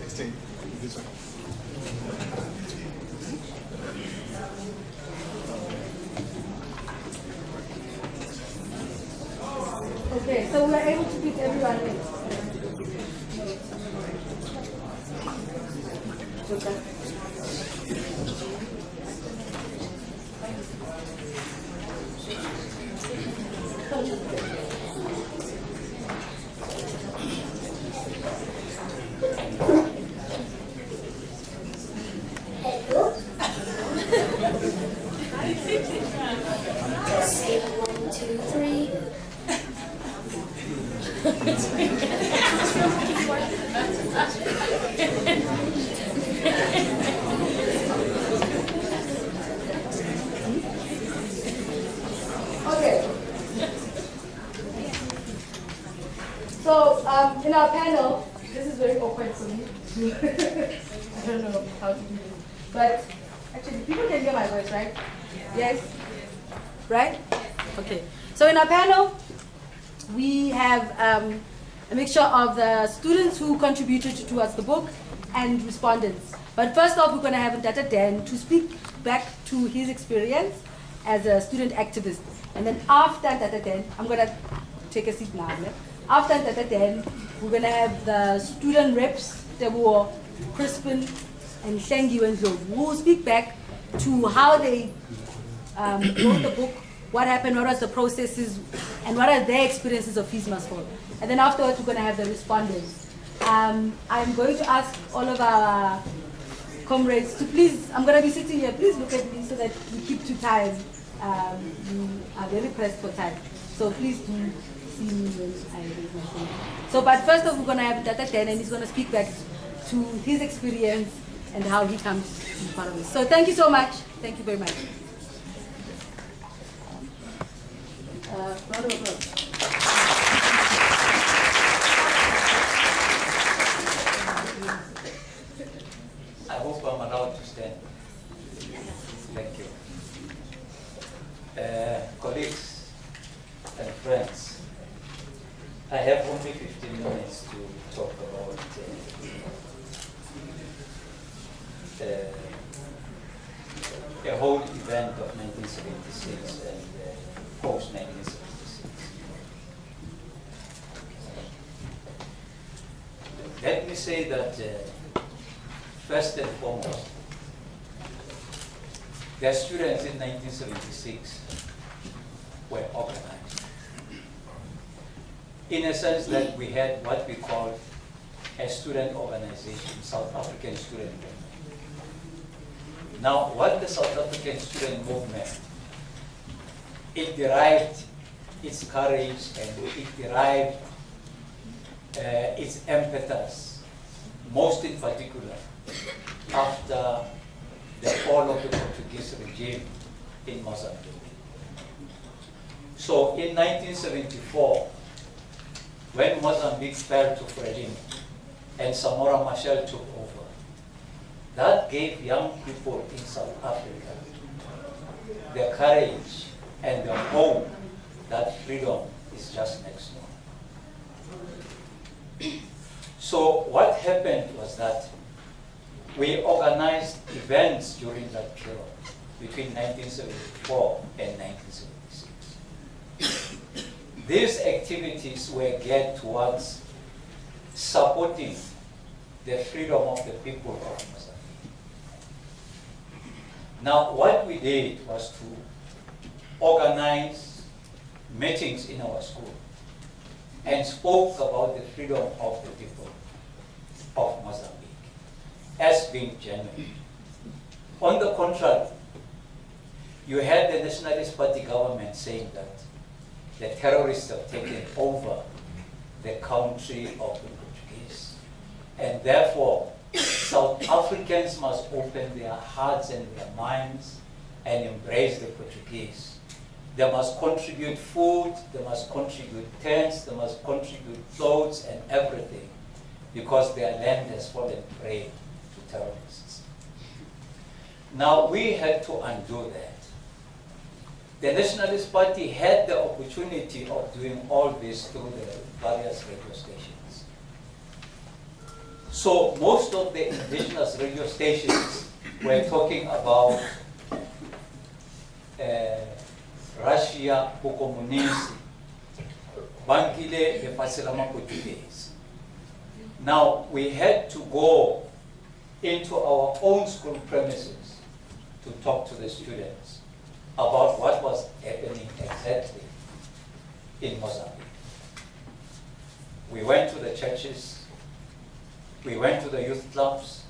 Extend this one. Okay, so we are able to keep everyone in. Okay. Say 1, 2, 3. Okay. So in our panel, this is very awkward for me. I don't know how to do this, but actually people can hear my voice, right? Yes. Right? Okay. So in our panel, we have a mixture of the students who contributed towards the book and respondents. But first off, we're going to have Dr. Dan to speak back to his experience as a student activist. And then after Dr. Dan, I'm going to take a seat now. Yeah? After Dr. Dan, we're going to have the student reps, Tebuo, Crispin, and Shengi Wendlo, who will speak back to how they wrote the book, what happened, what was the processes, and what are their experiences of Fees Must Fall. And then afterwards, we're going to have the respondents. I'm going to ask all of our comrades to please, I'm going to be sitting here, please look at me so that we keep to time. We are very pressed for time. So please do see me when I raise my hand. So, but first off, we're going to have Dr. Dan, and he's going to speak back to his experience and how he comes to be part of this. So thank you so much. Thank you very much. Round of applause. I hope I'm allowed to stand. Thank you. Colleagues and friends, I have only 15 minutes to talk about a whole event of 1976 and post-1976. Let me say that first and foremost, the students in 1976 were organized. In a sense that we had what we call a student organization, South African Student Movement. Now, what the South African Student Movement, it derived its courage and it derived its impetus, most in particular, after the fall of the Portuguese regime in Mozambique. So in 1974, when Mozambique fell to Frelimo and Samora Machel took over, that gave young people in South Africa the courage and the hope that freedom is just next door. So what happened was that we organized events during that period, between 1974 and 1976. These activities were geared towards supporting the freedom of the people of Mozambique. Now, what we did was to organize meetings in our school and spoke about the freedom of the people of Mozambique as being genuine. On the contrary, you had the Nationalist Party government saying that the terrorists have taken over the country of the Portuguese, and therefore South Africans must open their hearts and their minds and embrace the Portuguese. They must contribute food, they must contribute tents, they must contribute clothes and everything, because their land has fallen prey to terrorists. Now we had to undo that. The Nationalist Party had the opportunity of doing all this through the various radio stations. So most of the indigenous radio stations were talking about Russia, Bukomunisi, Bankile, the Fasilama Portuguese. Now, we had to go into our own school premises to talk to the students about what was happening exactly in Mozambique. We went to the churches, we went to the youth clubs,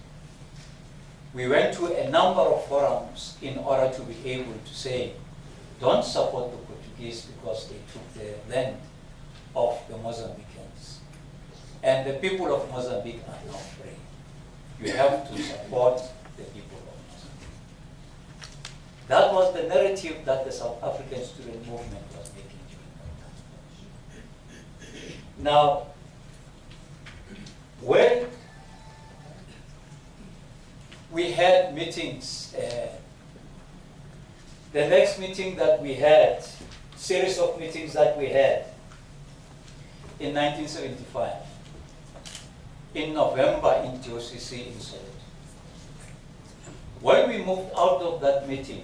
we went to a number of forums in order to be able to say, don't support the Portuguese because they took the land of the Mozambicans. And the people of Mozambique are not free. You have to support the people of Mozambique. That was the narrative that the South African student movement was making during that time. Now, when we had meetings, the next meeting that we had, series of meetings that we had in 1975, in November in GOCC in Soweto. When we moved out of that meeting,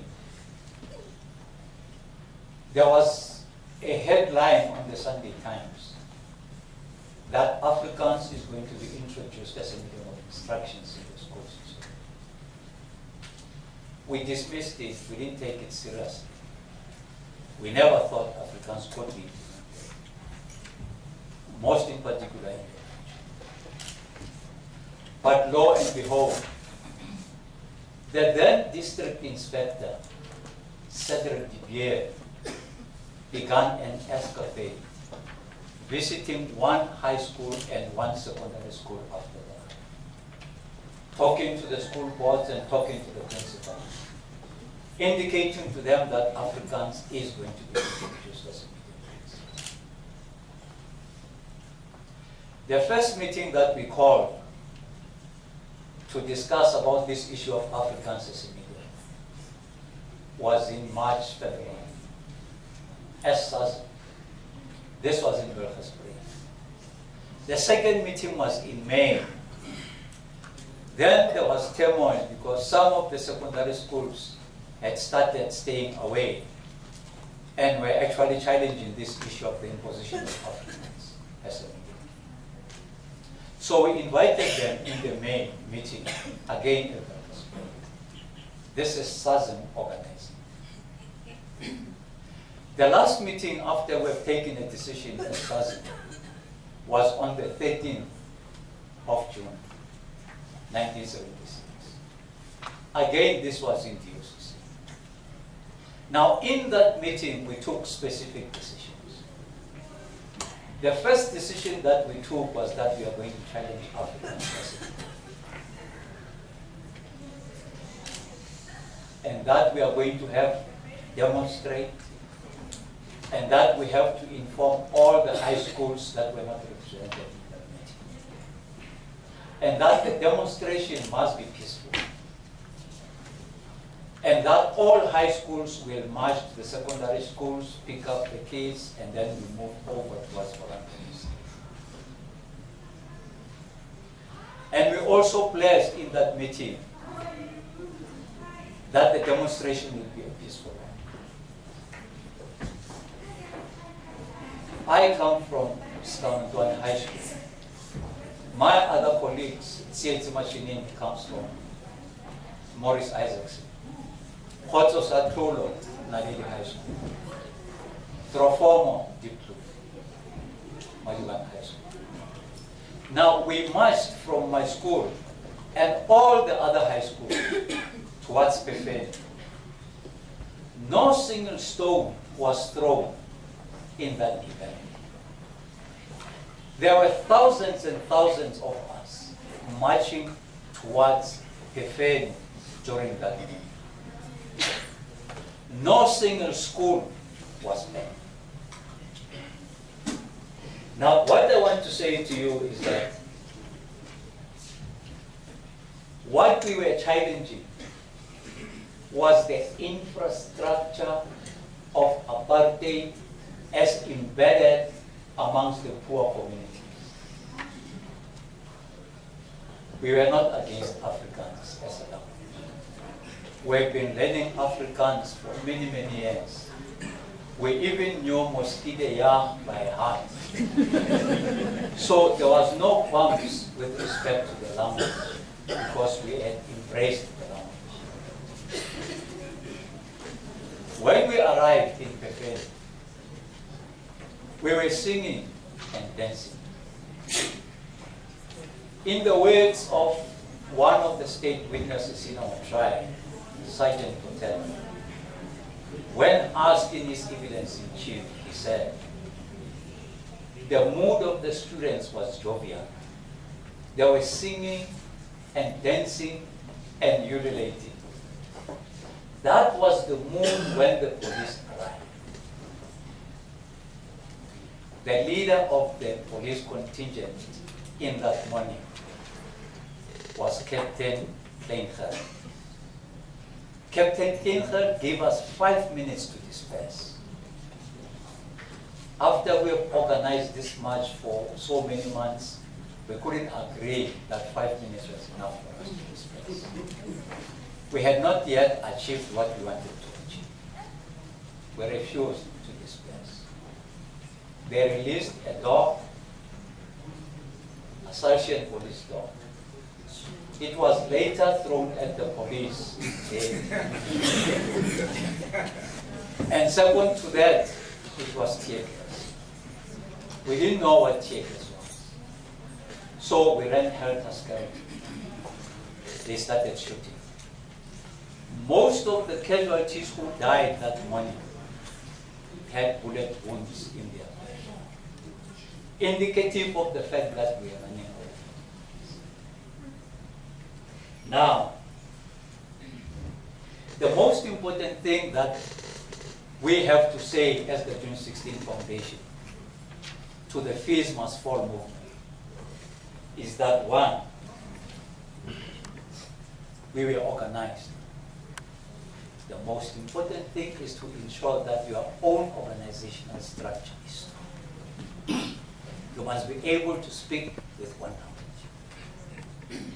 there was a headline on the Sunday Times that Afrikaans is going to be introduced as a medium of instructions in the schools. We dismissed it, we didn't take it seriously. We never thought Afrikaans could be implemented, most in particular in the But lo and behold, the then district inspector, Cedric de Beer, began an escapade, visiting one high school and one secondary school after that, talking to the school boards and talking to the principals, indicating to them that Afrikaans is going to be introduced as a medium. The first meeting that we called to discuss about this issue of Afrikaans as a medium was in March, February. This was in Wilhelmsburg. The second meeting was in May. Then there was turmoil because some of the secondary schools had started staying away and were actually challenging this issue of the imposition of Afrikaans as a medium. So we invited them in the May meeting, again in Wilhelmsburg. This is SASM organizing. The last meeting after we've taken a decision in SASM was on the 13th of June, 1976. Again, this was in DOCC. Now, in that meeting, we took specific decisions. The first decision that we took was that we are going to challenge Afrikaans, and that we are going to have demonstrate, and that we have to inform all the high schools that were not represented in that meeting, and that the demonstration must be peaceful, and that all high schools will march to the secondary schools, pick up the kids, and then we move over towards volunteers. And we also pledged in that meeting that the demonstration will be a peaceful one. I come from Stanton High School. My other colleagues, Tsietsi Machinin comes from Morris Isaacson. Khotso Satlolo, Naledi High School. Trofomo, Deep Kloof, Madiban High School. Now we marched from my school and all the other high schools towards Pefeni. No single stone was thrown in that event. There were thousands and thousands of us marching towards Pefeni during that event. No single school was banned. Now, what I want to say to you is that what we were challenging was the infrastructure of apartheid as embedded amongst the poor communities. we were not against Afrikaans as a language. We've been learning Afrikaans for many, many years. We even knew Mosquito Ya by heart. So there was no qualms with respect to the language because we had embraced the language. When we arrived in Pepele, we were singing and dancing. In the words of one of the state witnesses in our trial, Sergeant Hotel, when asked in his evidence in chief, he said, the mood of the students was jovial. They were singing and dancing and ululating. That was the mood when the police arrived. The leader of the police contingent in that morning was Captain Kleinger. Captain Kleinger gave us 5 minutes to disperse. After we have organized this march for so many months, we couldn't agree that 5 minutes was enough for us to disperse. We had not yet achieved what we wanted to achieve. We refused to disperse. They released a dog, a sergeant police dog. It was later thrown at the police. And second to that, it was tear gas. We didn't know what tear gas was. So we ran helter-skelter. They started shooting. Most of the casualties who died that morning had bullet wounds in their body, indicative of the fact that we are running away. Now, the most important thing that we have to say as the June 16 Foundation to the Fees Must Fall movement is that, one, we were organized. The most important thing is to ensure that your own organizational structure is strong. You must be able to speak with one language.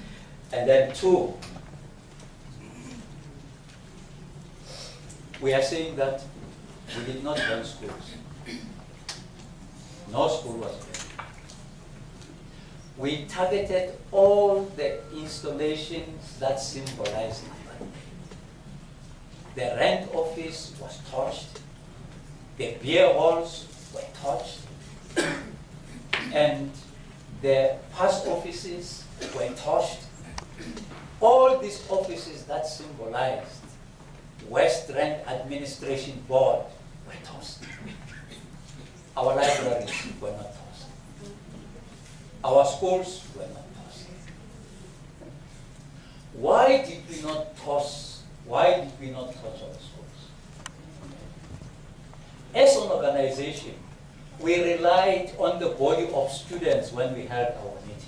And then two, we are saying that we did not run schools. No school was built. We targeted all the installations that symbolize apartheid. The rent office was torched. The beer halls were torched. And the post offices were torched. All these offices that symbolized Witwatersrand Administration Board were tossed. Our libraries were not tossed. Our schools were not tossed. Why did we not toss? Why did we not touch our schools? As an organization, we relied on the body of students when we held our meetings.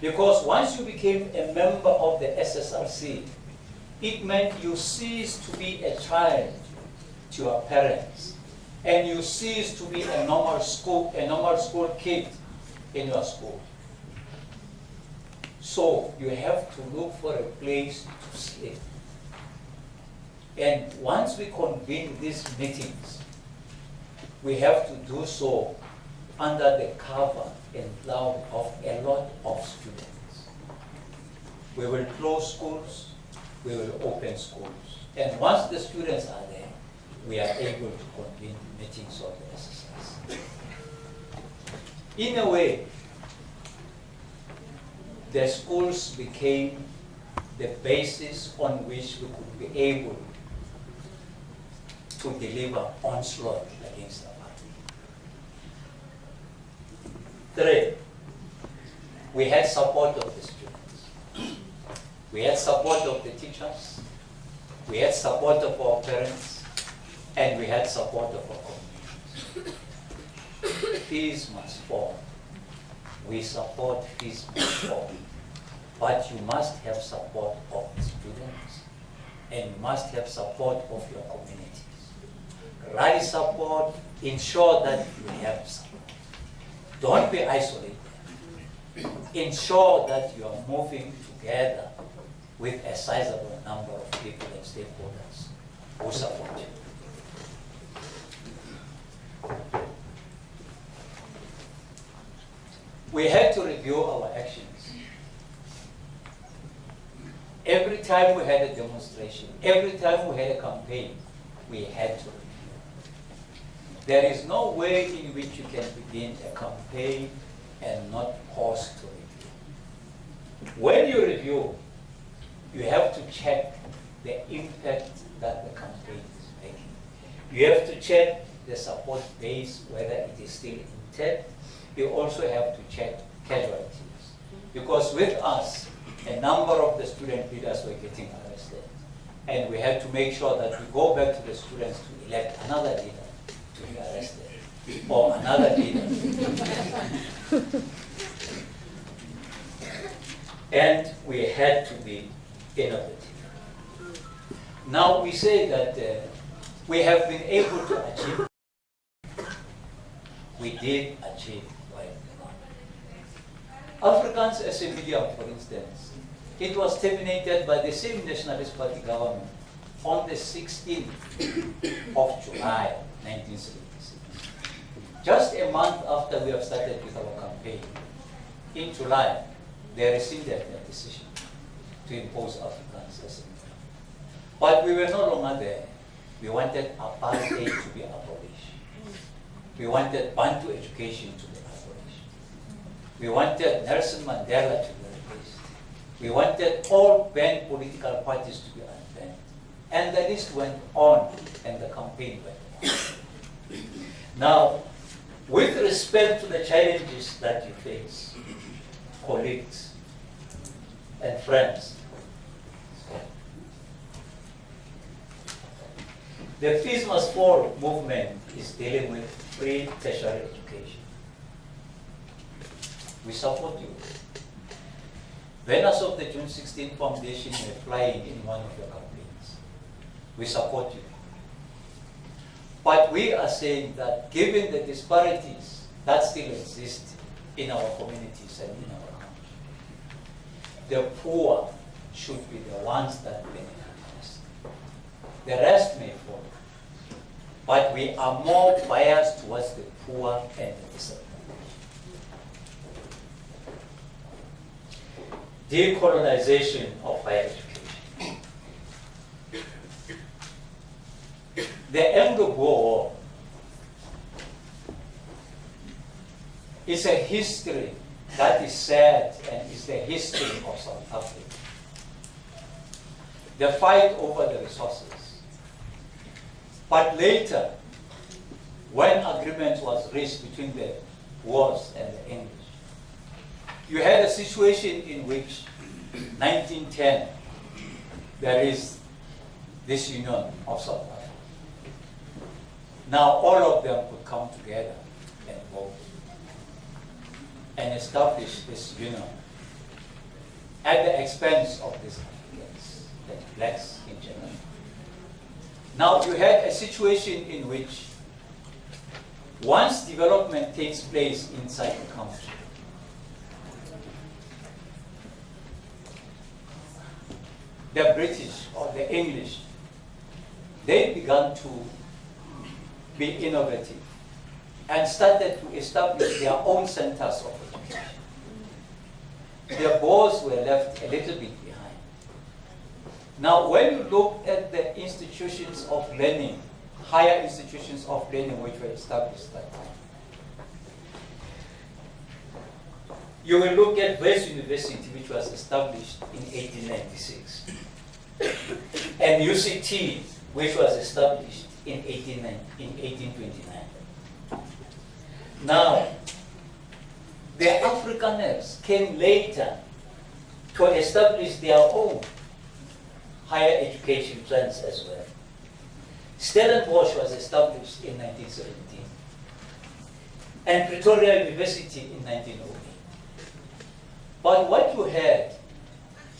Because once you became a member of the SSRC, it meant you ceased to be a child to your parents, and you ceased to be a normal school kid in your school. So you have to look for a place to sleep. And once we convene these meetings, we have to do so under the cover and cloud of a lot of students. We will close schools, we will open schools. And once the students are there, we are able to convene meetings of the SSRC. In a way, the schools became the basis on which we could be able to deliver onslaught against apartheid. 3, we had support of the students. We had support of the teachers. We had support of our parents. And we had support of our communities. Fees must fall. We support fees must fall. But you must have support of the students. And you must have support of your communities. Rally support, ensure that you have support. Don't be isolated. ensure that you are moving together with a sizable number of people and stakeholders who support you. We had to review our actions. Every time we had a demonstration, every time we had a campaign, we had to review. There is no way in which you can begin a campaign and not pause to review. When you review, you have to check the impact that the campaign is making. You have to check the support base, whether it is still intact. You also have to check casualties. Because with us, a number of the student leaders were getting arrested. And we had to make sure that we go back to the students to elect another leader to be arrested, or another leader. And we had to be innovative. Now we say that we have been able to achieve. We did achieve quite a lot. Afrikaans as a medium, for instance, it was terminated by the same Nationalist Party government on the 16th of July, 1976. Just a month after we have started with our campaign, in July, they rescinded their decision to impose Afrikaans as a medium. But we were no longer there. We wanted apartheid to be abolished. We wanted Bantu education to be abolished. We wanted Nelson Mandela to be replaced. We wanted all banned political parties to be unbanned. And the list went on, and the campaign went on. Now, with respect to the challenges that you face, colleagues and friends, the Fees Must Fall movement is dealing with free tertiary education. We support you. Banners of the June 16 Foundation were flying in one of your campaigns. We support you. But we are saying that given the disparities that still exist in our communities and in our country, the poor should be the ones that benefit first. The rest may follow. But we are more biased towards the poor and the disadvantaged. Decolonization of higher education. The Anglo-Boer War is a history that is sad and is the history of South Africa. The fight over the resources. But later, when agreement was reached between the Boers and the English, you had a situation in which 1910, there is this union of South Africa. Now all of them could come together and vote and establish this union at the expense of these Africans, the blacks in general. Now you had a situation in which once development takes place inside the country, the British or the English, they began to be innovative and started to establish their own centers of education. The Boers were left a little bit behind. Now, when you look at the institutions of learning, higher institutions of learning which were established at that time, you will look at Wits University, which was established in 1896, and UCT, which was established in 1829. Now, the Afrikaners came later to establish their own higher education plans as well. Stellenbosch was established in 1917, and Pretoria University in 1908. But what you had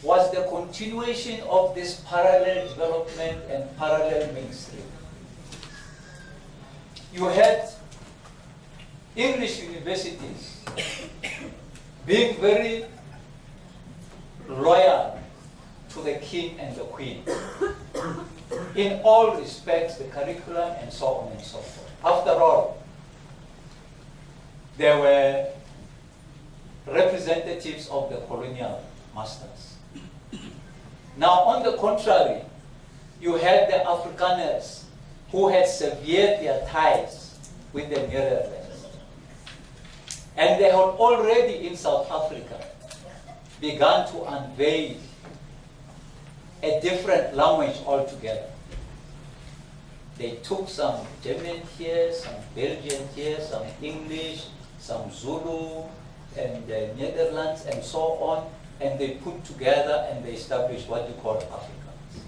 was the continuation of this parallel development and parallel mainstream. You had English universities being very loyal to the king and the queen. In all respects, the curriculum and so on and so forth. After all, there were representatives of the colonial masters. Now, on the contrary, you had the Afrikaners who had severed their ties with the Netherlands. And they had already in South Africa begun to unveil a different language altogether. They took some German here, some Belgian here, some English, some Zulu, and the Netherlands, and so on, and they put together and they established what you call Afrikaans.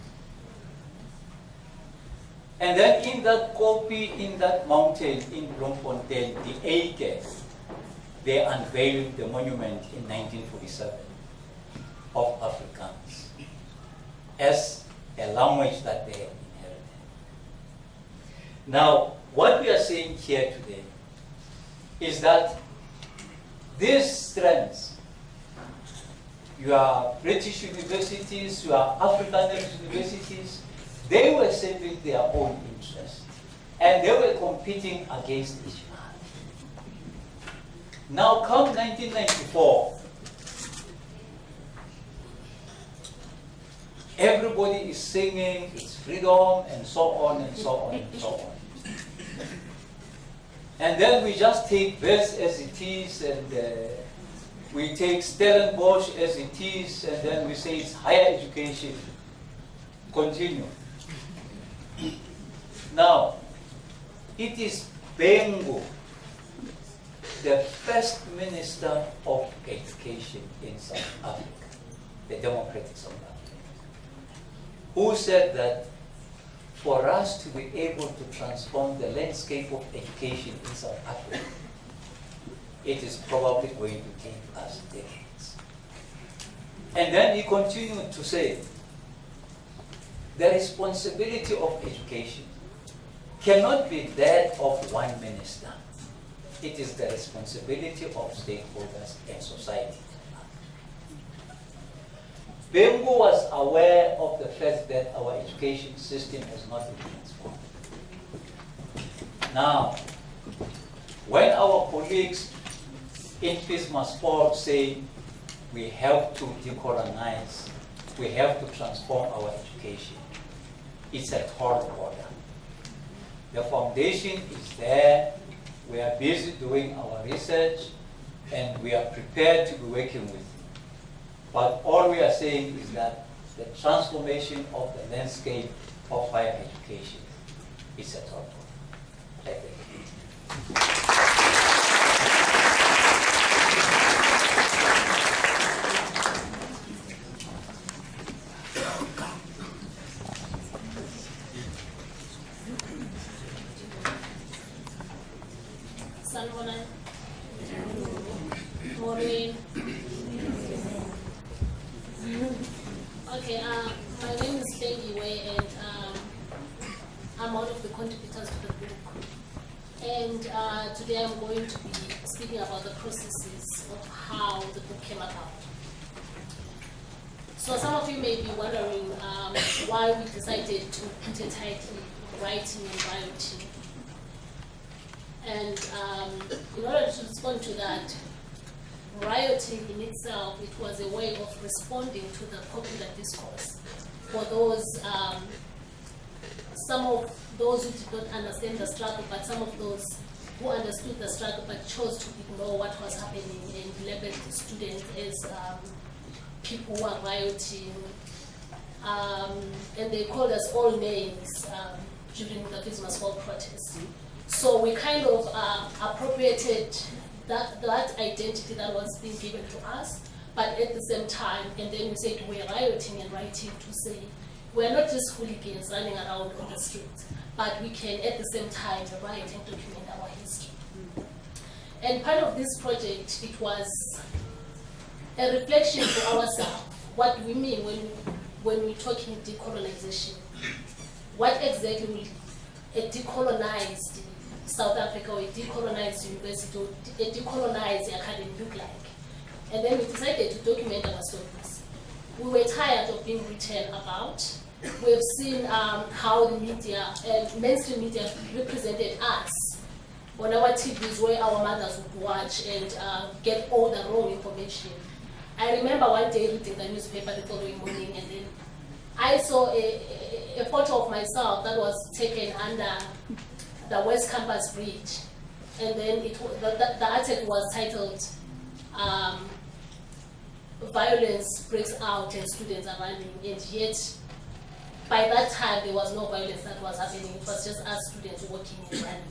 And then in that copy, in that mountain in Bloemfontein, the Eike, they unveiled the monument in 1947 of Afrikaans as a language that they had inherited. Now, what we are saying here today is that these strands, your British universities, your Afrikaner universities, they were serving their own interests, and they were competing against each other. Now, come 1994, everybody is singing it's freedom and so on and so on and so on. And then we just take Wits as it is, and we take Stellenbosch as it is, and then we say it's higher education. Continue. Now, it is Bengu, the first minister of education in South Africa, the Democratic South Africa, who said that for us to be able to transform the landscape of education in South Africa, it is probably going to take us decades. And then he continued to say, the responsibility of education cannot be that of one minister. It is the responsibility of stakeholders and society. Bengu was aware of the fact that our education system has not been transformed. Now, when our colleagues in Sport say we have to decolonize, we have to transform our education, it's a tall order. The foundation is there, we are busy doing our research, and we are prepared to be working with you. But all we are saying is that the transformation of the landscape of higher education is a tall order. Thank you. Solomon, Maureen. Okay, my name is Peggy Way, and I'm one of the contributors to the book. And today I'm going to be speaking about the processes of how the book came about. So some of you may be wondering why we decided to put a title, Writing and Rioting. And in order to respond to that, rioting in itself, it was a way of responding to the popular discourse for those, some of those who did not understand the struggle, but some of those who understood the struggle but chose to ignore what was happening and labeled the students as people who are rioting. And they called us all names during the Christmas Fall protests. So we kind of appropriated that identity that was being given to us, but at the same time, and then we said we're rioting and writing to say we're not just hooligans running around on the streets, but we can at the same time write and document our history. And part of this project, it was a reflection to ourselves, what we mean when we're talking decolonization. What exactly will a decolonized South Africa or a decolonized university or a decolonized academy look like? and then we decided to document our stories. We were tired of being written about. We've seen how the media, mainstream media, represented us on our TVs, where our mothers would watch and get all the wrong information. I remember one day reading the newspaper the following morning, and then I saw a photo of myself that was taken under the West Campus Bridge, and then the article was titled, "Violence breaks out and students are running," and yet by that time there was no violence that was happening. It was just us students walking and running,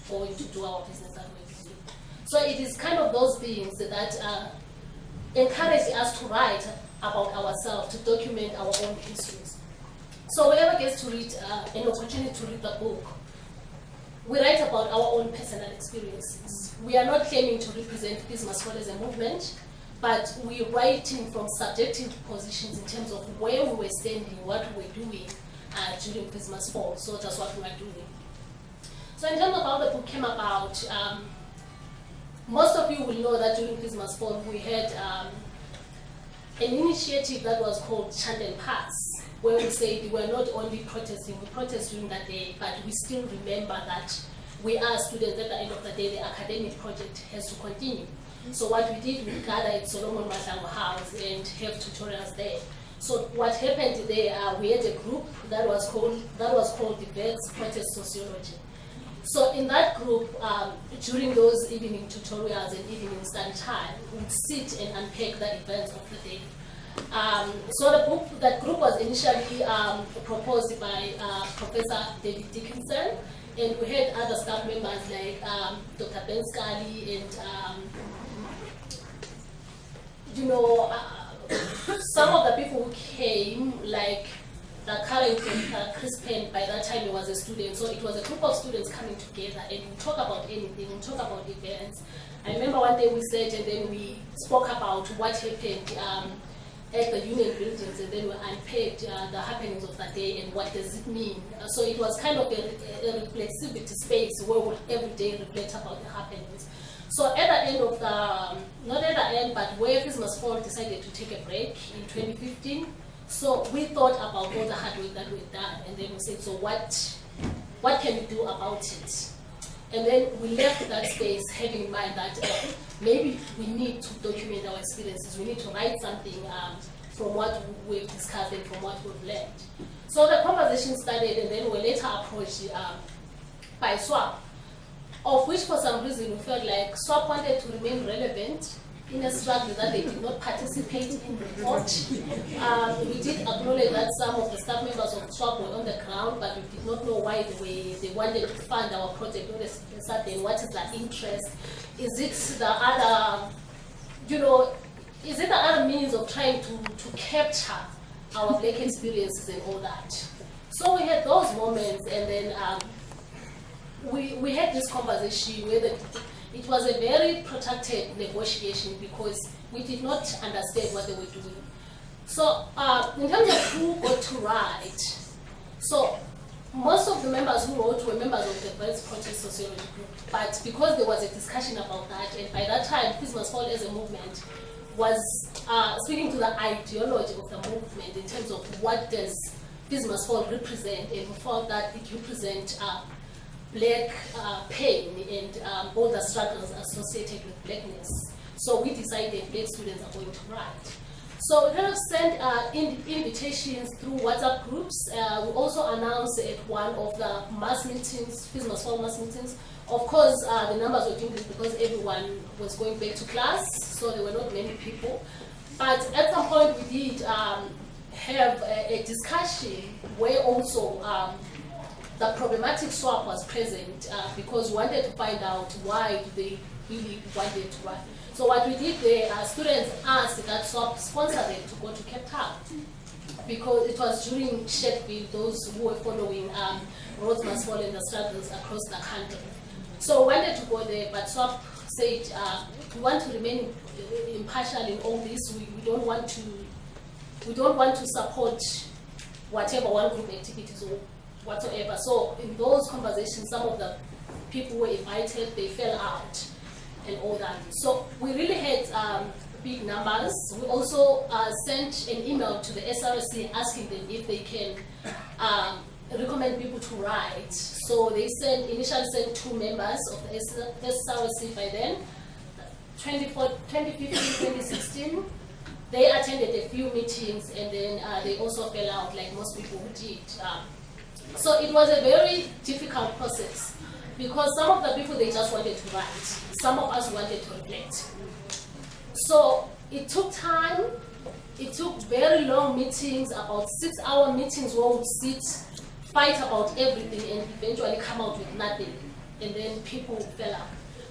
going to do our business that we're doing. So it is kind of those things that encourage us to write about ourselves, to document our own histories. So whoever gets to read an opportunity to read the book, we write about our own personal experiences. We are not claiming to represent Business Fall as a movement, but we're writing from subjective positions in terms of where we were standing, what we were doing during Business Fall. So that's what we are doing. So in terms of how the book came about, most of you will know that during Business Fall we had an initiative that was called Chant and Pass, where we said we're not only protesting, we protest during that day, but we still remember that we are students. At the end of the day, the academic project has to continue. So what we did, we gathered at Solomon Malhangu House and have tutorials there. So what happened there, we had a group that was called the Wits Protest Sociology. So in that group, during those evening tutorials and evening study time, we'd sit and unpack the events of the day. So that group was initially proposed by Professor David Dickinson, and we had other staff members like Dr. Ben Scully and some of the people who came, like the current Chris Penn. By that time he was a student, so it was a group of students coming together, and we talk about anything, we talk about events. I remember one day we sat and then we spoke about what happened at the union buildings, and then we unpacked the happenings of that day and what does it mean. So it was kind of a reflexivity space where we every day reflect about the happenings. So at the end of not at the end, but where Business Fall decided to take a break in 2015, so we thought about all the hard work that we've done, and then we said, so what can we do about it? And then we left that space having in mind that maybe we need to document our experiences, we need to write something from what we've discussed and from what we've learned. So the conversation started, and then we were later approached by SWAP, of which for some reason we felt like SWAP wanted to remain relevant in a struggle that they did not participate in the report. We did acknowledge that some of the staff members of SWAP were on the ground, but we did not know why they wanted to fund our project all of a sudden. What is the interest? Is it the other, is it the other means of trying to capture our Black experiences and all that? So we had those moments, and then we had this conversation where it was a very protracted negotiation because we did not understand what they were doing. So in terms of who got to write, so most of the members who wrote were members of the Wits Protest Sociology group, but because there was a discussion about that, and by that time Business Fall as a movement was speaking to the ideology of the movement in terms of what does Business Fall represent, and we felt that it represents Black pain and all the struggles associated with Blackness. So we decided Black students are going to write. So we kind of sent invitations through WhatsApp groups. We also announced at one of the mass meetings, Business Fall mass meetings. Of course, the numbers were diminished because everyone was going back to class, so there were not many people. But at some point we did have a discussion where also the problematic SWAP was present because we wanted to find out why they really wanted to run. So what we did there, students asked that SWAP sponsor them to go to Cape Town because it was during Sheffield, those who were following Rhodes Must Fall and the struggles across the country. So we wanted to go there, but SWAP said we want to remain impartial in all this. We don't want to support whatever one group activities or whatsoever. So in those conversations, some of the people who were invited, they fell out and all that. So we really had big numbers. We also sent an email to the SRC asking them if they can recommend people to write. So they initially sent 2 members of the SRC by then, 2015, 2016. They attended a few meetings and then they also fell out like most people did. So it was a very difficult process because some of the people, they just wanted to write. Some of us wanted to reflect. So it took time. It took very long meetings, about 6-hour meetings where we would sit, fight about everything and eventually come out with nothing. And then people fell out.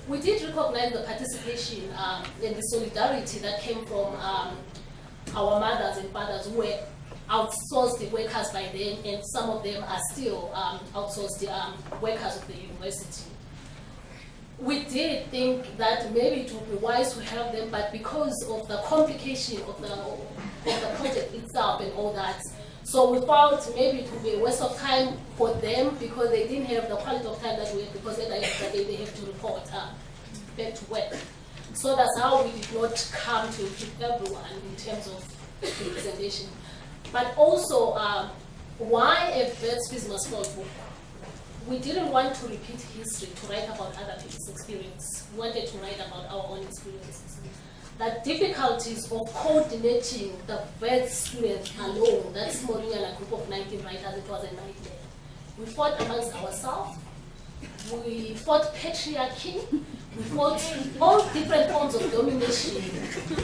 We did recognize the participation and the solidarity that came from our mothers and fathers who were outsourced workers by then, and some of them are still outsourced workers of the university. We did think that maybe it would be wise to help them, but because of the complication of the project itself and all that, so we felt maybe it would be a waste of time for them because they didn't have the quality of time that we had, because at the end of the day they have to report back to work. So that's how we did not come to equip everyone in terms of representation. But also, why a Wits must fall book? We didn't want to repeat history, to write about other people's experience. We wanted to write about our own experiences. The difficulties of coordinating the Wits students alone, that's Moringa and a group of 19 writers, it was a nightmare. We fought amongst ourselves. We fought patriarchy. We fought all different forms of domination,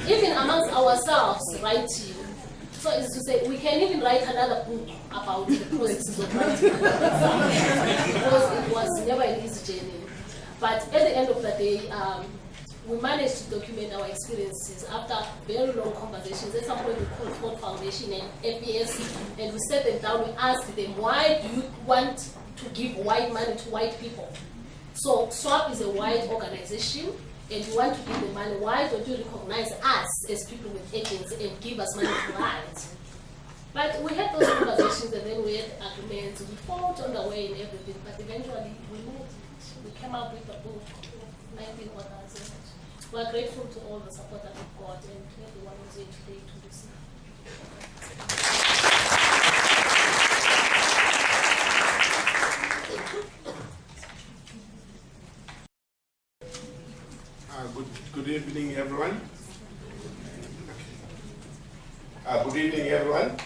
even amongst ourselves, writing. So it's to say, we can even write another book about the processes of writing because it was never an easy journey. But at the end of the day, we managed to document our experiences after very long conversations. At some point, we called Ford Foundation and FBS, and we sat them down. We asked them, why do you want to give white money to white people? So SWAP is a white organization, and you want to give the money. Why don't you recognize us as people with agents and give us money to write? But we had those conversations, and then we had agreements. We fought on the way and everything, but eventually we moved it. We came up with a book of 19 authors. We're grateful to all the support that we've got and to everyone who's here today to listen. Good evening, everyone. Good evening, everyone.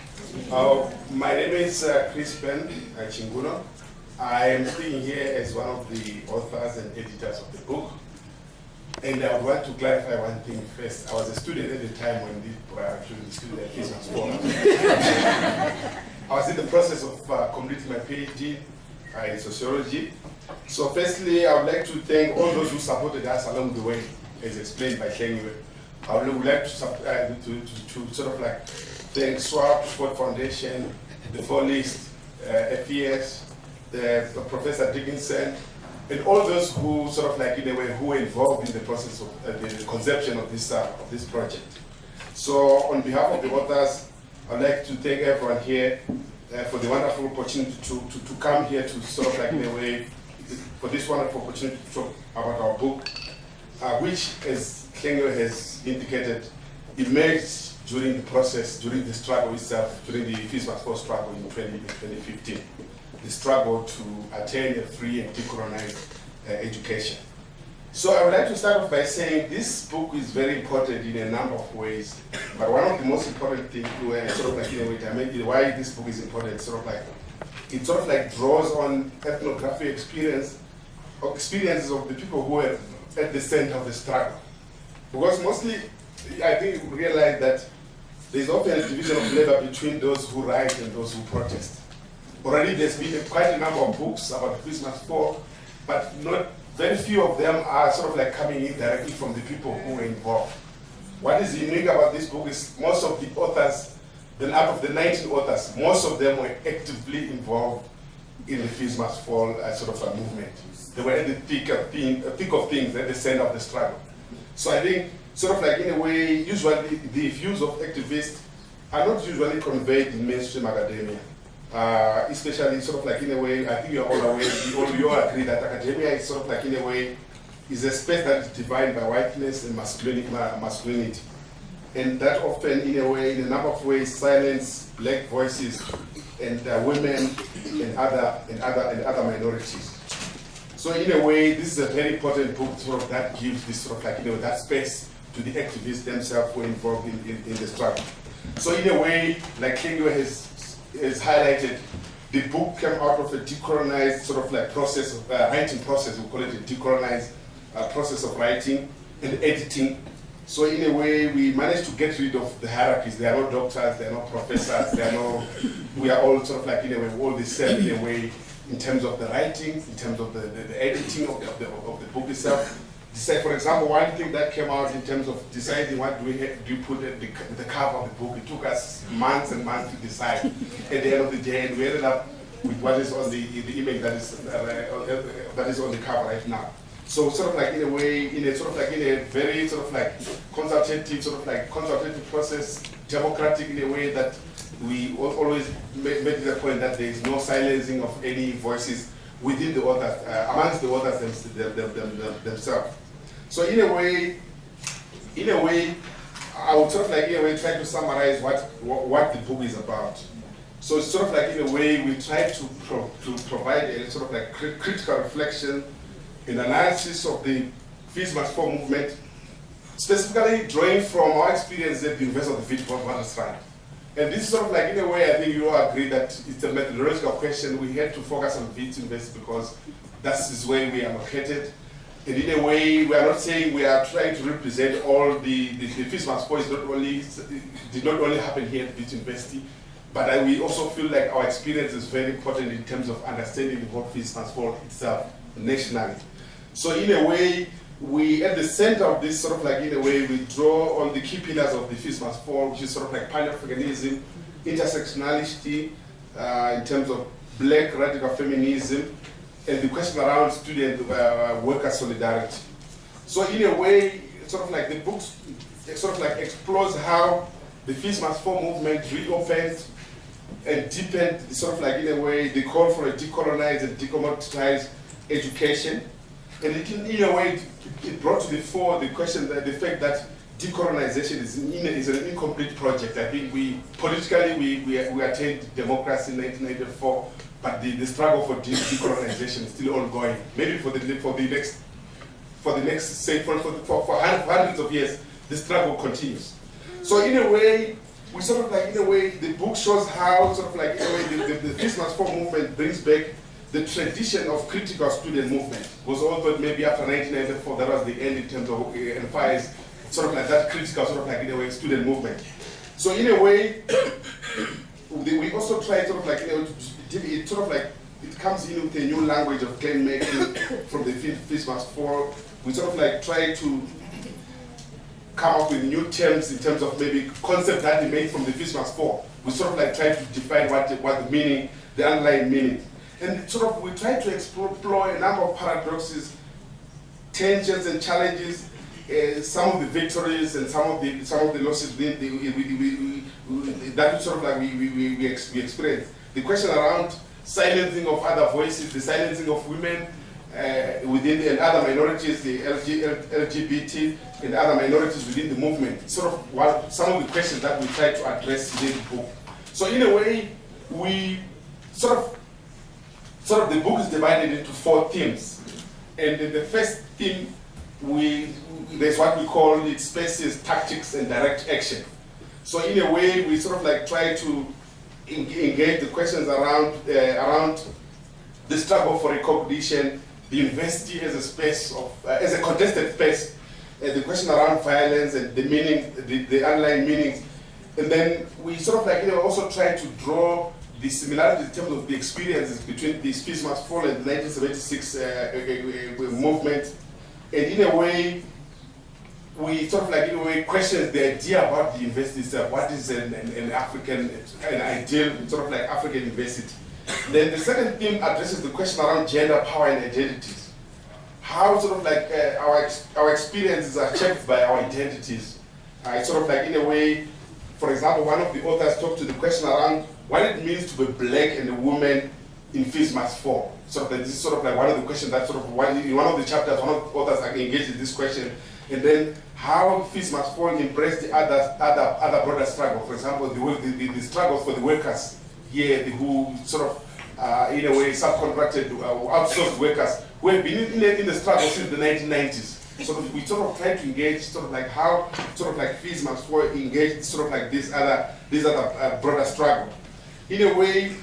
My name is Chris Ben Chinguno. I am speaking here as one of the authors and editors of the book. And I would want to clarify one thing first. I was a student at the time when the student at Business Forum. I was in the process of completing my PhD in sociology. So firstly, I would like to thank all those who supported us along the way, as explained by Shengwe. I would like to sort of like thank SWAP, Ford Foundation, the Fallists, FES, the Professor Dickinson, and all those who sort of like in a way who were involved in the process of the conception of this project. So on behalf of the authors, I'd like to thank everyone here for the wonderful opportunity to come here to sort of like in a way, for this wonderful opportunity to talk about our book, which, as Kengo has indicated, emerged during the process, during the struggle itself, during the Fees Must Fall struggle in 2015. The struggle to attain a free and decolonized education. So I would like to start off by saying this book is very important in a number of ways, but one of the most important things, sort of like in a way, why this book is important, it sort of like draws on ethnographic experiences of the people who were at the center of the struggle. Because mostly, I think we realize that there's often a division of labor between those who write and those who protest. Already there's been quite a number of books about the Fees Must Fall, but not very few of them are sort of like coming in directly from the people who were involved. What is unique about this book is most of the authors, then out of the 19 authors, most of them were actively involved in the Fees Must Fall sort of a movement. They were at the thick of things, at the center of the struggle. So I think, sort of like in a way, usually the views of activists are not usually conveyed in mainstream academia. Especially sort of like in a way, I think you're all aware, you all agree that academia is sort of like in a way, is a space that is defined by whiteness and masculinity. and that often, in a number of ways, silence black voices and women and other minorities. So in a way, this is a very important book that gives this that space to the activists themselves who are involved in the struggle. So in a way, like Kengwe has highlighted, the book came out of a decolonized process of writing process. We call it a decolonized process of writing and editing. So in a way, we managed to get rid of the hierarchies. There are no doctors, there are no professors, we are all in a way, all the same in a way, in terms of the writing, in terms of the editing of the book itself. For example, one thing that came out in terms of deciding what do you put at the cover of the book, it took us months and months to decide. At the end of the day, and we ended up with what is on the image that is on the cover right now. So in a way, in a very consultative process, democratic in a way that we always made the point that there is no silencing of any voices within the authors, amongst the authors themselves. So in a way, I would try to summarize what the book is about. So it's in a way we try to provide a critical reflection and analysis of the Fees Must Fall movement, specifically drawing from our experience at the University of the Witwatersrand. And this is in a way, I think you all agree that it's a methodological question. We had to focus on Wits University because that is where we are located. And in a way, we are not saying we are trying to represent all the Fees Must Fall did not only happen here at Wits University, but we also feel like our experience is very important in terms of understanding what Fees Must Fall itself nationally. So in a way, we at the center of this in a way, we draw on the key pillars of the Fees Must Fall, which is Pan-Africanism, intersectionality, in terms of black radical feminism, and the question around student worker solidarity. So in a way, the book explores how the Fees Must Fall movement reopened and deepened in a way the call for a decolonized and decommoditized education. And in a way, it brought to the fore the question that the fact that decolonization is an incomplete project. I think we attained democracy in 1994, but the struggle for decolonization is still ongoing. Maybe for hundreds of years, the struggle continues. So in a way, we the book shows how the Fees Must Fall movement brings back the tradition of critical student movement. Was all thought maybe after 1994 that was the end in terms of empires, that critical student movement. So in a way, we also try it comes in with a new language of claim making from the Fees Must Fall. We try to come up with new terms in terms of maybe concept that we made from the Fees Must Fall. We try to define what the meaning, the underlying meaning. And we try to explore a number of paradoxes, tensions and challenges, some of the victories and some of the losses we experience. The question around silencing of other voices, the silencing of women within and other minorities, the LGBT and other minorities within the movement. Some of the questions that we try to address in the book. So in a way, we the book is divided into 4 themes. And in the first theme, there's what we call it spaces, tactics, and direct action. So in a way, we try to engage the questions around the struggle for recognition, the university as a space as a contested space, the question around violence and the meaning, the underlying meanings. And then we also try to draw the similarities in terms of the experiences between the Fees Must Fall and the 1976 movement. And in a way, we question the idea about the university itself. What is an ideal African university? Then the second theme addresses the question around gender, power, and identities. How our experiences are shaped by our identities. It's in a way, for example, one of the authors talked to the question around what it means to be black and a woman in Fees Must Fall. This is one of the questions that in one of the chapters, one of the authors engaged in this question. and then how Fees Must Fall embraced the other broader struggle. For example, the struggles for the workers here, who sort of, in a way, subcontracted, outsourced workers, who have been in the struggle since the 1990s. We sort of try to engage, sort of like how, sort of like Fees Must Fall engaged, sort of like this other broader struggle. In a way,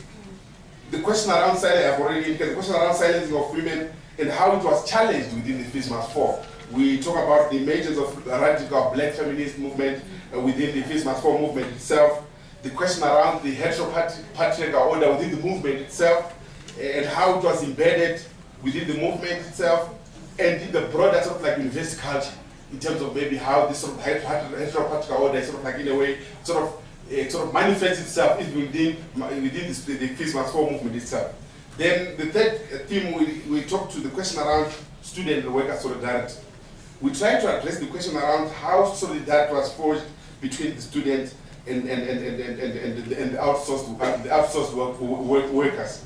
the question around silence, I've already indicated, the question around silencing of women and how it was challenged within the Fees Must Fall. We talk about the emergence of the radical black feminist movement within the Fees Must Fall movement itself, the question around the heteropatriarchal order within the movement itself, and how it was embedded within the movement itself, and in the broader sort of like university culture, in terms of maybe how this sort of heteropatriarchal order sort of like in a way sort of manifests itself within the Fees Must Fall movement itself. Then the third theme, we talk to the question around student and worker solidarity. We try to address the question around how solidarity was forged between the students and the outsourced workers.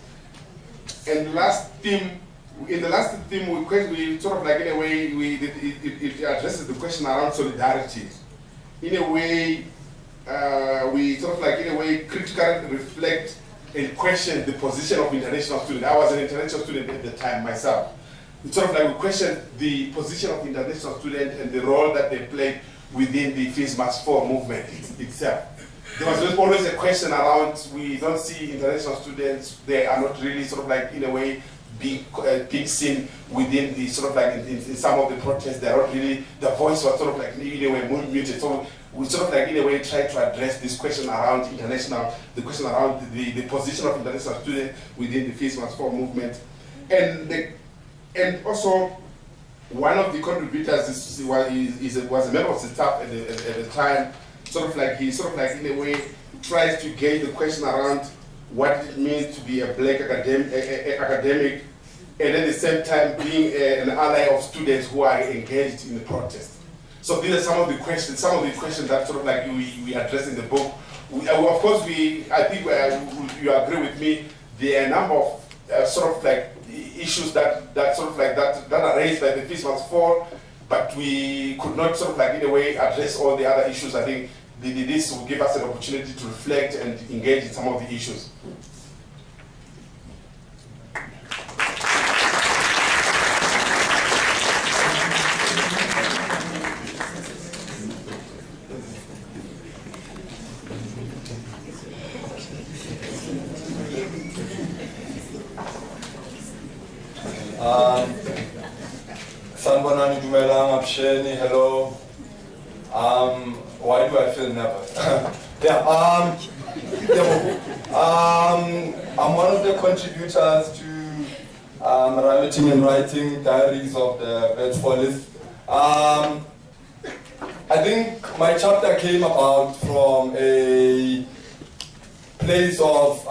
And the last theme, in the last theme, we sort of like in a way it addresses the question around solidarity. In a way, we sort of like in a way critically reflect and question the position of international students. I was an international student at the time myself. It's sort of like we question the position of international students and the role that they played within the Fees Must Fall movement itself. There was always a question around, we don't see international students, they are not really sort of like in a way being seen within the sort of like in some of the protests. They are not really, the voice was sort of like in a way muted. So we sort of like in a way try to address this question around international, the question around the position of international students within the Fees Must Fall movement. And also, one of the contributors was a member of the staff at the time. Sort of like he sort of like in a way tries to gauge the question around what it means to be a black academic, and at the same time being an ally of students who are engaged in the protest. So these are some of the questions that sort of like we address in the book. Of course, I think you agree with me. There are a number of sort of like issues that are raised by the Fees Must Fall, but we could not sort of like in a way address all the other issues. I think this will give us an opportunity to reflect and engage in some of the issues. Sanbonani Dumelang, Absheni, hello. Why do I feel nervous? I'm one of the contributors to Rioting and Writing, Diaries of the Wits Fallists. I think my chapter came about from a place of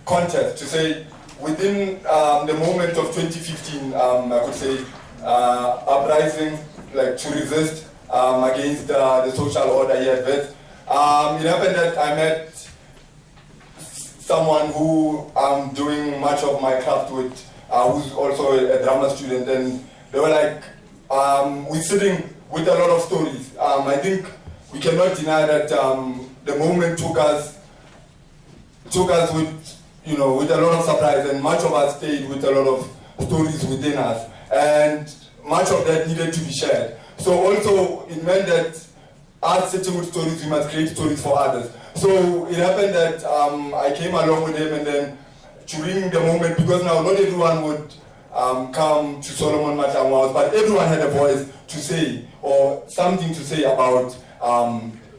contest, to say within the moment of 2015, I could say, uprising, like to resist against the social order here at Wits. It happened that I met someone who I'm doing much of my craft with, who's also a drama student, and they were like, we're sitting with a lot of stories. I think we cannot deny that the moment took us with, with a lot of surprise, and much of us stayed with a lot of stories within us, and much of that needed to be shared. So also it meant that us sitting with stories, we must create stories for others. So it happened that I came along with him, and then during the moment, because now not everyone would come to Solomon Malhangu House, but everyone had a voice to say, or something to say about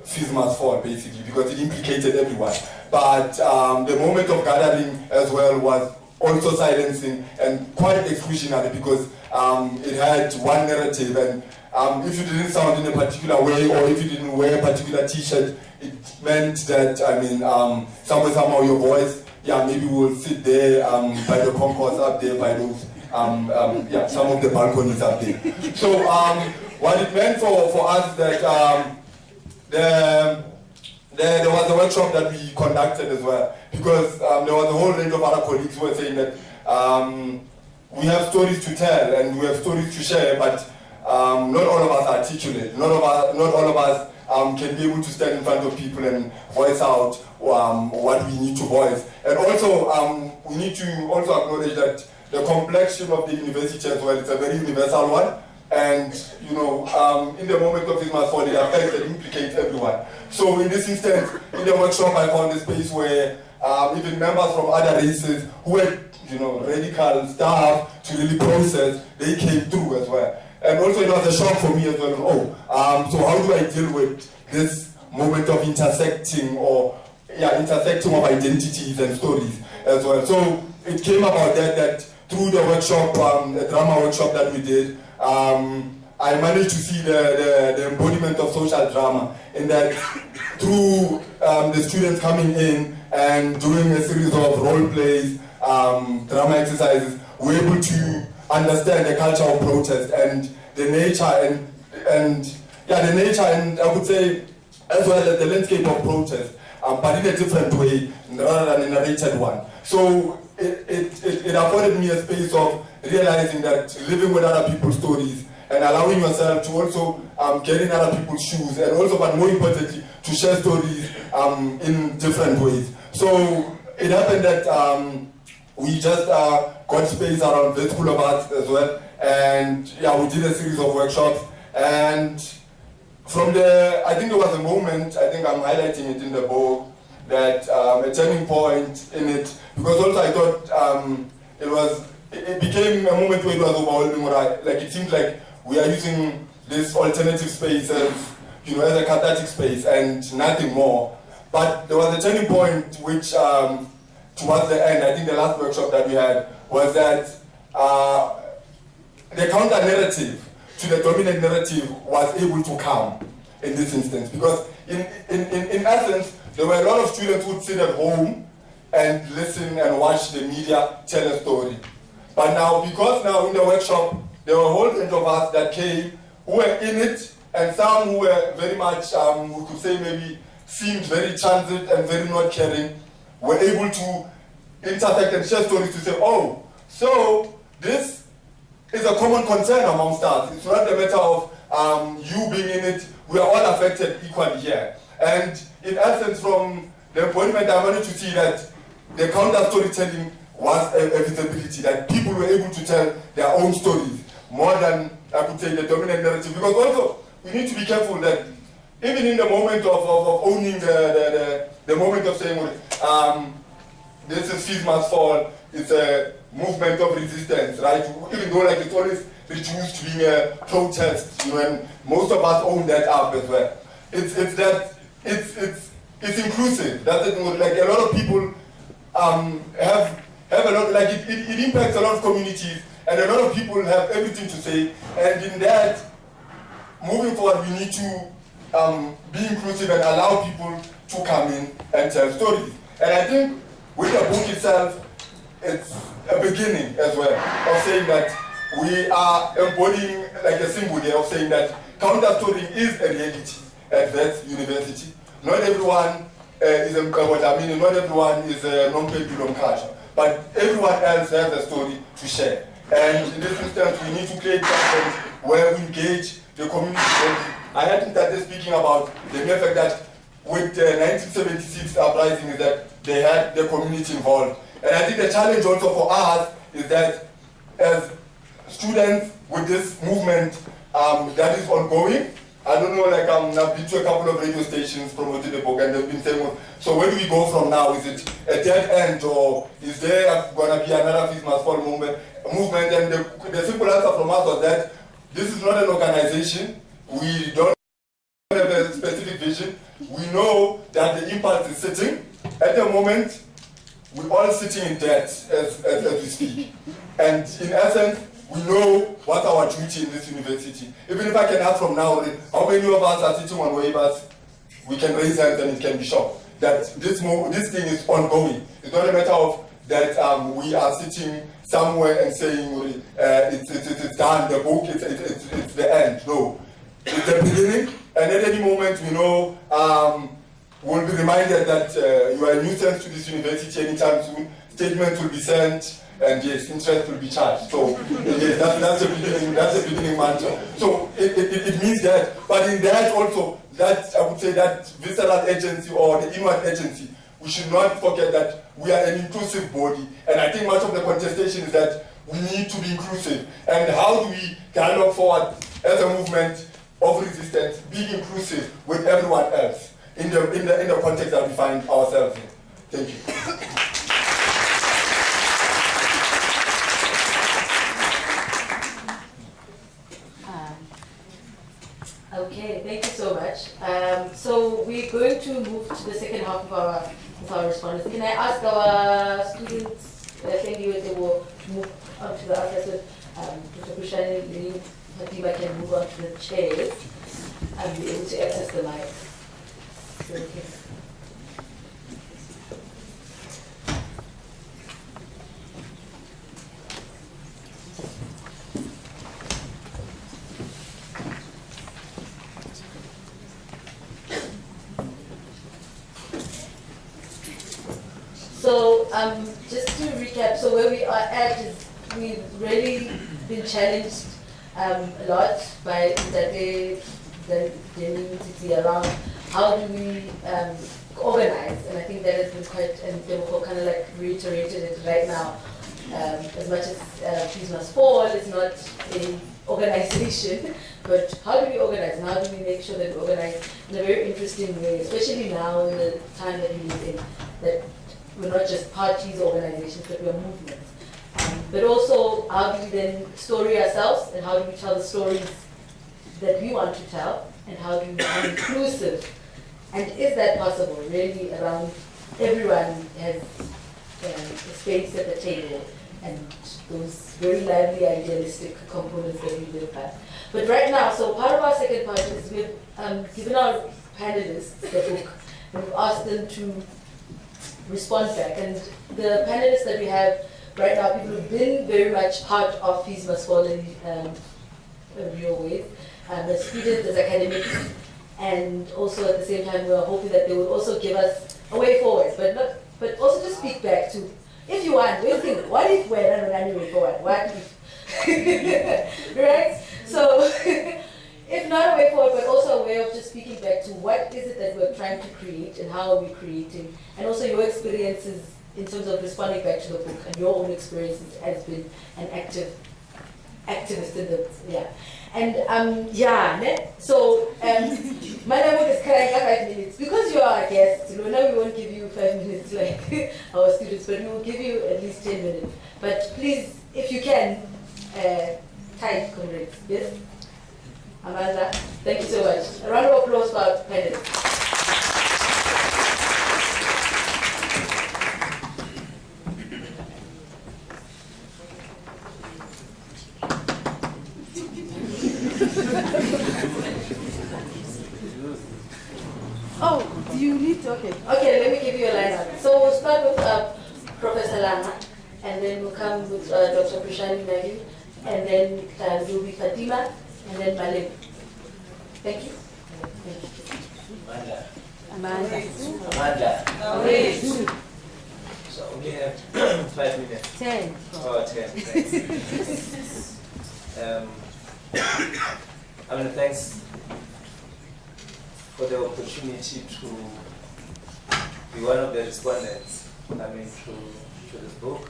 Fees Must Fall, basically, because it implicated everyone. But the moment of gathering as well was also silencing and quite exclusionary, because it had one narrative, and if you didn't sound in a particular way, or if you didn't wear a particular t-shirt, it meant that, somehow your voice, maybe we'll sit there by the concourse up there, by those, some of the balconies up there. So what it meant for us that there was a workshop that we conducted as well, because there was a whole range of other colleagues who were saying that we have stories to tell and we have stories to share, but not all of us are articulate. Not all of us can be able to stand in front of people and voice out what we need to voice. And also, we need to also acknowledge that the complexion of the university as well, it's a very universal one. And, you know, in the moment of this must fall, it affects and implicates everyone. So in this instance, in the workshop, I found a space where even members from other races who had, you know, radical stuff to really process, they came through as well. And also it was a shock for me as well. So how do I deal with this moment of intersecting intersecting of identities and stories as well? So it came about that through the workshop, the drama workshop that we did, I managed to see the embodiment of social drama in that through the students coming in and doing a series of role plays, drama exercises, we're able to understand the culture of protest and the nature and I would say as well as the landscape of protest, but in a different way rather than in a narrated one. So it afforded me a space of realizing that living with other people's stories and allowing yourself to also get in other people's shoes and also, but more importantly, to share stories in different ways. So it happened that we just got space around the School of Arts as well, and we did a series of workshops. And from there, I think there was a moment, I think I'm highlighting it in the book, that a turning point in it, because also I thought it became a moment where it was overwhelming, like it seemed like we are using this alternative space as, you know, as a cathartic space and nothing more. But there was a turning point which, towards the end, I think the last workshop that we had, was that the counter-narrative to the dominant narrative was able to come in this instance. Because in essence, there were a lot of students who would sit at home and listen and watch the media tell a story. But now, because now in the workshop, there were a whole range of us that came, who were in it, and some who were very much, we could say maybe, seemed very transit and very not caring, were able to intersect and share stories to say, oh, so this is a common concern amongst us. It's not a matter of you being in it, we are all affected equally here. And in essence, from the appointment, I wanted to see that the counter storytelling was a visibility, that people were able to tell their own stories more than, I could say, the dominant narrative. Because also, we need to be careful that even in the moment of owning the moment of saying, this is Fees Must Fall, it's a movement of resistance, right? Even though like it's always reduced to being a protest, you know, and most of us own that up as well. It's inclusive. That's it. Like a lot of people have a lot, like it impacts a lot of communities, and a lot of people have everything to say. And in that, moving forward, we need to be inclusive and allow people to come in and tell stories. And I think with the book itself, it's a beginning as well of saying that we are embodying like a symbol there of saying that counter-storying is a reality at Wits University. Not everyone is a not everyone is a non-pendulum culture, but everyone else has a story to share. And in this instance, we need to create platforms where we engage the community. I hadn't started speaking about the mere fact that with the 1976 uprising is that they had the community involved. And I think the challenge also for us is that as students with this movement that is ongoing, I don't know, like I've been to a couple of radio stations promoting the book and they've been saying, well, so where do we go from now? Is it a dead end or is there going to be another Fees Must Fall movement? And the simple answer from us was that this is not an organization. We don't have a specific vision. We know that the impulse is sitting. At the moment, we're all sitting in debt as we speak. And in essence, we know what's our duty in this university. Even if I can ask from now, how many of us are sitting on waivers? We can raise hands and it can be shown that this thing is ongoing. It's not a matter of that we are sitting somewhere and saying it's done, the book, it's the end. No, it's the beginning, and at any moment we know we'll be reminded that you are a nuisance to this university anytime soon, statements will be sent, and yes, interest will be charged. So yes, that's the beginning mantra. So it means that, but in that also, that I would say that visceral agency or the inward agency, we should not forget that we are an inclusive body, and I think much of the contestation is that we need to be inclusive. And how do we dialogue forward as a movement of resistance, being inclusive with everyone else in the context that we find ourselves in? Thank you. Okay, thank you so much. So we're going to move to the second half of our respondents. Can I ask our students, thank you, they will move on to the other side. Dr. Kushani, Lini, Fatima can move on to the chairs and be able to access the mic. Okay. So just to recap, so where we are at is we've really been challenged a lot by the community around how do we organize, and I think that has been quite, and they will kind of like reiterated it right now. As much as Peace Must Fall is not an organization, but how do we organize and how do we make sure that we organize in a very interesting way, especially now in the time that we live in, that we're not just parties or organizations, but we're movements. But also, how do we then story ourselves, and how do we tell the stories that we want to tell, and how do we become inclusive? And is that possible, really, around everyone has a space at the table, and those very lively idealistic components that we live by. But right now, so part of our second part is we've given our panelists the book, and we've asked them to respond back. And the panelists that we have right now, people who've been very much part of Peace Must Fall in real ways, as students, as academics, and also at the same time we're hoping that they would also give us a way forward, but also to speak back to, if you want, we think, what if we're not on any way forward? What if? Right? So, if not a way forward, but also a way of just speaking back to what is it that we're trying to create and how are we creating, and also your experiences in terms of responding back to the book and your own experiences as being an activist in the, yeah. And so my name is Karanga 5 minutes. Because you are a guest, now we won't give you 5 minutes like our students, but we will give you at least 10 minutes. But please, if you can, tight comrades. Yes? Amanda, thank you so much. A round of applause for our panelists. Oh, do you need to? Okay. Okay, let me give you a lineup. So we'll start with Professor Lama, and then we'll come with Dr. Prashani Nagi, and then will be Fatima, and then Malek. Thank you. Amanda. So we have 5 minutes. 10. Oh, 10. Thanks. Thanks for the opportunity to be one of the respondents, to this book.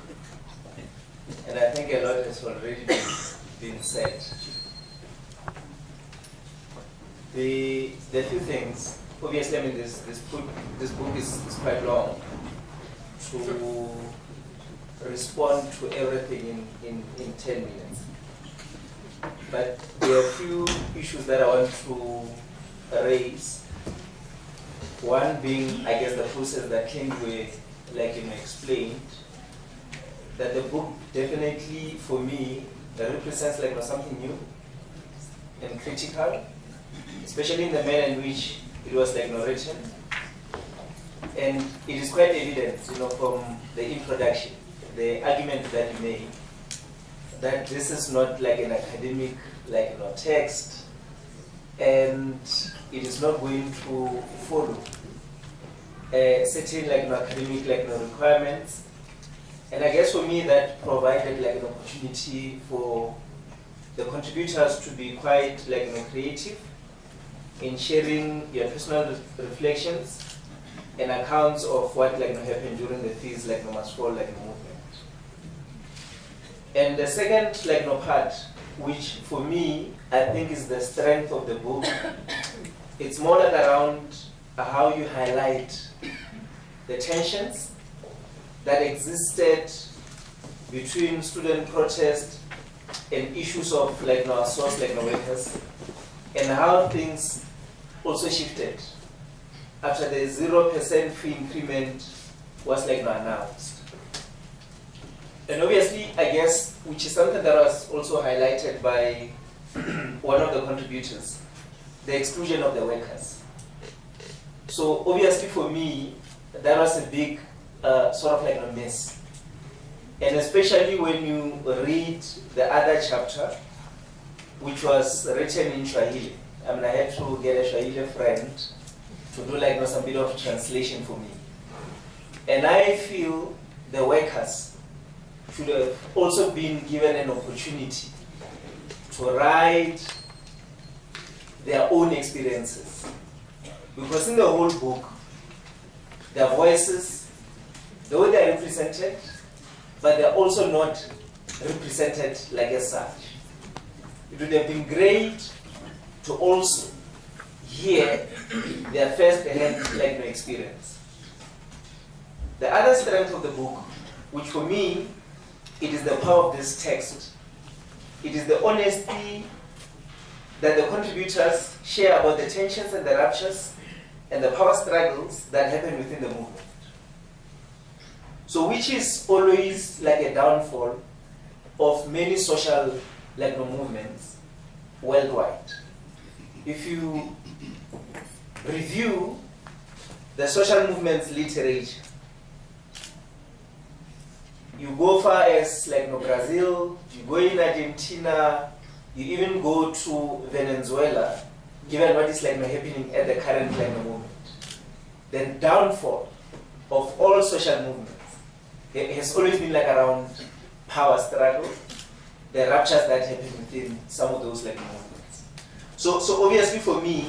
And I think a lot has already been said. The few things, obviously, this book is quite long to respond to everything in 10 minutes. But there are a few issues that I want to raise. One being, I guess, the process that came with, like explained, that the book definitely, for me, represents something new and critical, especially in the manner in which it was written. And it is quite evident, from the introduction, the argument that you made, that this is not an academic text, and it is not going to follow certain academic requirements, And I guess for me that provided like an opportunity for the contributors to be quite like creative in sharing your personal reflections and accounts of what happened during the Fees Must Fall movement. And the second part, which for me I think is the strength of the book, it's more like around how you highlight the tensions that existed between student protest and issues of source workers, and how things also shifted after the 0% fee increment was announced. And obviously, I guess, which is something that was also highlighted by one of the contributors, the exclusion of the workers. So obviously for me, that was a big sort of a miss. And especially when you read the other chapter, which was written in Swahili. I mean, I had to get a Swahili friend to do some bit of translation for me. And I feel the workers should have also been given an opportunity to write their own experiences. Because in the whole book, their voices, though they are represented, but they're also not represented as such. It would have been great to also hear their first-hand experience. The other strength of the book, which for me, it is the power of this text. It is the honesty that the contributors share about the tensions and the ruptures and the power struggles that happen within the movement. So which is always a downfall of many social movements worldwide. If you review the social movements literature, you go far as Brazil, you go in Argentina, you even go to Venezuela, given what is happening at the current moment. The downfall of all social movements, it has always been around power struggle, the ruptures that happen within some of those movements. So obviously for me,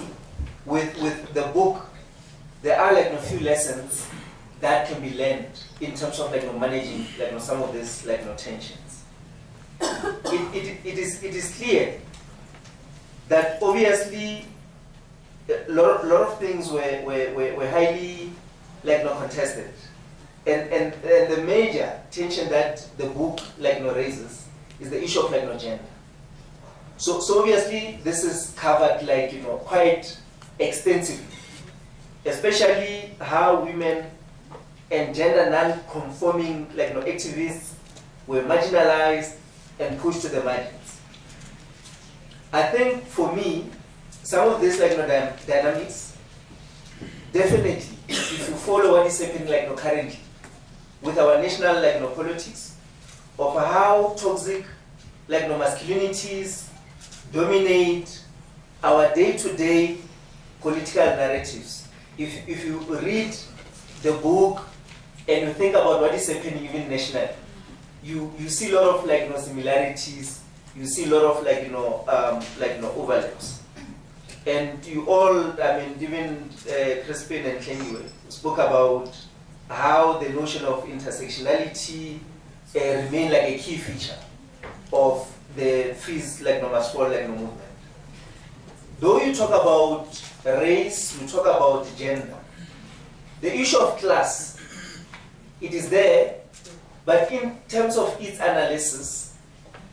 with the book, there are a few lessons that can be learned in terms of managing some of these tensions. It is clear that obviously a lot of things were highly contested. And the major tension that the book raises is the issue of gender. So obviously this is covered quite extensively, especially how women and gender non-conforming activists were marginalized and pushed to the margins. I think for me, some of these dynamics, definitely, if you follow what is happening currently with our national politics, of how toxic masculinities dominate our day-to-day political narratives. If you read the book and you think about what is happening even nationally, you see a lot of similarities, you see a lot of overlaps. And you all, even Crispin and Kenny spoke about how the notion of intersectionality remain a key feature of the Fees Must Fall movement. Though you talk about race, you talk about gender, the issue of class, it is there, but in terms of its analysis,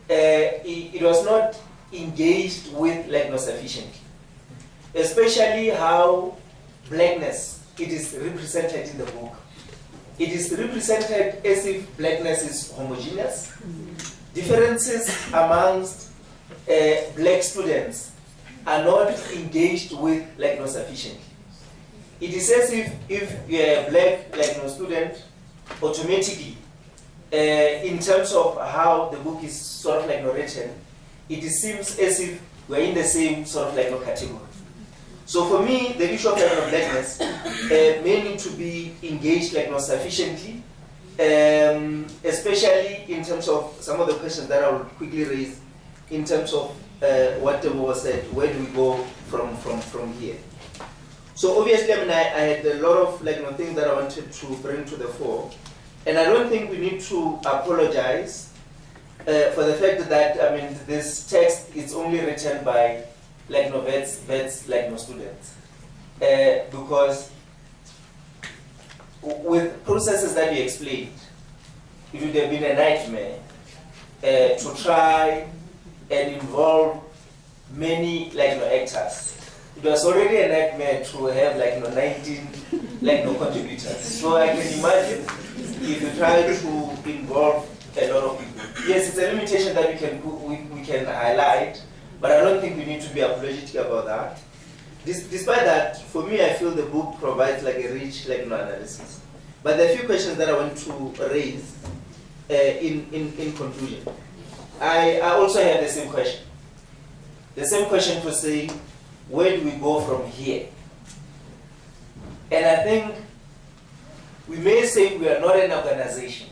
it was not engaged with sufficiently. Especially how blackness, it is represented in the book. It is represented as if blackness is homogeneous. Differences amongst black students are not engaged with sufficiently. It is as if you are a black student, automatically, in terms of how the book is sort of written, it seems as if we're in the same sort of category. So for me, the issue of blackness may need to be engaged sufficiently especially in terms of some of the questions that I will quickly raise in terms of what the was said, where do we go from here? So obviously, I had a lot of things that I wanted to bring to the fore, and I don't think we need to apologize for the fact that this text is only written by vets students, because with processes that you explained, it would have been a nightmare to try and involve many actors. It was already a nightmare to have 19 contributors. So I can imagine if you try to involve a lot of people. Yes, it's a limitation that we can highlight, but I don't think we need to be apologetic about that. Despite that, for me, I feel the book provides a rich analysis. But there are a few questions that I want to raise in conclusion. I also have the same question. The same question to say, where do we go from here? And I think we may say we are not an organization.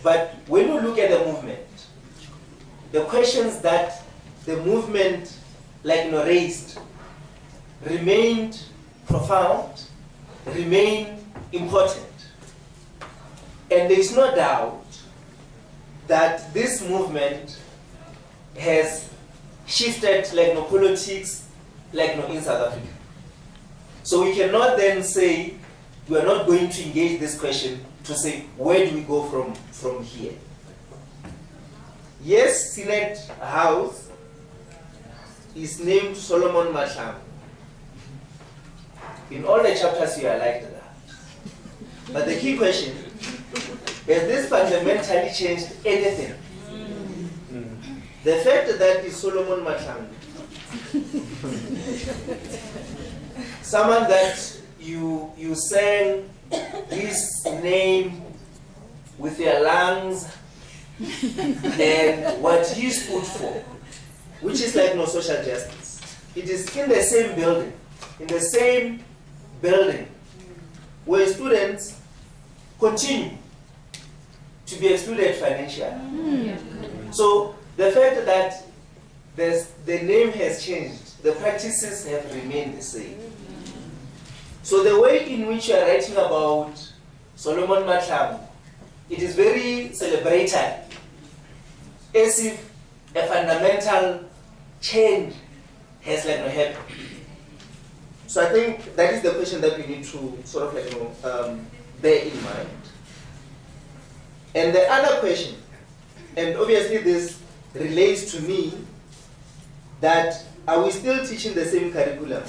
But when we look at the movement, the questions that the movement raised remained profound, remain important. And there is no doubt that this movement has shifted politics in South Africa. So we cannot then say we are not going to engage this question to say where do we go from here. Yes, Senate House is named Solomon Malhangu. In all the chapters you are like that. But the key question, has this fundamentally changed anything? The fact that is Solomon Malhangu, someone that you sang his name with your lungs and what he stood for, which is no social justice. It is in the same building, where students continue to be excluded financially. So the fact that the name has changed, the practices have remained the same. So the way in which you are writing about Solomon Malhangu, it is very celebrated, as if a fundamental change has happened. So I think that is the question that we need to sort of bear in mind. And the other question, and obviously this relates to me, that are we still teaching the same curriculum?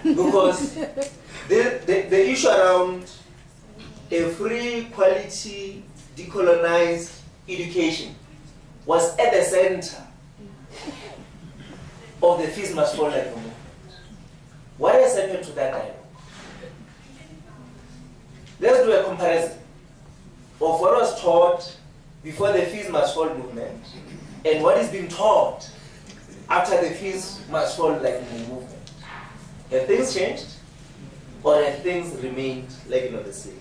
Because the issue around a free, quality, decolonized education was at the center of the Fees Must Fall movement. What has happened to that dialogue? Let's do a comparison of what was taught before the Fees Must Fall movement and what is being taught after the Fees Must Fall movement. Have things changed, or have things remained the same?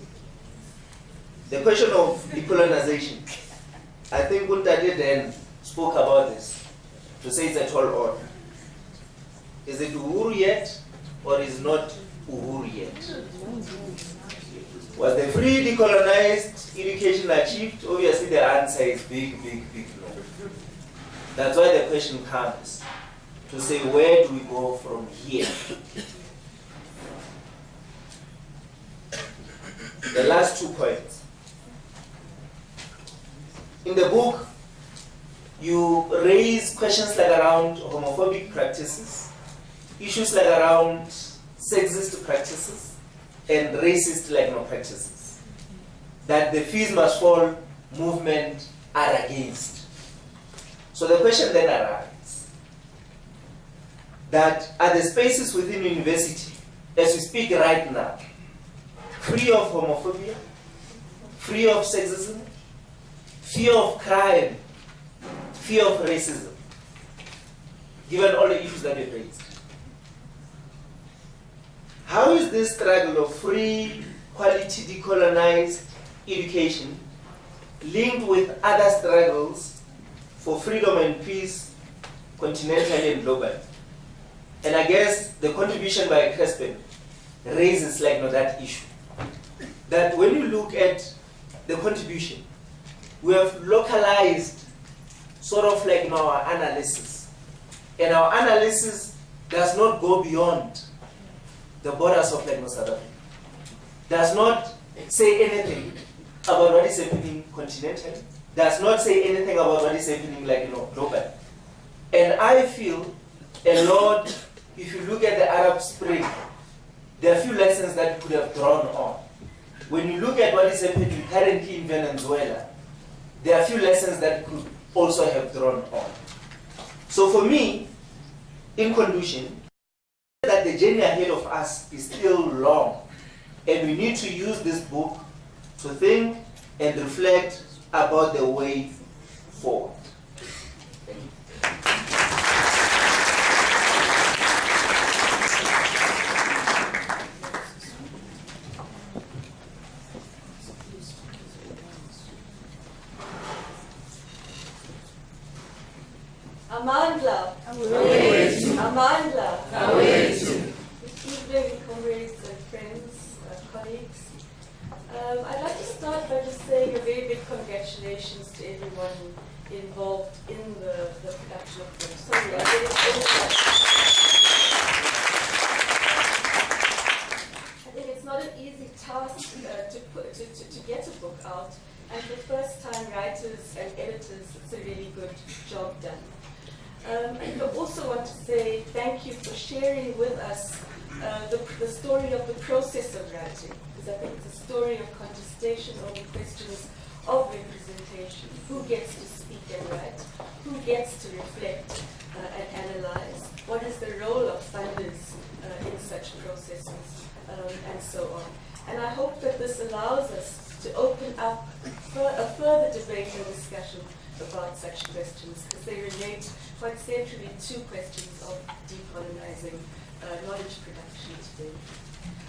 The question of decolonization, I think Guntadi then spoke about this, to say it's a tall order. Is it Uhuru yet, or is not Uhuru yet? Was the free decolonized education achieved? Obviously the answer is big, big, big no. That's why the question comes to say, where do we go from here? The last 2 points. In the book, you raise questions around homophobic practices, issues around sexist practices, and racist practices that the Fees Must Fall movement are against. So the question then arises, that are the spaces within university, as we speak right now, free of homophobia, free of sexism, fear of crime, fear of racism, given all the issues that we've raised? How is this struggle of free, quality decolonized education linked with other struggles for freedom and peace, continentally and globally. And I guess the contribution by Crispin raises that issue. That when you look at the contribution, we have localized sort of our analysis. And our analysis does not go beyond the borders of South Africa. Does not say anything about what is happening continentally. Does not say anything about what is happening globally. And I feel a lot, if you look at the Arab Spring, there are a few lessons that we could have drawn on. When you look at what is happening currently in Venezuela, there are a few lessons that could also have drawn on. So for me, in conclusion, that the journey ahead of us is still long, and we need to use this book to think and reflect about the way forward. Thank you. Amandla. Amandla. Good evening, comrades and friends, colleagues. I'd like to start by just saying a very big congratulations to everyone involved in the production of the book. Sorry, I think it's not an easy task to get a book out, and for first-time writers and editors, it's a really good job done. I also want to say thank you for sharing with us the story of the process of writing, because I think it's a story of contestation over questions of representation. Who gets to speak and write? Who gets to reflect and analyze? What is the role of funders in such processes, and so on. And I hope that this allows us to open up a further debate and discussion about such questions, because they relate quite centrally to questions of decolonizing knowledge production today.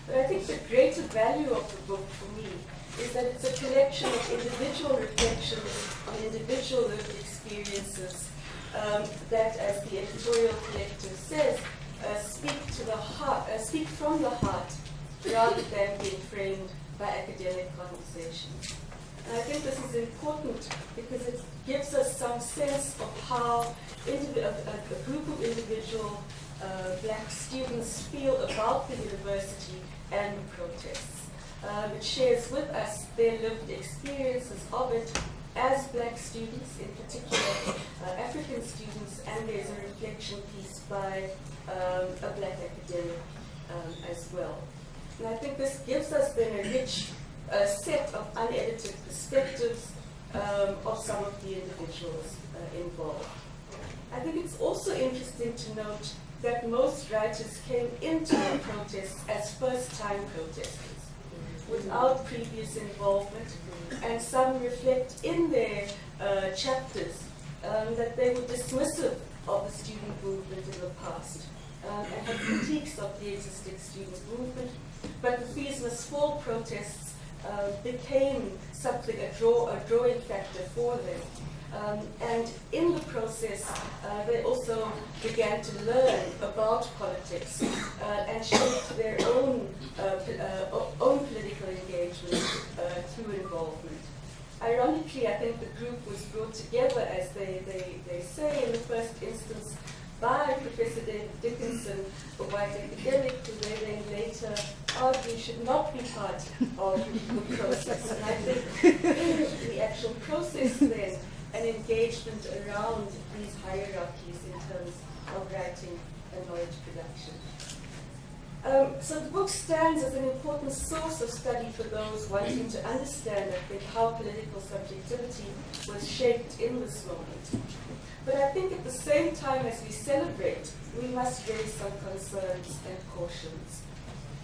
But I think the greater value of the book for me is that it's a collection of individual reflections and individual lived experiences that, as the editorial collective says, speak to the heart, speak from the heart, rather than being framed by academic conversation. And I think this is important because it gives us some sense of how a group of individual black students feel about the university and the protests. It shares with us their lived experiences of it as black students, in particular African students, and there's a reflection piece by a black academic as well. And I think this gives us then a rich set of unedited perspectives of some of the individuals involved. I think it's also interesting to note that most writers came into the protests as first-time protesters, without previous involvement, and some reflect in their chapters that they were dismissive of the student movement in the past and had critiques of the existing student movement, but the Fees Must Fall protests became something, a drawing factor for them. And in the process, they also began to learn about politics and shaped their own political engagement through involvement. Ironically, I think the group was brought together, as they say, in the first instance by Professor David Dickinson, a white academic, who they then later argued should not be part of the process. And I think the actual process then, an engagement around these hierarchies in terms of writing and knowledge production. So the book stands as an important source of study for those wanting to understand, I think, how political subjectivity was shaped in this moment. But I think at the same time as we celebrate, we must raise some concerns and cautions.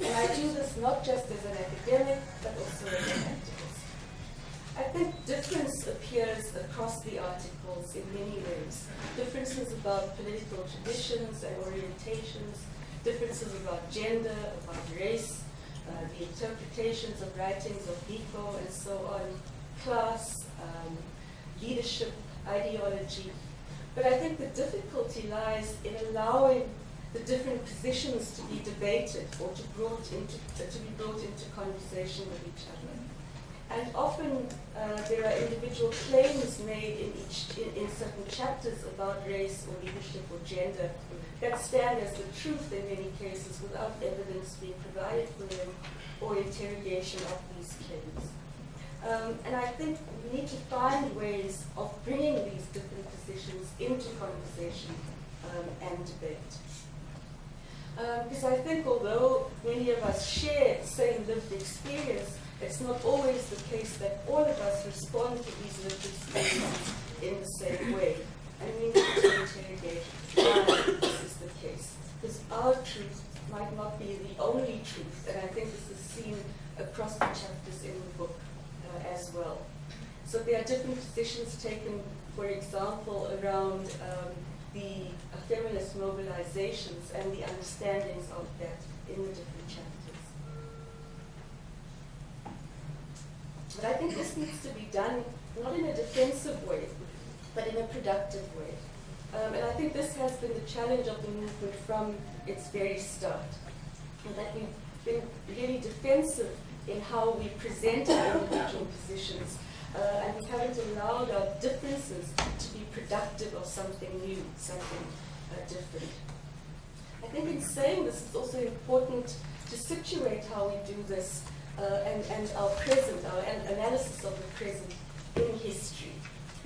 And I do this not just as an academic, but also as an activist. I think difference appears across the articles in many ways. Differences about political traditions and orientations, differences about gender, about race, the interpretations of writings of Biko and so on, class, leadership, ideology. But I think the difficulty lies in allowing the different positions to be debated or to be brought into conversation with each other. And often there are individual claims made in certain chapters about race or leadership or gender that stand as the truth in many cases without evidence being provided for them or interrogation of these claims. And I think we need to find ways of bringing these different positions into conversation and debate. Because I think although many of us share the same lived experience, it's not always the case that all of us respond to these lived experiences in the same way. And we need to interrogate why this is the case. Because our truth might not be the only truth, and I think this is seen across the chapters in the book as well. So there are different positions taken, for example, around the feminist mobilizations and the understandings of that in the different chapters. But I think this needs to be done not in a defensive way, but in a productive way. And I think this has been the challenge of the movement from its very start. And that we've been really defensive in how we present our individual positions, and we haven't allowed our differences to be productive of something new, something different. I think in saying this, it's also important to situate how we do this and our present, our analysis of the present in history,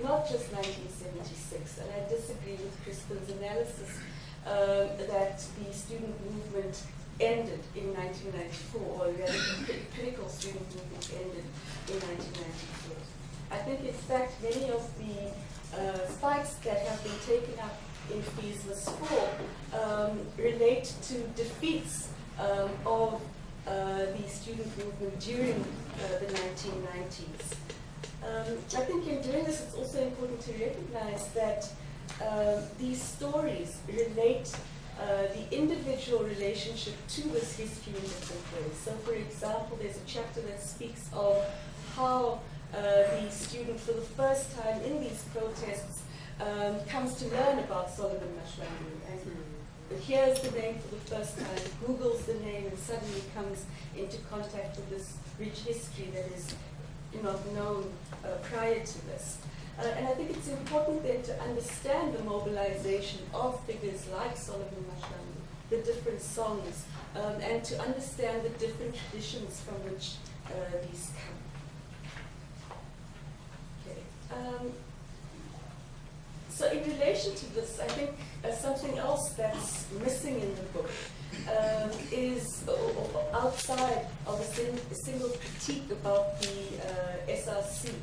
not just 1976. And I disagree with Crispin's analysis that the student movement ended in 1994, or rather the critical student movement ended in 1994. I think, in fact, many of the fights that have been taken up in Fees was for relate to defeats of the student movement during the 1990s. I think in doing this, it's also important to recognize that these stories relate the individual relationship to this history in different ways. So, for example, there's a chapter that speaks of how the student, for the first time in these protests, comes to learn about Solomon Malhangu and hears the name for the first time, Googles the name, and suddenly comes into contact with this rich history that is not known prior to this. And I think it's important then to understand the mobilization of figures like Solomon Malhangu, the different songs, and to understand the different traditions from which these come. Okay. So in relation to this, I think something else that's missing in the book is, outside of a single critique about the SRC,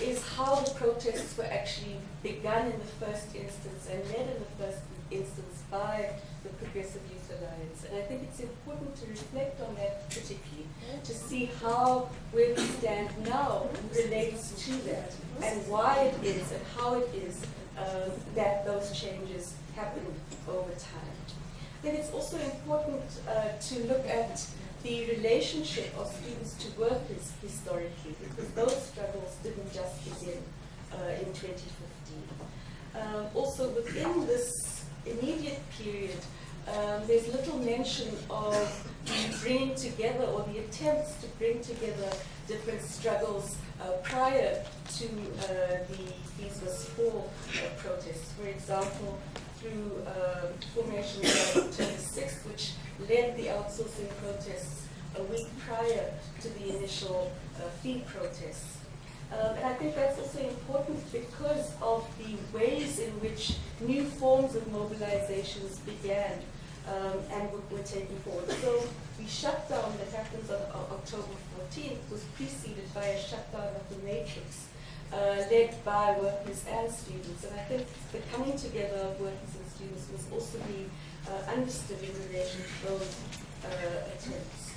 is how the protests were actually begun in the first instance and led in the first instance by the Progressive Youth Alliance. And I think it's important to reflect on that critically, to see how where we stand now relates to that, and why it is and how it is that those changes happen over time. I think it's also important to look at the relationship of students to workers historically, because those struggles didn't just begin in 2015. Also within this immediate period, there's little mention of the bringing together or the attempts to bring together different struggles prior to the Fees Was For protests. For example, through formation of October 6th, which led the outsourcing protests a week prior to the initial fee protests. And I think that's also important because of the ways in which new forms of mobilizations began and were taken forward. So the shutdown that happens on October 14th was preceded by a shutdown of the matrix, led by workers and students. And I think the coming together of workers and students must also be understood in relation to those attempts.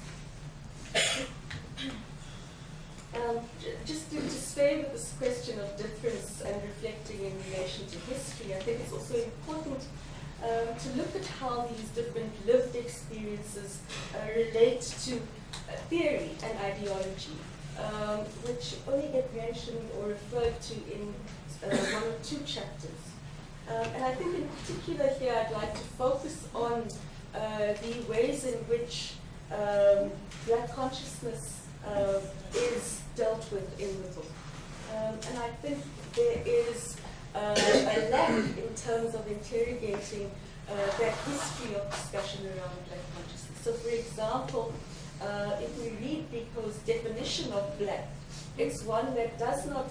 Just to stay with this question of difference and reflecting in relation to history, I think it's also important to look at how these different lived experiences relate to theory and ideology, which only get mentioned or referred to in 1 or 2 chapters. And I think in particular here I'd like to focus on the ways in which Black consciousness is dealt with in the book. And I think there is a lack in terms of interrogating that history of discussion around Black consciousness. So for example, if we read Biko's definition of Black, it's one that does not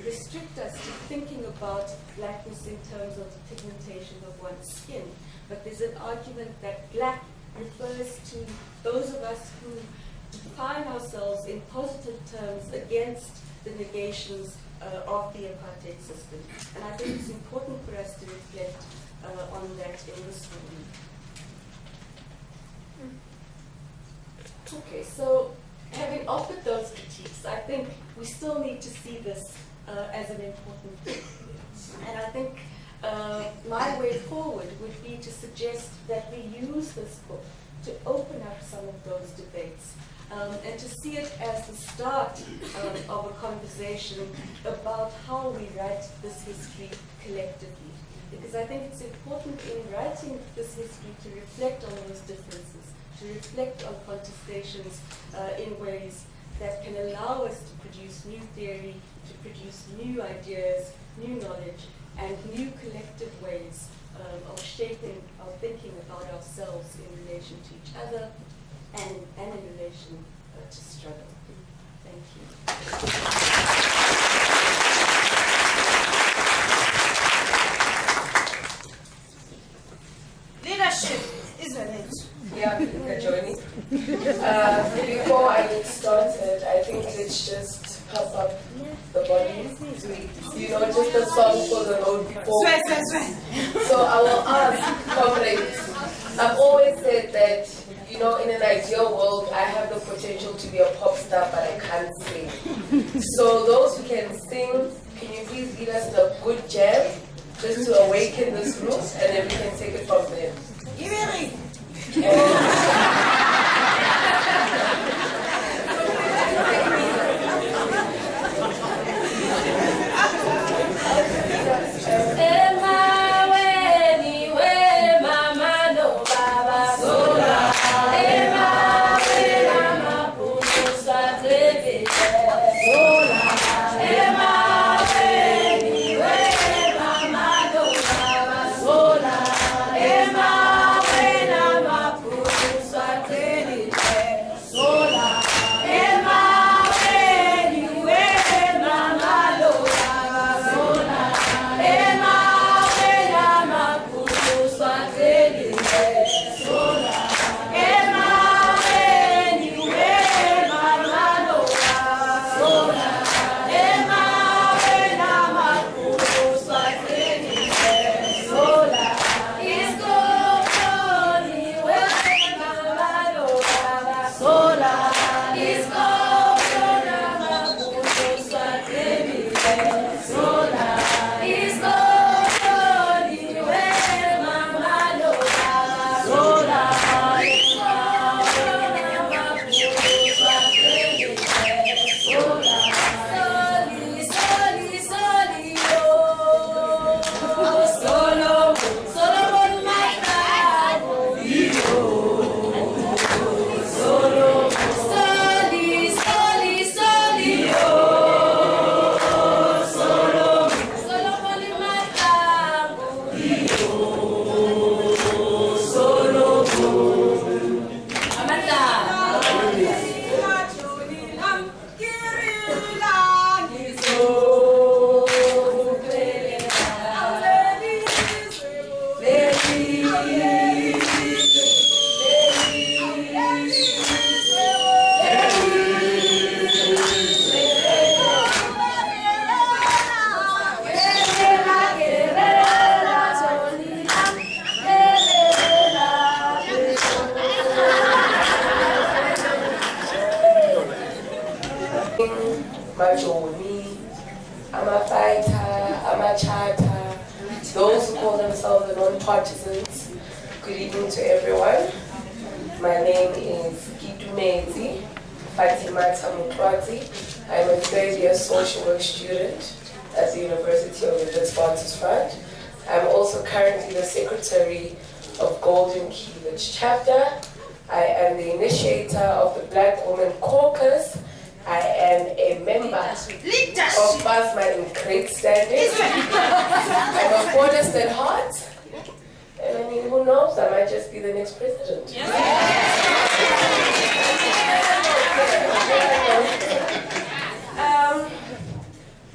restrict us to thinking about blackness in terms of the pigmentation of one's skin, but there's an argument that Black refers to those of us who define ourselves in positive terms against the negations of the apartheid system. And I think it's important for us to reflect on that in this movie. Okay, so having offered those critiques, I think we still need to see this as an important book. And I think my way forward would be to suggest that we use this book to open up some of those debates and to see it as the start of a conversation about how we write this history collectively. Because I think it's important in writing this history to reflect on those differences, to reflect on contestations in ways that can allow us to produce new theory, to produce new ideas, new knowledge, and new collective ways of shaping our thinking about ourselves in relation to each other and in relation to struggle. Thank you. Leadership, isn't it? Yeah, Johnny. Before I get started, I think let's just pump up the body. You know, just a song for the road before. So I will ask comrades. I've always said that, you know, in an ideal world, I have the potential to be a pop star, but I can't sing. So those who can sing, can you please lead us in a good jam, just to awaken this room, and then we can take it from there. Give it. I'm a fighter, I'm a chatter, those who call themselves the non-partisans. Good evening to everyone. My name is Gitu Mezi Fatima Tamukwati. I'm a third-year social work student at the University of Witwatersrand. I'm also currently the secretary of Golden Key Village chapter. I am the initiator of the Black Women Caucus. I am a member of BASMA in great standing. I'm a Buddhist at heart. And I mean, who knows? I might just be the next president.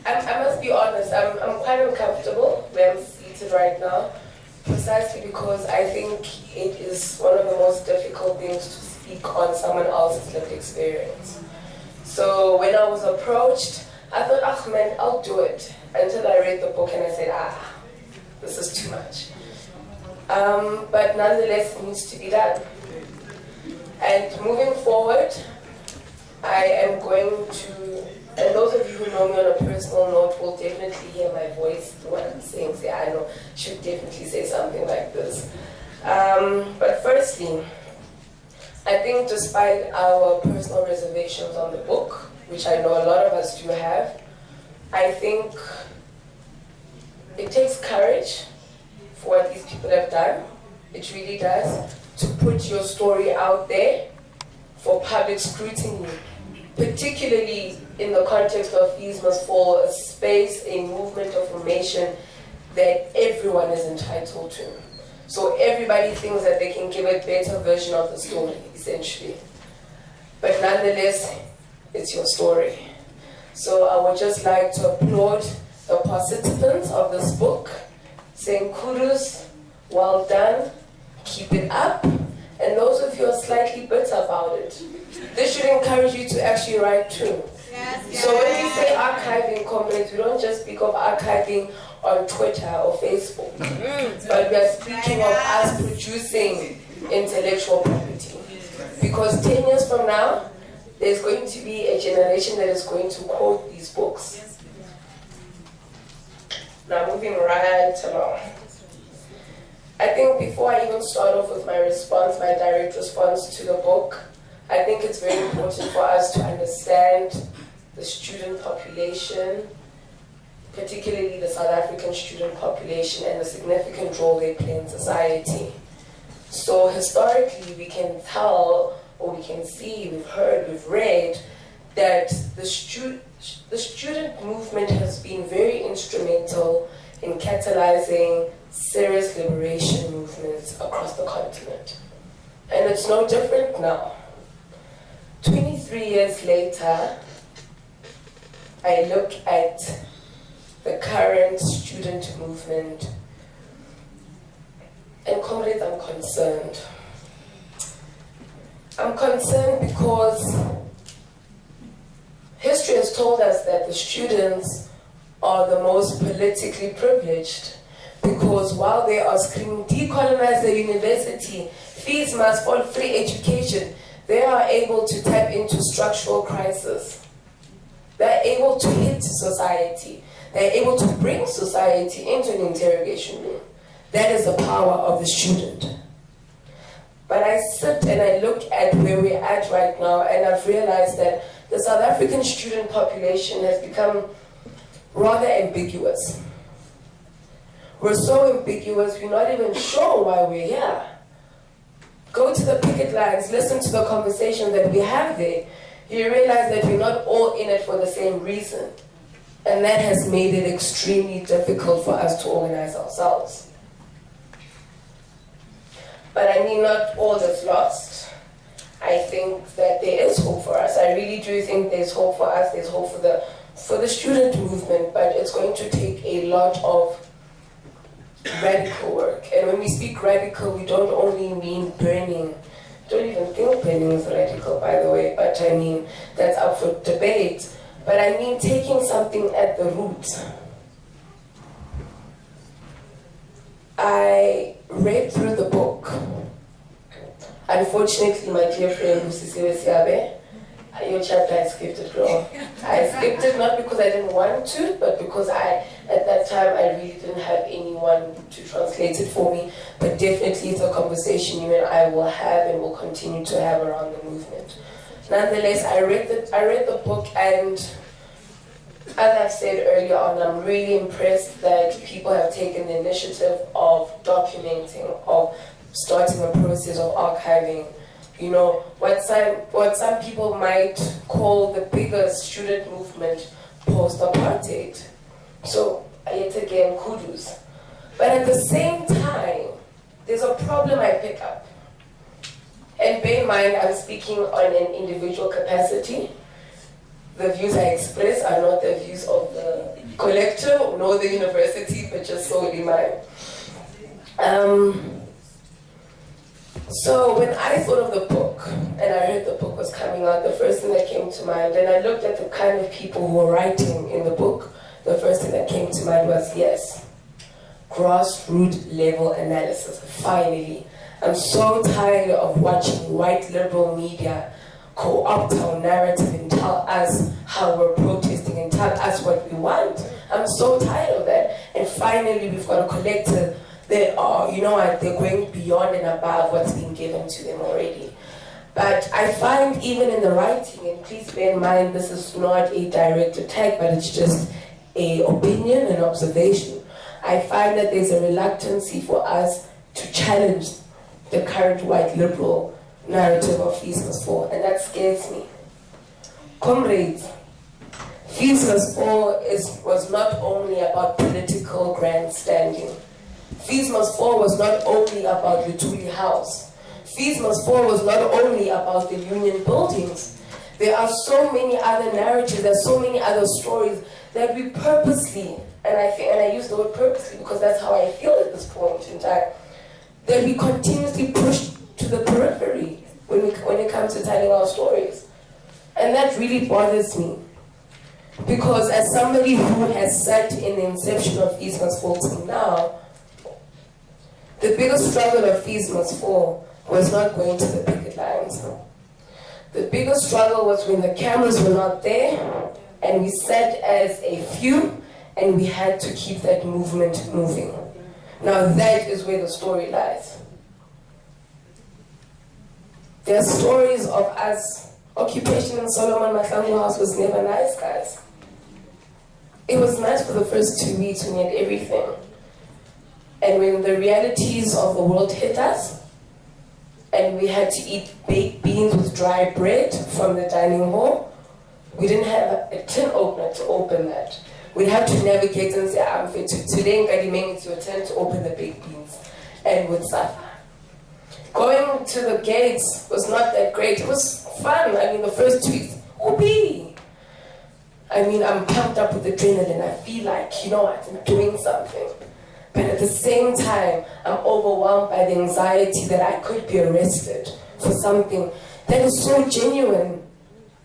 I must be honest, I'm quite uncomfortable where I'm seated right now, precisely because I think it is one of the most difficult things to speak on someone else's lived experience. So when I was approached, I thought, oh man, I'll do it. Until I read the book and I said, this is too much. But nonetheless, it needs to be done. And moving forward, I am going to, and those of you who know me on a personal note will definitely hear my voice, the one I'm saying, say, I know, should definitely say something like this. But firstly, I think despite our personal reservations on the book, which I know a lot of us do have, I think it takes courage for what these people have done. It really does, to put your story out there for public scrutiny, particularly in the context of Fees Must Fall, a space, a movement of formation that everyone is entitled to. So everybody thinks that they can give a better version of the story, essentially. But nonetheless, it's your story. So I would just like to applaud the participants of this book, saying kudos, well done, keep it up. And those of you who are slightly bitter about it, this should encourage you to actually write too. So when we say archiving, comrades, we don't just speak of archiving on Twitter or Facebook, but we are speaking of us producing intellectual property. Because 10 years from now, there's going to be a generation that is going to quote these books. Now moving right along. I think before I even start off with my response, my direct response to the book, I think it's very important for us to understand the student population, particularly the South African student population, and the significant role they play in society. So historically, we can tell, or we can see, we've heard, we've read, that the student movement has been very instrumental in catalyzing serious liberation movements across the continent. And it's no different now. 23 years later, I look at the current student movement, and comrades, I'm concerned. I'm concerned because history has told us that the students are the most politically privileged, because while they are screaming, decolonize the university, fees must fall, free education, they are able to tap into structural crisis. They're able to hit society. They're able to bring society into an interrogation room. That is the power of the student. But I sit and I look at where we're at right now, and I've realized that the South African student population has become rather ambiguous. We're so ambiguous, we're not even sure why we're here. Go to the picket lines, listen to the conversation that we have there. You realize that we're not all in it for the same reason. And that has made it extremely difficult for us to organize ourselves. But I mean, not all is lost. I think that there is hope for us. I really do think there's hope for us, there's hope for the student movement, but it's going to take a lot of radical work. And when we speak radical, we don't only mean burning. Don't even think burning is radical, by the way, but I mean, that's up for debate. But I mean taking something at the root. I read through the book. Unfortunately, my dear friend Musisiwe Siabe, your chapter, I skipped it, girl. I skipped it not because I didn't want to, but because at that time, I really didn't have anyone to translate it for me. But definitely it's a conversation you and I will have and will continue to have around the movement. nonetheless, I read the book, and as I've said earlier on, I'm really impressed that people have taken the initiative of documenting, of starting a process of archiving. You know, what some people might call the biggest student movement post-apartheid. So, yet again, kudos. But at the same time, there's a problem I pick up. And bear in mind, I'm speaking on an individual capacity. The views I express are not the views of the collective, nor the university, but just solely mine. So when I thought of the book, and I heard the book was coming out, the first thing that came to mind, and I looked at the kind of people who were writing in the book, the first thing that came to mind was, yes, grassroots level analysis, finally. I'm so tired of watching white liberal media co-opt our narrative and tell us how we're protesting and tell us what we want. I'm so tired of that. And finally, we've got a collective that are, you know what, they're going beyond and above what's been given to them already. But I find even in the writing, and please bear in mind, this is not a direct attack, but it's just an opinion and observation. I find that there's a reluctancy for us to challenge the current white liberal narrative of Fees Must Fall, and that scares me. Comrades, Fees Must Fall was not only about political grandstanding. Fees Must Fall was not only about Lutuli House. Fees Must Fall was not only about the union buildings. There are so many other narratives, there are so many other stories that we purposely, and I use the word purposely because that's how I feel at this point in time, that we continuously push to the periphery when it comes to telling our stories. And that really bothers me. Because as somebody who has sat in the inception of Fees Must Fall till now, the biggest struggle of Fees Must Fall was not going to the picket lines. The biggest struggle was when the cameras were not there and we sat as a few and we had to keep that movement moving. Now that is where the story lies. There are stories of us. Occupation in Solomon Malhangu House was never nice, guys. It was nice for the first 2 weeks when we had everything. And when the realities of the world hit us, and we had to eat baked beans with dry bread from the dining hall, we didn't have a tin opener to open that. We'd have to navigate and say, I'm fit today, it's your turn to open the baked beans. And with suffer. Going to the gates was not that great. It was fun. I mean, the first 2 weeks, whoopee. I mean, I'm pumped up with adrenaline. I feel like, you know what, I'm doing something. But at the same time, I'm overwhelmed by the anxiety that I could be arrested for something that is so genuine.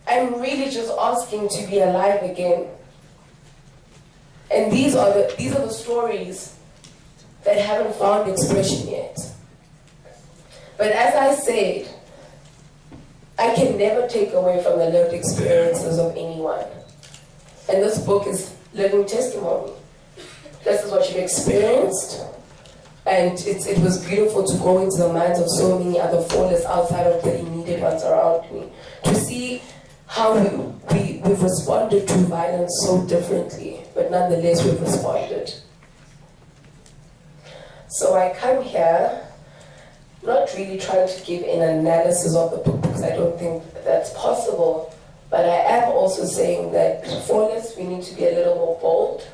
I'm really just asking to be alive again. And these are the stories that haven't found expression yet. But as I said, I can never take away from the lived experiences of anyone. And this book is living testimony. This is what you've experienced. And it was beautiful to go into the minds of so many other fallists outside of the immediate ones around me. To see how we've responded to violence so differently, but nonetheless we've responded. So I come here not really trying to give an analysis of the book because I don't think that's possible, but I am also saying that fallists, we need to be a little more bold.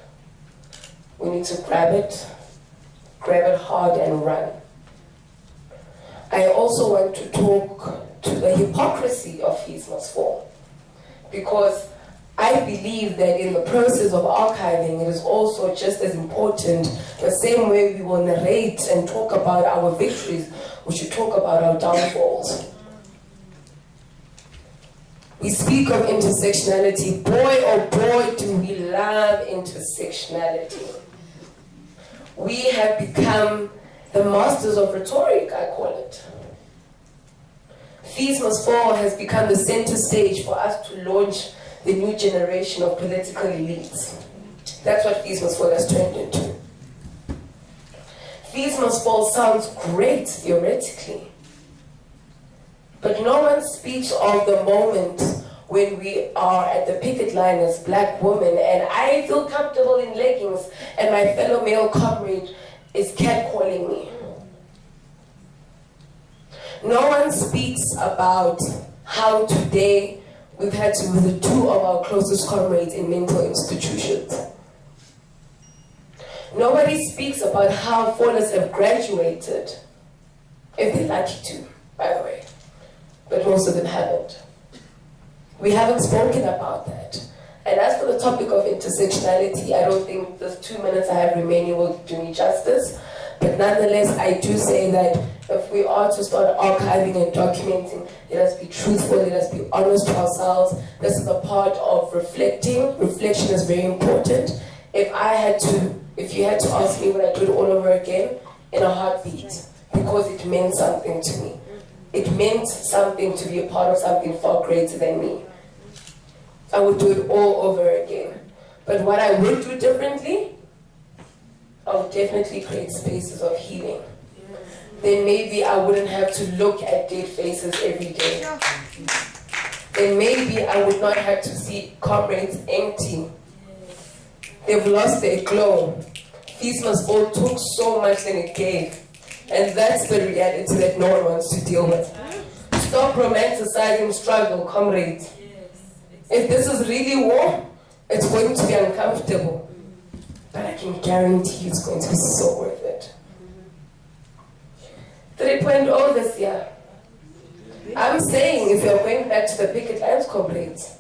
We need to grab it hard and run. I also want to talk to the hypocrisy of Fees Must Fall, because I believe that in the process of archiving, it is also just as important, the same way we will narrate and talk about our victories, we should talk about our downfalls. We speak of intersectionality. Boy, oh boy, do we love intersectionality. We have become the masters of rhetoric, I call it. Fees Must Fall has become the center stage for us to launch the new generation of political elites. That's what Fees Must Fall has turned into. Fees Must Fall sounds great theoretically, But no one speaks of the moment when we are at the picket line as black women and I feel comfortable in leggings and my fellow male comrade is catcalling me. No one speaks about how today we've had to visit 2 of our closest comrades in mental institutions. Nobody speaks about how Fallists have graduated, if they're lucky to, by the way, but most of them haven't. We haven't spoken about that. And as for the topic of intersectionality, I don't think the 2 minutes I have remaining will do me justice. But nonetheless, I do say that if we are to start archiving and documenting, let us be truthful, let us be honest to ourselves. This is a part of reflecting. Reflection is very important. If you had to ask me, would I do it all over again? In a heartbeat, because it meant something to me. It meant something to be a part of something far greater than me. I would do it all over again. But what I would do differently, I would definitely create spaces of healing. Then maybe I wouldn't have to look at dead faces every day. Then maybe I would not have to see comrades empty. They've lost their glow. Feast must fall took so much than it gave. And that's the reality that no one wants to deal with. Stop romanticizing struggle, comrades. If this is really war, it's going to be uncomfortable. But I can guarantee you it's going to be so worth it. 3.0 this year. I'm saying if you're going back to the picket lines, comrades,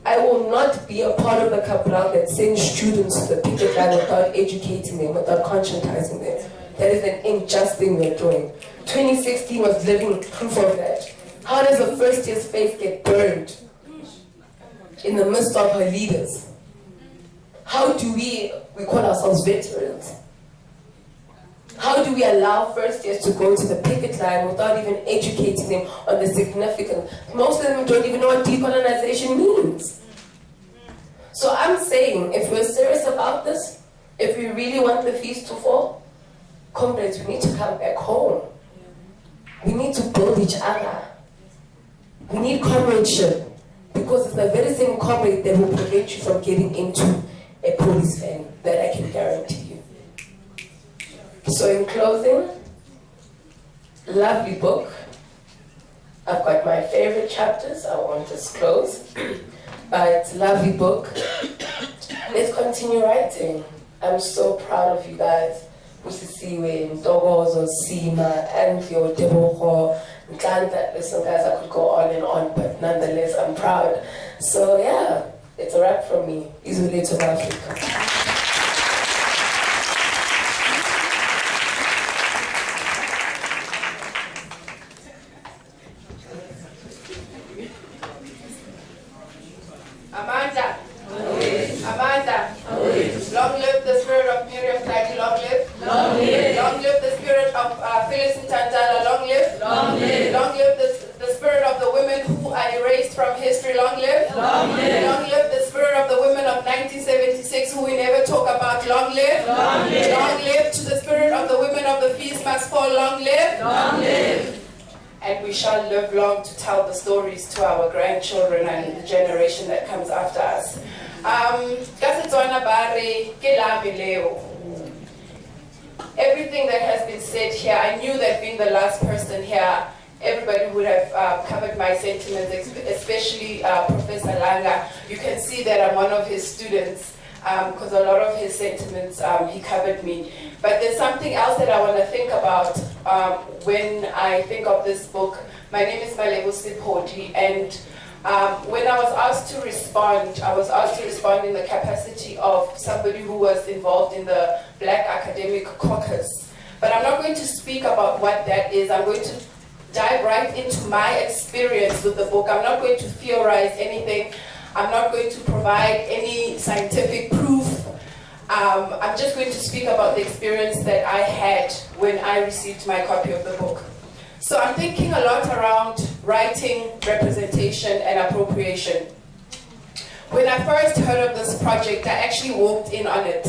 I will not be a part of the cabral that sends students to the picket line without educating them, without conscientizing them. That is an unjust thing we're doing. 2016 was living proof of that. How does a first year's face get burned in the midst of her leaders? How do we call ourselves veterans? How do we allow first years to go to the picket line without even educating them on the significance? Most of them don't even know what decolonization means. So I'm saying, if we're serious about this, if we really want the feast to fall, comrades, we need to come back home. We need to build each other. We need comradeship, because it's the very same comrade that will prevent you from getting into a police van, that I can guarantee you. So in closing, lovely book. I've got my favorite chapters, I won't disclose, but lovely book. Let's continue writing. I'm so proud of you guys. Usisiwe, Ntokozo, Sima, Anthio, Deboho, Ntlanta. Listen guys, I could go on and on, but nonetheless, I'm proud. So yeah, it's a wrap from me. Izule to Africa. Amanda. Long live the spirit of Miriam Tati, long live. Long live. Long live the spirit of Phyllis Ntantala, long live. Long live. Long live the spirit of the women who are erased from history, long live. Long live. Long live the spirit of the women of 1976 who we never talk about, long live. Long live. Long live to the spirit of the women of the feast must fall, long live. Long live. And we shall live long to tell the stories to our grandchildren and the generation that comes after us. Everything that has been said here, I knew that being the last person here, everybody would have covered my sentiments, especially Professor Langa. You can see that I'm one of his students, because a lot of his sentiments, he covered me. But there's something else that I want to think about when I think of this book. My name is Malebo Sipodi, and when I was asked to respond, I was asked to respond in the capacity of somebody who was involved in the Black Academic Caucus. But I'm not going to speak about what that is. I'm going to dive right into my experience with the book. I'm not going to theorize anything. I'm not going to provide any scientific proof. I'm just going to speak about the experience that I had when I received my copy of the book. So I'm thinking a lot around writing, representation, and appropriation. When I first heard of this project, I actually walked in on it.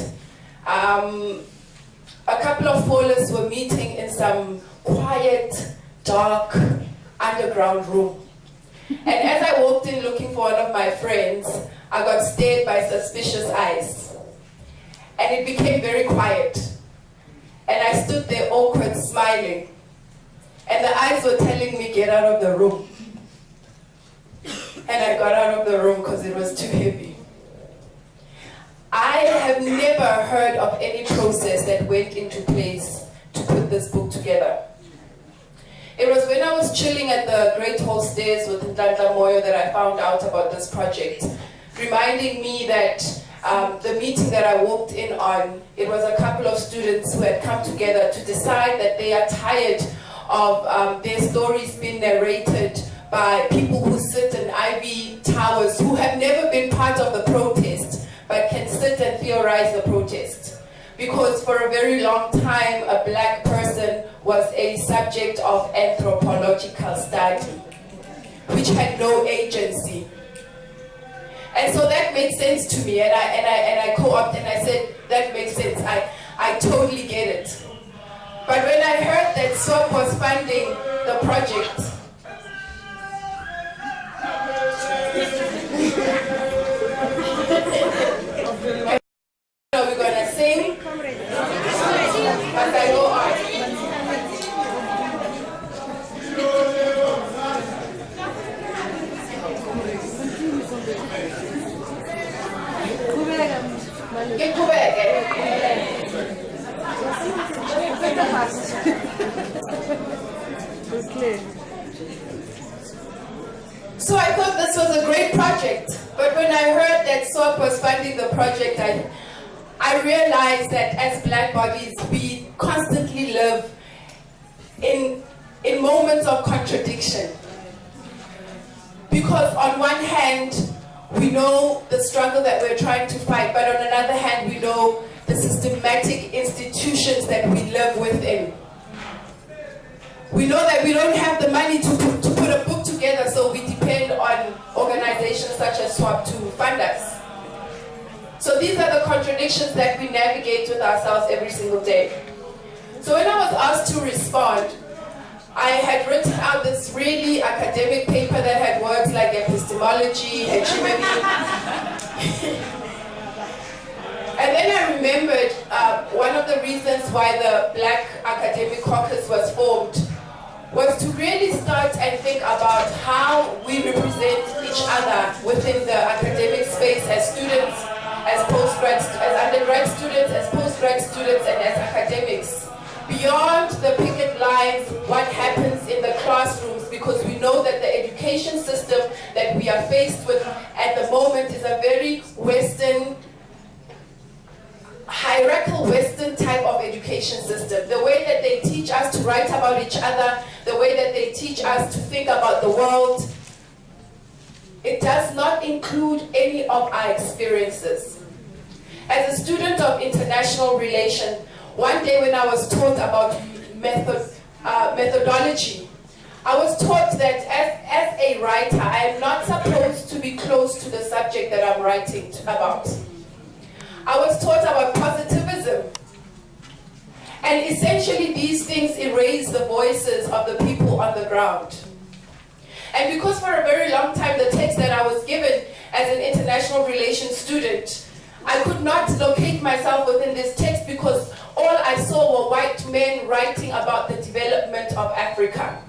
A couple of Fallists were meeting in some quiet, dark underground room. And as I walked in looking for one of my friends, I got stared by suspicious eyes. And it became very quiet. And I stood there awkward, smiling. And the eyes were telling me, get out of the room. And I got out of the room because it was too heavy. I have never heard of any process that went into place to put this book together. It was when I was chilling at the Great Hall stairs with Ntanta Moyo that I found out about this project, reminding me that the meeting that I walked in on, it was a couple of students who had come together to decide that they are tired of their stories being narrated by people who sit in ivy towers, who have never been part of the protest, but can sit and theorize the protest. Because for a very long time, a black person was a subject of anthropological study, which had no agency. And so that made sense to me, and I co-opted and I said, that makes sense, I totally get it. But when I heard that SWAP was funding the project, we're going to sing, but I go on. So I thought this was a great project, but when I heard that SWAP was funding the project, I realized that as black bodies, we constantly live in moments of contradiction. Because on one hand, we know the struggle that we're trying to fight, but on another hand, we know the systematic institutions that we live within. We know that we don't have the money to put a book together, so we depend on organizations such as SWAP to fund us. So these are the contradictions that we navigate with ourselves every single day. So when I was asked to respond, I had written out this really academic paper that had words like epistemology, hegemony. And then I remembered one of the reasons why the Black Academic Caucus was formed was to really start and think about how we represent each other within the academic space as students, as undergrad students, as postgrad students, and as academics. Beyond the picket lines, what happens in the classrooms, because we know that the education system that we are faced with at the moment is a very Western, hierarchical Western type of education system. The way that they teach us to write about each other, the way that they teach us to think about the world, it does not include any of our experiences. As a student of international relations, one day when I was taught about methodology, I was taught that as a writer, I am not supposed to be close to the subject that I'm writing about. I was taught about positivism. And essentially these things erase the voices of the people on the ground. And because for a very long time the text that I was given as an international relations student, I could not locate myself within this text because all I saw were white men writing about the development of Africa.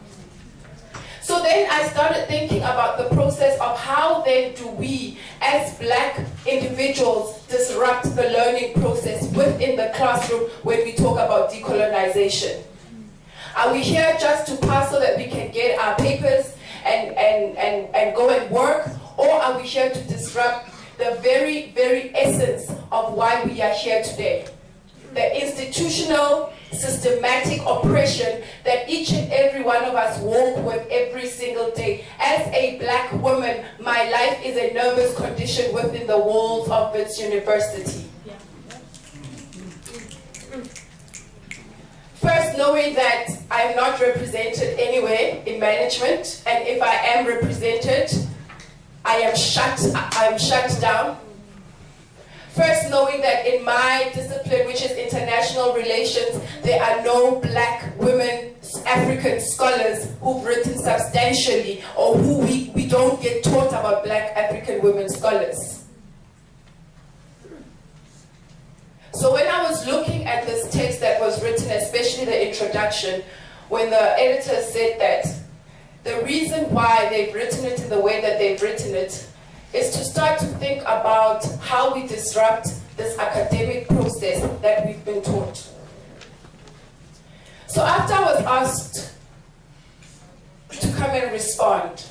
So then I started thinking about the process of how then do we, as black individuals, disrupt the learning process within the classroom when we talk about decolonization. Are we here just to pass so that we can get our papers and go and work, or are we here to disrupt the very, very essence of why we are here today? The institutional, systematic oppression that each and every one of us walk with every single day. As a black woman, my life is a nervous condition within the walls of Wits University. First, knowing that I'm not represented anywhere in management, and if I am represented, I am shut down. First, knowing that in my discipline, which is international relations, there are no black women most African scholars who've written substantially, or who we don't get taught about black African women scholars. So when I was looking at this text that was written, especially the introduction, when the editor said that the reason why they've written it in the way that they've written it is to start to think about how we disrupt this academic process that we've been taught. So after I was asked to come and respond,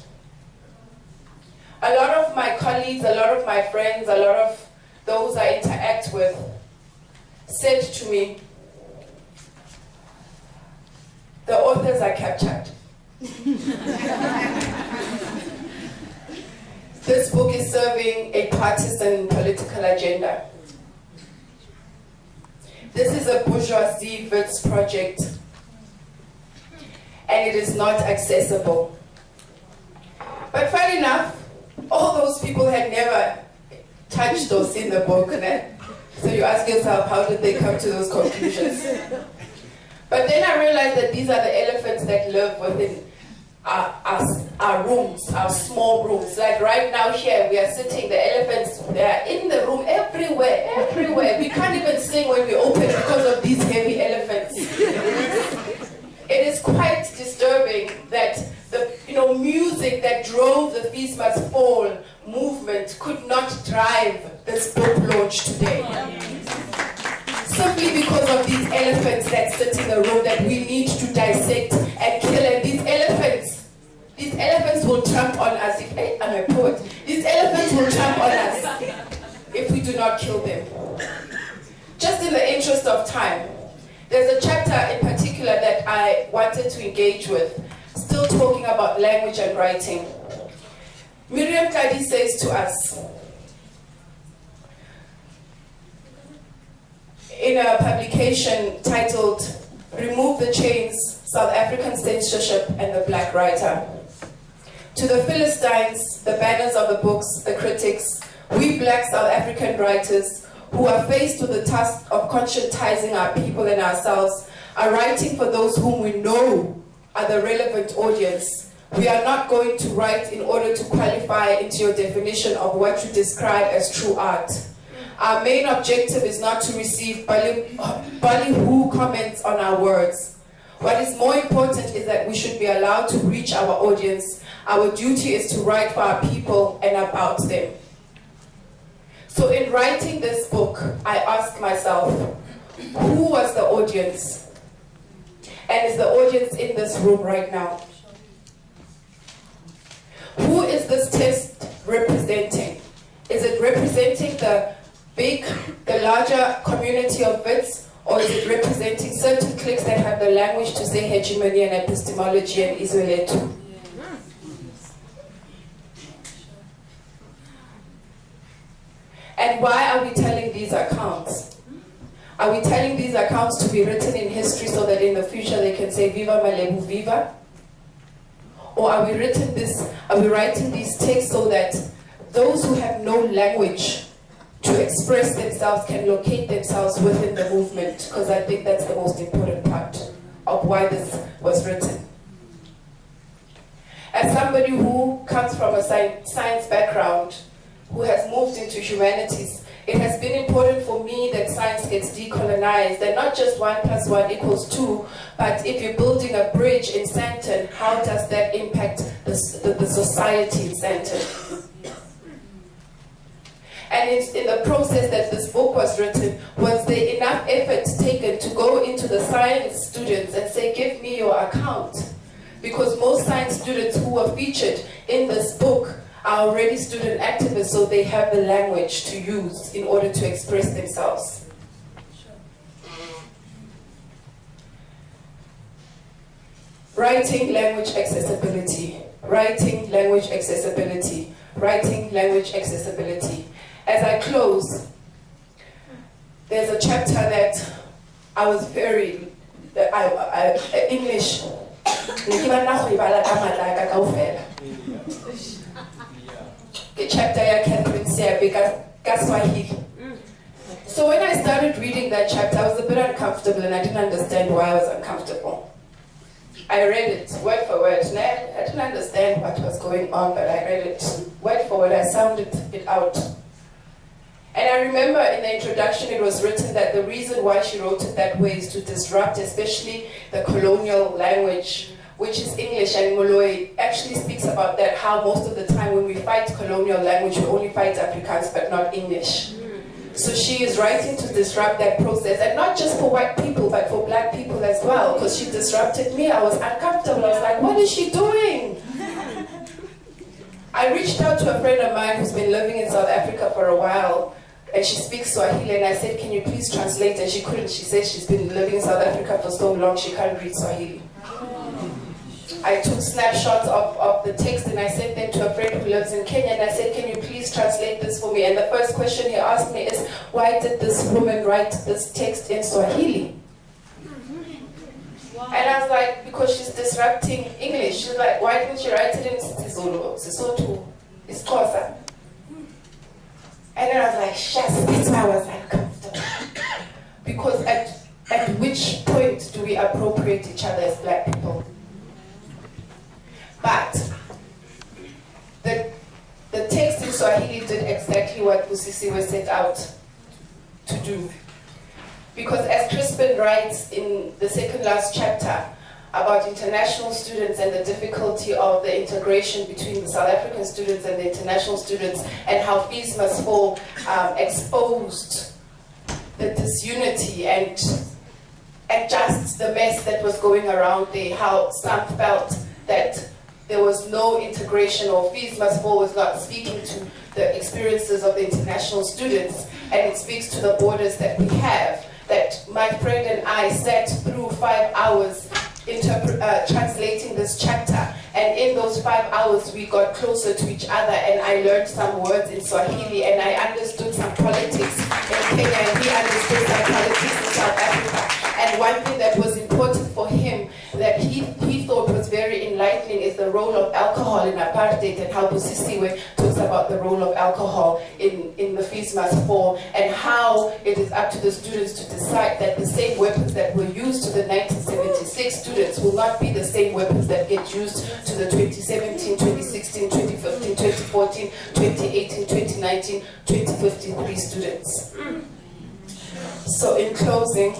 a lot of my colleagues, a lot of my friends, a lot of those I interact with said to me, the authors are captured. This book is serving a partisan political agenda. This is a bourgeoisie Wits project, and it is not accessible. But funny enough, all those people had never touched or seen the book. So you ask yourself, how did they come to those conclusions? But then I realized that these are the elephants that live within our rooms, our small rooms. Like right now here, we are sitting, the elephants, they are in the room everywhere, everywhere. We can't even sing when we open because of these heavy elephants. It is quite disturbing that the music that drove the Feast Must Fall movement could not drive this book launch today. Simply because of these elephants that sit in the room that we need to dissect and kill. And these elephants will tramp on us. I'm a poet. These elephants will tramp on us if we do not kill them. Just in the interest of time, there's a chapter in particular that I wanted to engage with, still talking about language and writing. Miriam Kadi says to us, in a publication titled Remove the Chains, South African Censorship and the Black Writer. To the Philistines, the banners of the books, the critics, we black South African writers who are faced with the task of conscientizing our people and ourselves are writing for those whom we know are the relevant audience. We are not going to write in order to qualify into your definition of what you describe as true art. Our main objective is not to receive ballyhoo comments on our words. What is more important is that we should be allowed to reach our audience. Our duty is to write for our people and about them. So in writing this book, I asked myself, who was the audience? And is the audience in this room right now? Who is this text representing? Is it representing the larger community of Wits, or is it representing certain cliques that have the language to say hegemony and epistemology and isoletu? And why are we telling these accounts? Are we telling these accounts to be written in history so that in the future they can say Viva Malebu Viva? Or are we writing these texts so that those who have no language to express themselves can locate themselves within the movement? Because I think that's the most important part of why this was written. As somebody who comes from a science background, who has moved into humanities, it has been important for me that science gets decolonized, and not just 1 + 1 = 2, but if you're building a bridge in Sandton, how does that impact the society in Sandton? And in the process that this book was written, was there enough effort taken to go into the science students and say, give me your account? Because most science students who are featured in this book are already student activists, so they have the language to use in order to express themselves. Writing, language, accessibility. Writing, language, accessibility. Writing, language, accessibility. As I close, there's a chapter that I was very, English. Chapter ya Catherine Swahili. So when I started reading that chapter, I was a bit uncomfortable and I didn't understand why I was uncomfortable. I read it word for word. And I didn't understand what was going on, but I read it word for word. I sounded it out. And I remember in the introduction it was written that the reason why she wrote it that way is to disrupt, especially the colonial language, which is English, and Moloi actually speaks about that, how most of the time when we fight colonial language, we only fight Afrikaans but not English. So she is writing to disrupt that process, and not just for white people, but for black people as well, because she disrupted me. I was uncomfortable. I was like, what is she doing? I reached out to a friend of mine who's been living in South Africa for a while, and she speaks Swahili, and I said, can you please translate? And she couldn't. She said she's been living in South Africa for so long, she can't read Swahili. I took snapshots of the text and I sent them to a friend who lives in Kenya, and I said, can you please translate this for me? And the first question he asked me is, why did this woman write this text in Swahili? Wow. And I was like, because she's disrupting English. She's like, why didn't she write it in Sisulu, Sesotho, Xhosa? And then I was like, shucks, that's why I was uncomfortable. Because at which point do we appropriate each other as black people? But the text in Swahili did exactly what Busisiwe set out to do. Because as Crispin writes in the second last chapter about international students and the difficulty of the integration between the South African students and the international students, and how fees must fall, exposed the disunity and just the mess that was going around there, how some felt that there was no integration, or Fees Must Fall was not speaking to the experiences of the international students, and it speaks to the borders that we have. That my friend and I sat through 5 hours translating this chapter, and in those 5 hours we got closer to each other, and I learned some words in Swahili, and I understood some politics in Kenya, and he understood some politics in South Africa. And one thing that was important for him, that he thought was very enlightening, is the role of alcohol in apartheid, and how Busisiwe talks about the role of alcohol in the Fees Must Fall, and how it is up to the students to decide that the same weapons that were used to the 1976 students will not be the same weapons that get used to the 2017, 2016, 2015, 2014, 2018, 2019, 2053 students. So in closing,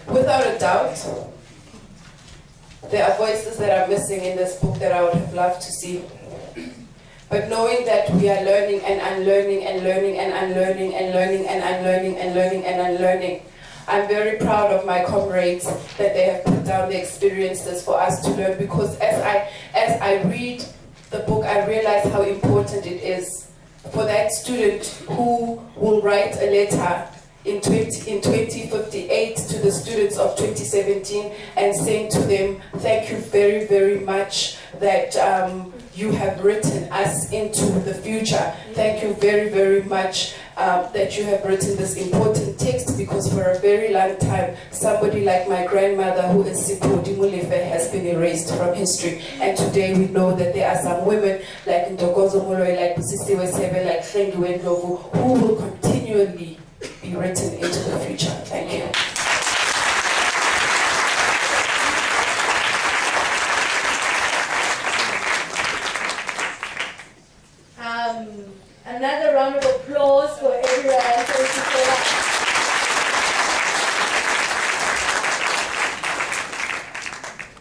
without a doubt, there are voices that are missing in this book that I would have loved to see. But knowing that we are learning and unlearning and learning and unlearning and learning and unlearning and learning and unlearning, I'm very proud of my comrades that they have put down the experiences for us to learn, because as I read the book, I realize how important it is for that student who will write a letter in 2058 to the students of 2017 and saying to them, thank you very, very much that you have written us into the future. Thank you very, very much that you have written this important text, because for a very long time, somebody like my grandmother, who is Sipho Dimulefe, has been erased from history. And today we know that there are some women like Ntokozo Moloi, like Busisiwe Sebe, like Hlengiwe Ndlovu, who will continually be written into the future. Thank you. Another round of applause for everyone. Thank you so much.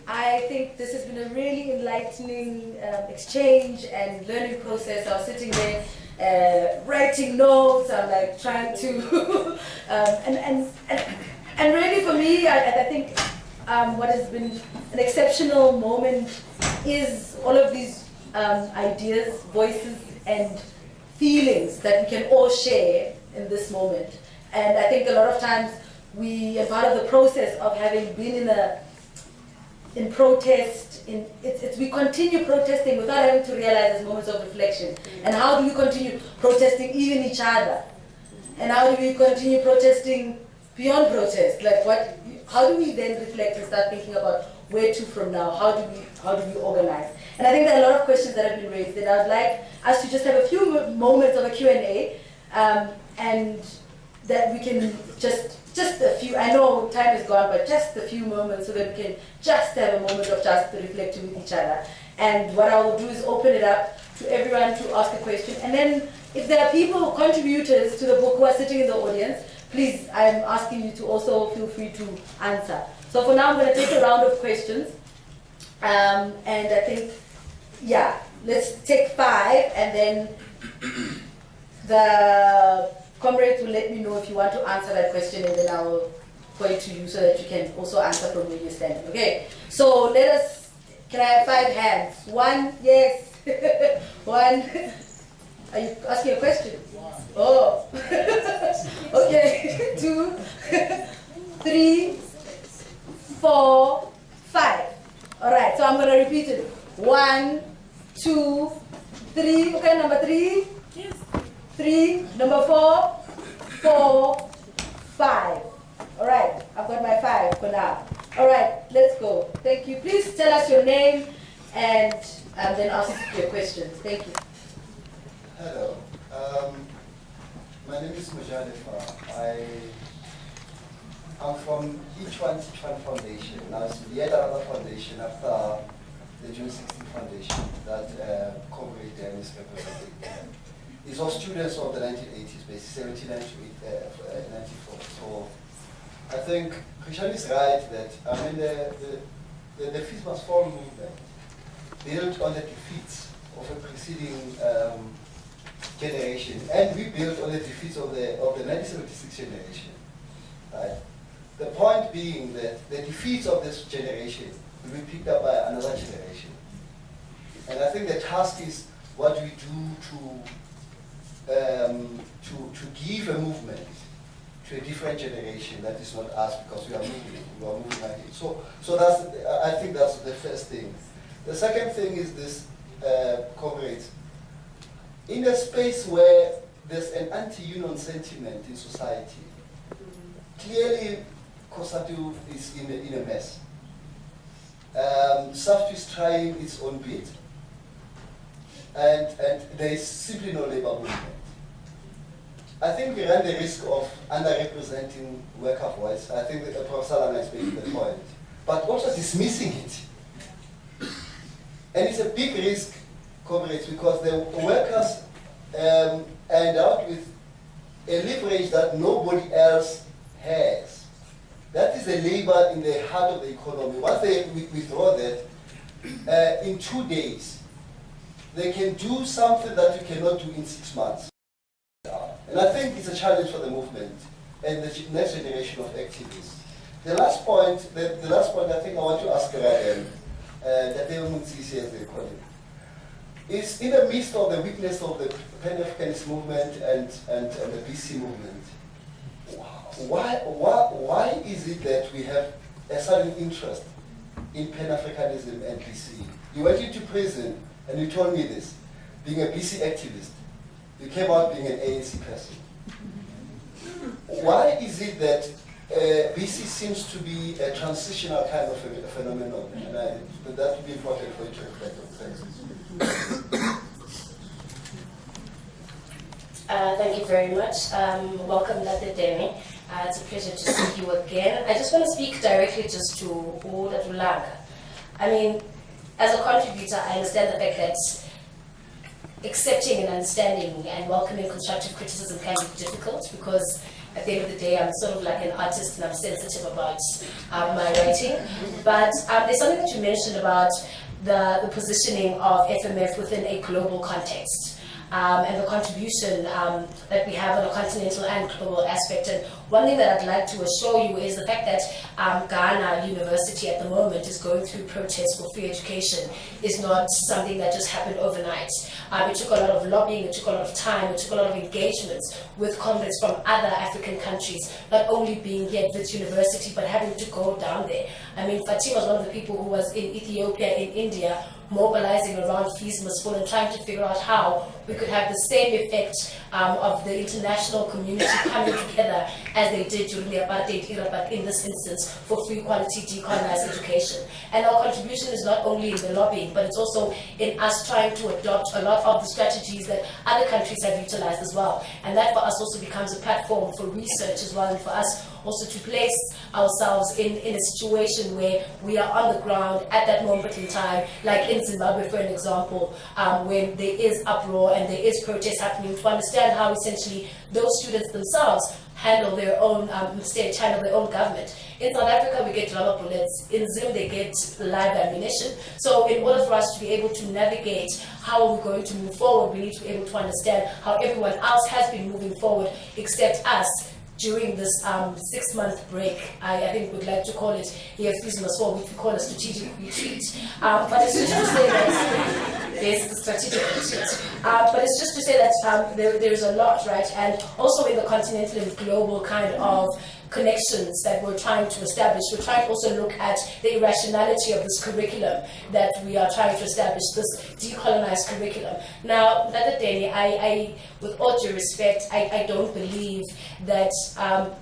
I think this has been a really enlightening exchange and learning process. I was sitting there writing notes. I'm like trying to, and really for me, I think what has been an exceptional moment is all of these ideas, voices, and feelings that we can all share in this moment. And I think a lot of times we are part of the process of having been in protest, we continue protesting without having to realize there's moments of reflection. And how do we continue protesting even each other? And how do we continue protesting beyond protest? Like how do we then reflect and start thinking about where to from now? How do we organize? And I think there are a lot of questions that have been raised, and I would like us to just have a few moments of a Q&A, and that we can just just a few, I know time is gone, but just a few moments so that we can just have a moment of just reflecting with each other. And what I will do is open it up to everyone to ask a question. And then if there are people, contributors to the book who are sitting in the audience, please, I'm asking you to also feel free to answer. So for now, I'm going to take a round of questions. And I think, yeah, let's take 5, and then the comrades will let me know if you want to answer that question, and then I will point to you so that you can also answer from where you're standing. Okay, so let us, can I have 5 hands? 1, yes. 1. Are you asking a question? Oh. Okay. 2, 3, 4, 5. All right, so I'm going to repeat it. 1, 2, 3. Okay, number 3. Yes. 3. Number 4. 4, 5. All right, I've got my 5 for now. All right, let's go. Thank you. Please tell us your name and then ask your questions. Thank you. Hello. My name is Mujalefa. I'm from each one foundation. Now it's yet another foundation after the June 16 Foundation that Comrade Dan is representing. These are students of the 1980s, basically 79 to 94. So I think Christian is right that the Fees Must Fall movement built on the defeats of a preceding generation, and we built on the defeats of the 1976 generation. Right? The point being that the defeats of this generation will be picked up by another generation. And I think the task is what do we do to give a movement to a different generation that is not us, because we are moving ahead. So that's, I think that's the first thing. The second thing is this, comrades. In a space where there's an anti-union sentiment in society, clearly COSATU is in a mess. SAFTU is trying its own bit, and there is simply no labor movement. I think we run the risk of underrepresenting worker voice. I think that Professor Lana is making the point, but also dismissing it. And it's a big risk, comrades, because the workers end up with a leverage that nobody else has. That is the labor in the heart of the economy. Once they withdraw that, in 2 days, they can do something that you cannot do in 6 months. And I think it's a challenge for the movement and the next generation of activists. The last point I think I want to ask Ryan, that they won't see as they call it, is in the midst of the weakness of the Pan-Africanist movement and the BC movement, why is it that we have a sudden interest in Pan-Africanism and BC? You went into prison and you told me this, being a BC activist, you came out being an ANC person. Why is it that BC seems to be a transitional kind of a phenomenon? And that would be important for you to reflect on. Thank you very much. Welcome, Dr. Demi. It's a pleasure to see you again. I just want to speak directly just to Oda Tulanga. I mean, as a contributor, I understand the fact that accepting and understanding and welcoming constructive criticism can be difficult, because at the end of the day, I'm sort of like an artist and I'm sensitive about my writing. But there's something that you mentioned about the positioning of FMF within a global context. And the contribution that we have on a continental and global aspect. And one thing that I'd like to assure you is the fact that Ghana University at the moment is going through protests for free education is not something that just happened overnight. It took a lot of lobbying, it took a lot of time, it took a lot of engagements with comrades from other African countries, not only being here at Wits University, but having to go down there. I mean, Fatima was one of the people who was in Ethiopia, in India, mobilizing around Fees Must Fall and trying to figure out how we could have the same effect of the international community coming together as they did during the apartheid era, but in this instance for free quality decolonized education. And our contribution is not only in the lobbying, but it's also in us trying to adopt a lot of the strategies that other countries have utilized as well. And that for us also becomes a platform for research as well, and for us also to place ourselves in a situation where we are on the ground at that moment in time, like in Zimbabwe, for an example, when there is uproar and there is protest happening, to understand how essentially those students themselves handle their own state, handle their own government. In South Africa, we get rubber bullets. In Zim, they get live ammunition. So in order for us to be able to navigate how are we going to move forward, we need to be able to understand how everyone else has been moving forward except us during this 6-month break. I think we'd like to call it here Christmas Fall, which we call a strategic retreat. But it's just to say that there's the strategic retreat. But it's just to say that there is a lot, right? And also in the continental and global kind of connections that we're trying to establish, we're trying to also look at the irrationality of this curriculum that we are trying to establish, this decolonized curriculum. Now, Dani, I with all due respect, I don't believe that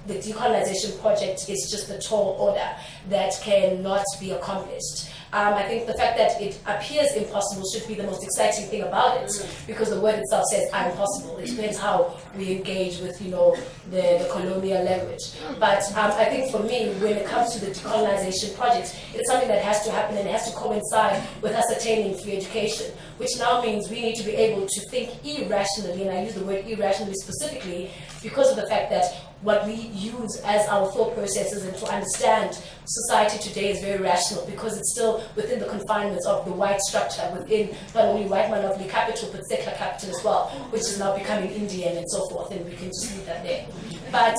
the decolonization project is just a tall order that cannot be accomplished. I think the fact that it appears impossible should be the most exciting thing about it, because the word itself says impossible. It depends how we engage with, the colonial language. But I think for me, when it comes to the decolonization project, it's something that has to happen and it has to coincide with us attaining free education, which now means we need to be able to think irrationally, and I use the word irrationally specifically because of the fact that what we use as our thought processes and to understand society today is very rational, because it's still within the confinements of the white structure, within not only white monopoly capital but secular capital as well, which is now becoming Indian and so forth, and we can just leave that there. But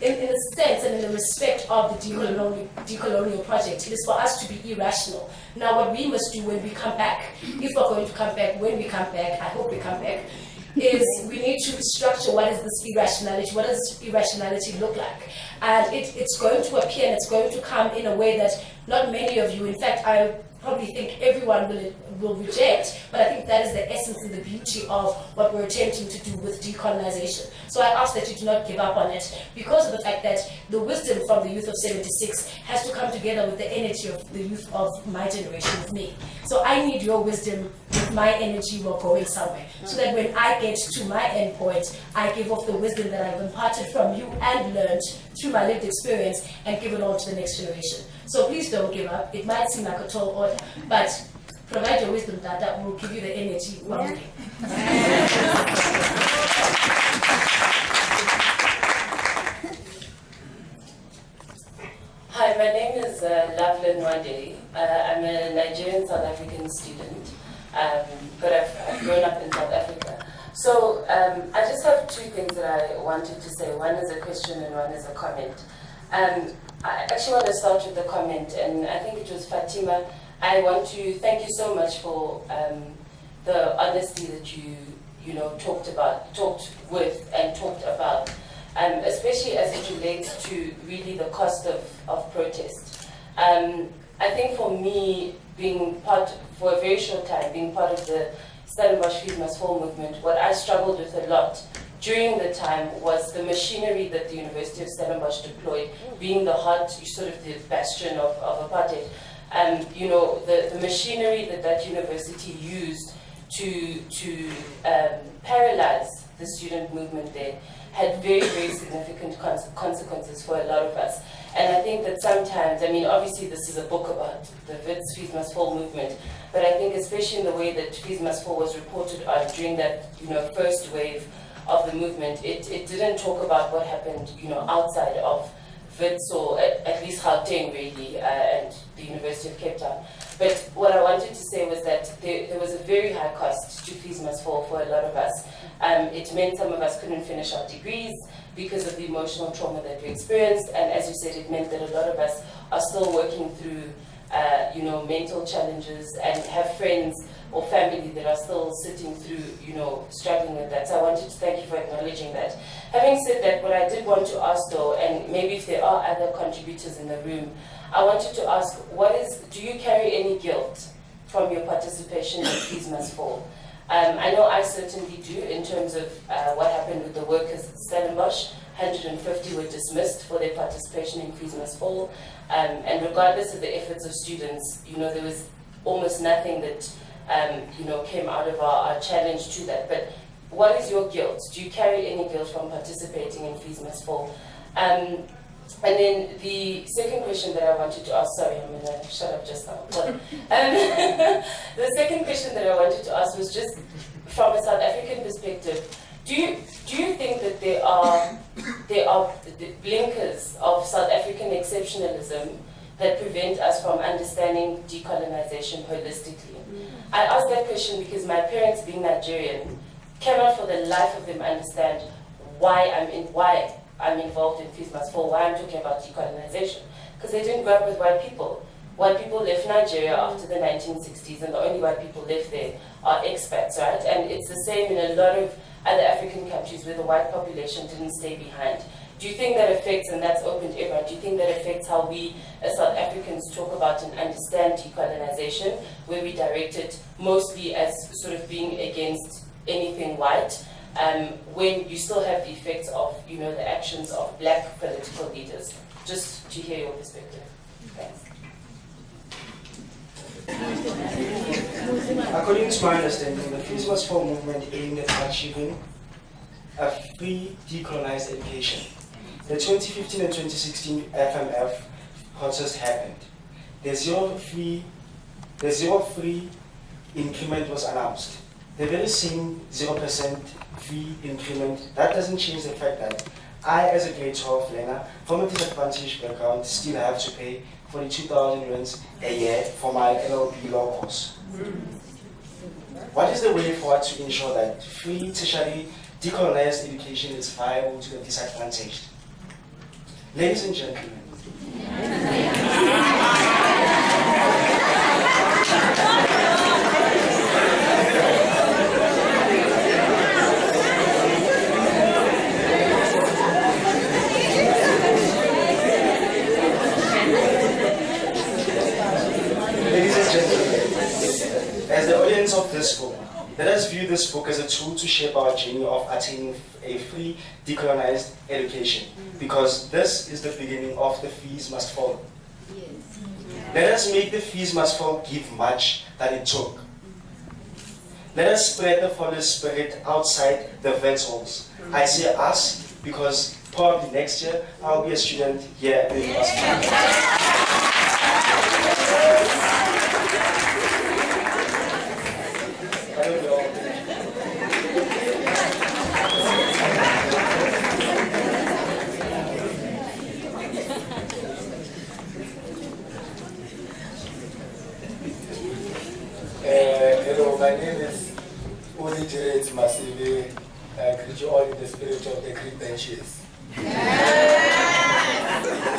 in the sense and in the respect of the decolonial project, it is for us to be irrational. Now, what we must do when we come back, if we're going to come back, when we come back, I hope we come back, is we need to structure what is this irrationality, what does this irrationality look like? And it's going to appear and it's going to come in a way that not many of you, in fact, I probably think everyone will reject, but I think that is the essence and the beauty of what we're attempting to do with decolonization. So I ask that you do not give up on it, because of the fact that the wisdom from the youth of 76 has to come together with the energy of the youth of my generation, with me. So I need your wisdom with my energy while going somewhere, so that when I get to my end point, I give off the wisdom that I've imparted from you and learned through my lived experience and give it on to the next generation. So please don't give up. It might seem like a tall order, but provide your wisdom that will give you the energy. Hi, my name is Loveland Nwande. I'm a Nigerian South African student, but I've grown up in South Africa. So I just have two things that I wanted to say. One is a question and one is a comment. I actually want to start with the comment, and I think it was Fatima. I want to thank you so much for the honesty that you talked with and talked about, especially as it relates to really the cost of protest. I think for me, for a very short time, being part of the Stellenbosch Fees Must Fall movement, what I struggled with a lot during the time was the machinery that the University of Stellenbosch deployed, being the heart, sort of the bastion of apartheid. The machinery that university used to paralyze the student movement there had very, very significant consequences for a lot of us. And I think that sometimes, obviously this is a book about the Wits Fees Must Fall movement, but I think especially in the way that Fees Must Fall was reported on during that first wave of the movement, it didn't talk about what happened outside of Wits, or at least Gauteng really, and the University of Cape Town. But what I wanted to say was that there was a very high cost to Fees Must Fall for a lot of us. It meant some of us couldn't finish our degrees because of the emotional trauma that we experienced, and as you said, it meant that a lot of us are still working through mental challenges and have friends or family that are still sitting through, struggling with that. So I wanted to thank you for acknowledging that. Having said that, what I did want to ask though, and maybe if there are other contributors in the room, I wanted to ask, do you carry any guilt from your participation in Fees Must Fall? I know I certainly do, in terms of what happened with the workers at Stellenbosch. 150 were dismissed for their participation in Fees Must Fall. And regardless of the efforts of students, there was almost nothing that came out of our challenge to that. But what is your guilt? Do you carry any guilt from participating in Fees Must Fall? And then the second question that I wanted to ask, sorry, I'm going to shut up just now. The second question that I wanted to ask was just from a South African perspective. Do you think that there are the blinkers of South African exceptionalism that prevent us from understanding decolonization holistically? I ask that question because my parents, being Nigerian, cannot for the life of them understand why I'm involved in Fees Must Fall, why I'm talking about decolonization. Because they didn't grow up with white people. White people left Nigeria after the 1960s, and the only white people left there are expats, right? And it's the same in a lot of other African countries where the white population didn't stay behind. Do you think that affects, and that's open to everyone, do you think that affects how we as South Africans talk about and understand decolonization, where we direct it mostly as sort of being against anything white, when you still have the effects of, you know, the actions of black political leaders? Just to hear your perspective. Thanks. According to my understanding, the Fees Must Fall movement aimed at achieving a free decolonized education. The 2015 and 2016 FMF protest happened. The zero free increment was announced. The very same 0% free increment, that doesn't change the fact that I, as a grade 12 learner from a disadvantaged background, still have to pay 42,000 rands a year for my LLB law course. What is the way forward to ensure that free tertiary decolonized education is viable to the disadvantaged? Ladies and gentlemen, as the audience of this book, let us view this book as a tool to shape our journey of attaining a free, decolonized education, because this is the beginning of the Fees Must Fall. Yes. Let us make the Fees Must Fall give much that it took. Let us spread the Fallist spirit outside the Wits halls. I say us because probably next year I'll be a student here at the university. Hello, my name is Uli Masive. I greet you all in the spirit of the green benches.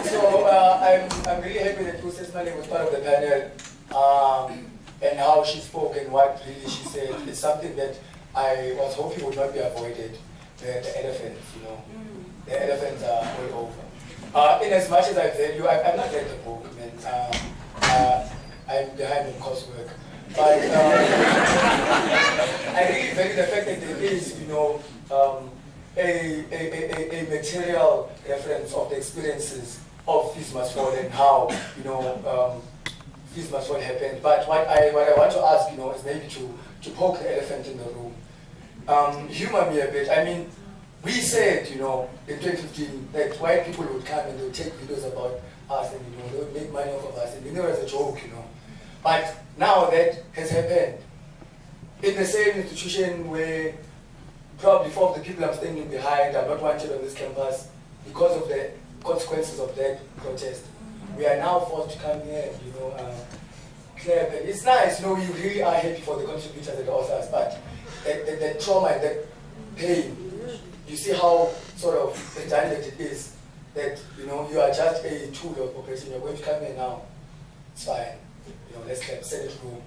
So I'm really happy that Princess Mali was part of the panel, and how she spoke and what really she said is something that I was hoping would not be avoided. The elephants, you know, the elephants are all over. In as much as I've read I've not read the book, and I'm behind in coursework. But I really value the fact that there is, you know, a material reference of the experiences of Fees Must Fall and how, you know, Fees Must Fall happened. But what I want to ask, you know, is maybe to poke the elephant in the room. Humor me a bit. I mean, we said, you know, in 2015 that white people would come and they would take videos about us and, you know, they would make money off of us, and we knew it was a joke, you know. But now that has happened in the same institution where probably 4 of the people I'm standing behind are not wanted on this campus because of the consequences of that protest. We are now forced to come here and, you know, clap. And it's nice, you know, we really are happy for the contributors and the authors, but the trauma and the pain, you see how sort of redundant it is that, you know, you are just a tool of oppression. You're going to come here now, it's fine. You know, let's set it room.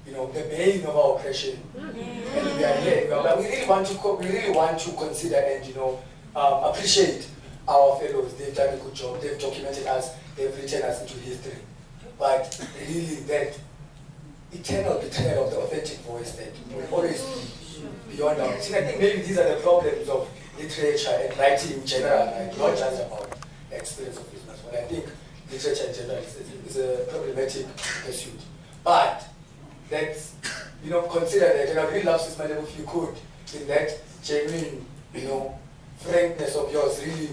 You know, the bane of our oppression. And we are here. But we really want to consider and, you know, appreciate our fellows. They've done a good job. They've documented us. They've written us into history. But really, that eternal betrayal of the authentic voice that will always be beyond our. See, I think maybe these are the problems of literature and writing in general, right? Not just about the experience of business. But I think literature in general is a problematic pursuit. But let's, you know, consider that, and I really love this, madam, if you could, in that genuine, you know, frankness of yours, really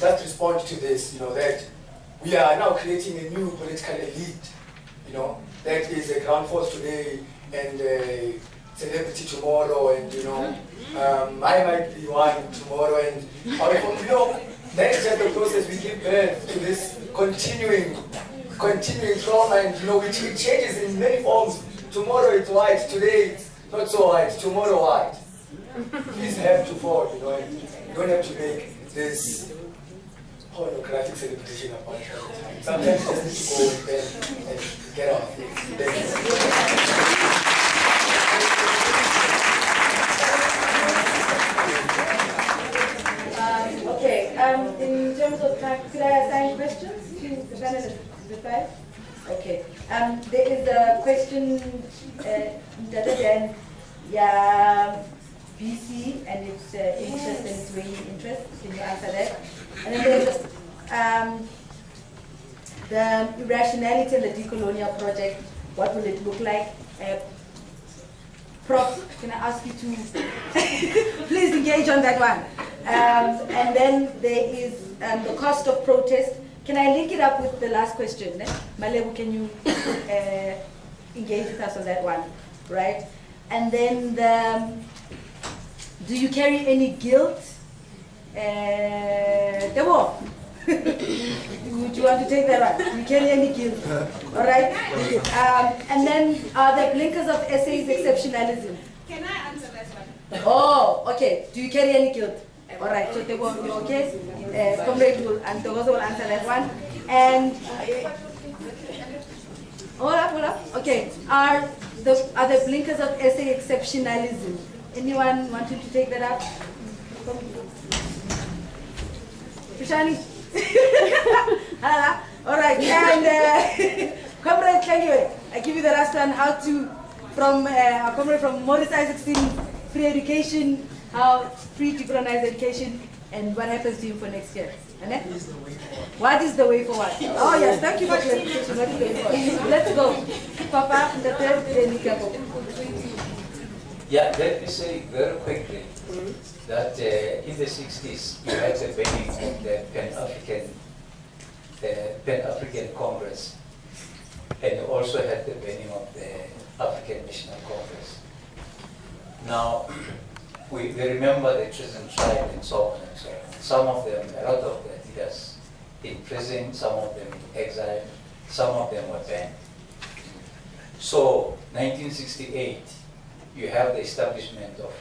just respond to this, that we are now creating a new political elite, that is a ground force today and a celebrity tomorrow, and I might be one tomorrow, and that is just the process. We give birth to this continuing trauma, and it changes in many forms. Tomorrow it's white, today it's not so white, tomorrow white. Please have to fall, and you don't have to make this pornographic celebration about it all the time. Sometimes you just need to go and get off it. Thank Okay, in terms of time, could I assign questions to the panelists? Okay. There is a question than BC and its interest and its weighing interest. Can you answer that? And then there's the irrationality and the decolonial project. What will it look like? Prof, can I ask you to please engage on that one? And then there is the cost of protest. Can I link it up with the last question? Malebu, can you engage with us on that one? Right? And then do you carry any guilt? Debo, would you want to take that one? Do you carry any guilt? All right? And then are there blinkers of essays exceptionalism? Can I answer that one? Oh, okay. Do you carry any guilt? All right, so Debo, you okay? Comrade will, and Togozo will answer that one. And hold up. Okay, are the blinkers of essay exceptionalism? Anyone wanting to take that up? Prashani? All right, and Comrade Kangiwe, I give you the last one. How to, from a comrade from Maurice Isaacson, free education, how free decolonized education, and what happens to you for next year? What is the way forward? Oh yes, thank you for clarification. What is the way forward? Let's go. Papa, the third, then Nikabo. Yeah, let me say very quickly that in the 60s, you had the banning of the Pan-African Congress, and you also had the banning of the African National Congress. Now, we remember the treason trial and so on and so on. Some of them, a lot of the leaders in prison, some of them in exile, some of them were banned. So, 1968, you have the establishment of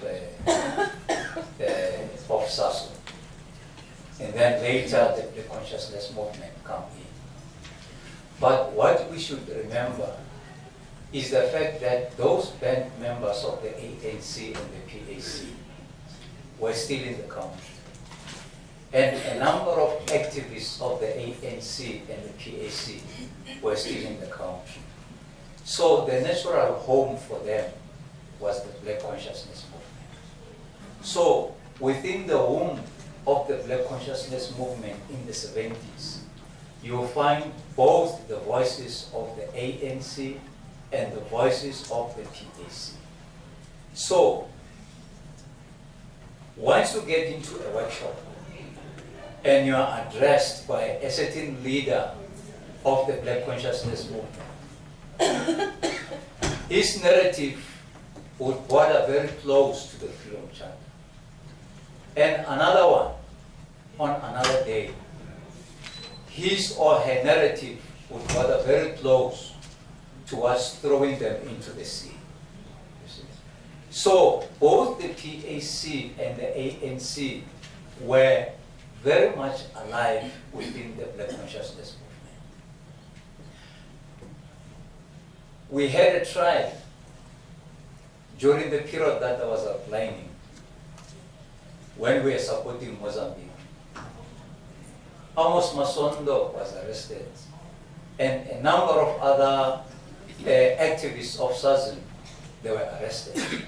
SASO. And then later, the consciousness movement come in. But what we should remember is the fact that those band members of the ANC and the PAC were still in the country. And a number of activists of the ANC and the PAC were still in the country. So the natural home for them was the Black Consciousness Movement. So within the womb of the Black Consciousness Movement in the 70s, you will find both the voices of the ANC and the voices of the PAC. So once you get into a workshop and you are addressed by a certain leader of the Black Consciousness Movement, his narrative would border very close to the Freedom Charter. And another one, on another day, his or her narrative would border very close towards throwing them into the sea. So both the PAC and the ANC were very much alive within the Black Consciousness Movement. We had a trial during the period that I was outlining when we were supporting Mozambique. Amos Masondo was arrested, and a number of other activists of SASO, they were arrested.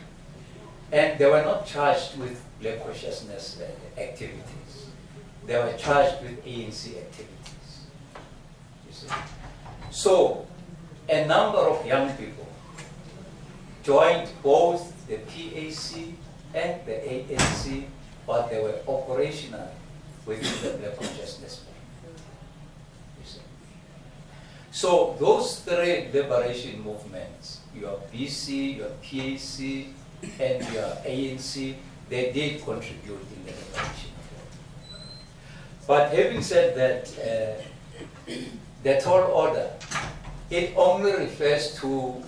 And they were not charged with Black Consciousness activities. They were charged with ANC activities. You see? So, a number of young people joined both the PAC and the ANC, but they were operational within the Black Consciousness movement. You see. So those three liberation movements, your BC, your PAC, and your ANC, they did contribute in the liberation. But having said that, the tall order, it only refers to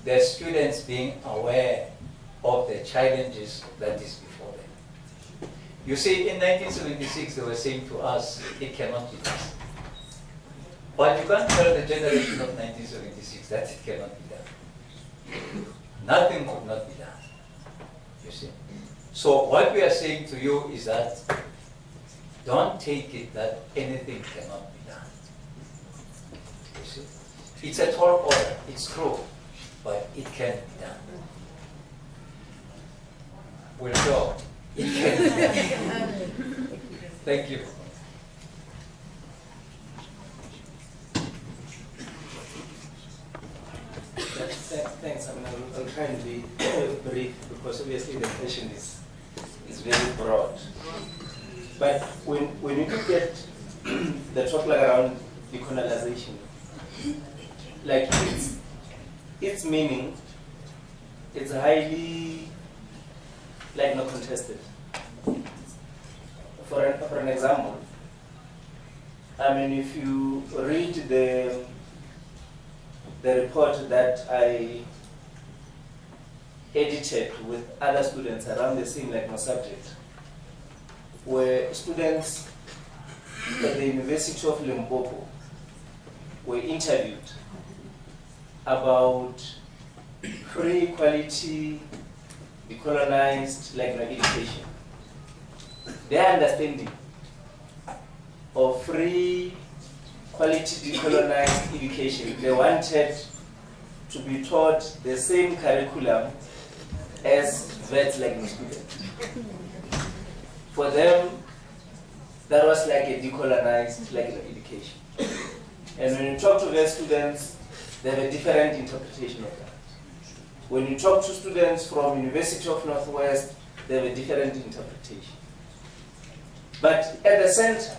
the students being aware of the challenges that is before them. You see, in 1976, they were saying to us, it cannot be done. But you can't tell the generation of 1976 that it cannot be done. Nothing could not be done. You see. So what we are saying to you is that don't take it that anything cannot be done. You see. It's a tall order, it's true, but it can be done. We'll go. It can be done. Thank you. Thanks. I mean, I'll try and be brief because obviously the question is very broad. But when you look at the topic around decolonization, like its meaning, it's highly not contested. For an example, I mean, if you read the report that I edited with other students around the same subject, where students at the University of Limpopo were interviewed about free, quality, decolonized education. Their understanding of free, quality, decolonized education, they wanted to be taught the same curriculum as Wits students. For them, that was a decolonized education. And when you talk to their students, they have a different interpretation of that. When you talk to students from University of Northwest, they have a different interpretation. But at the center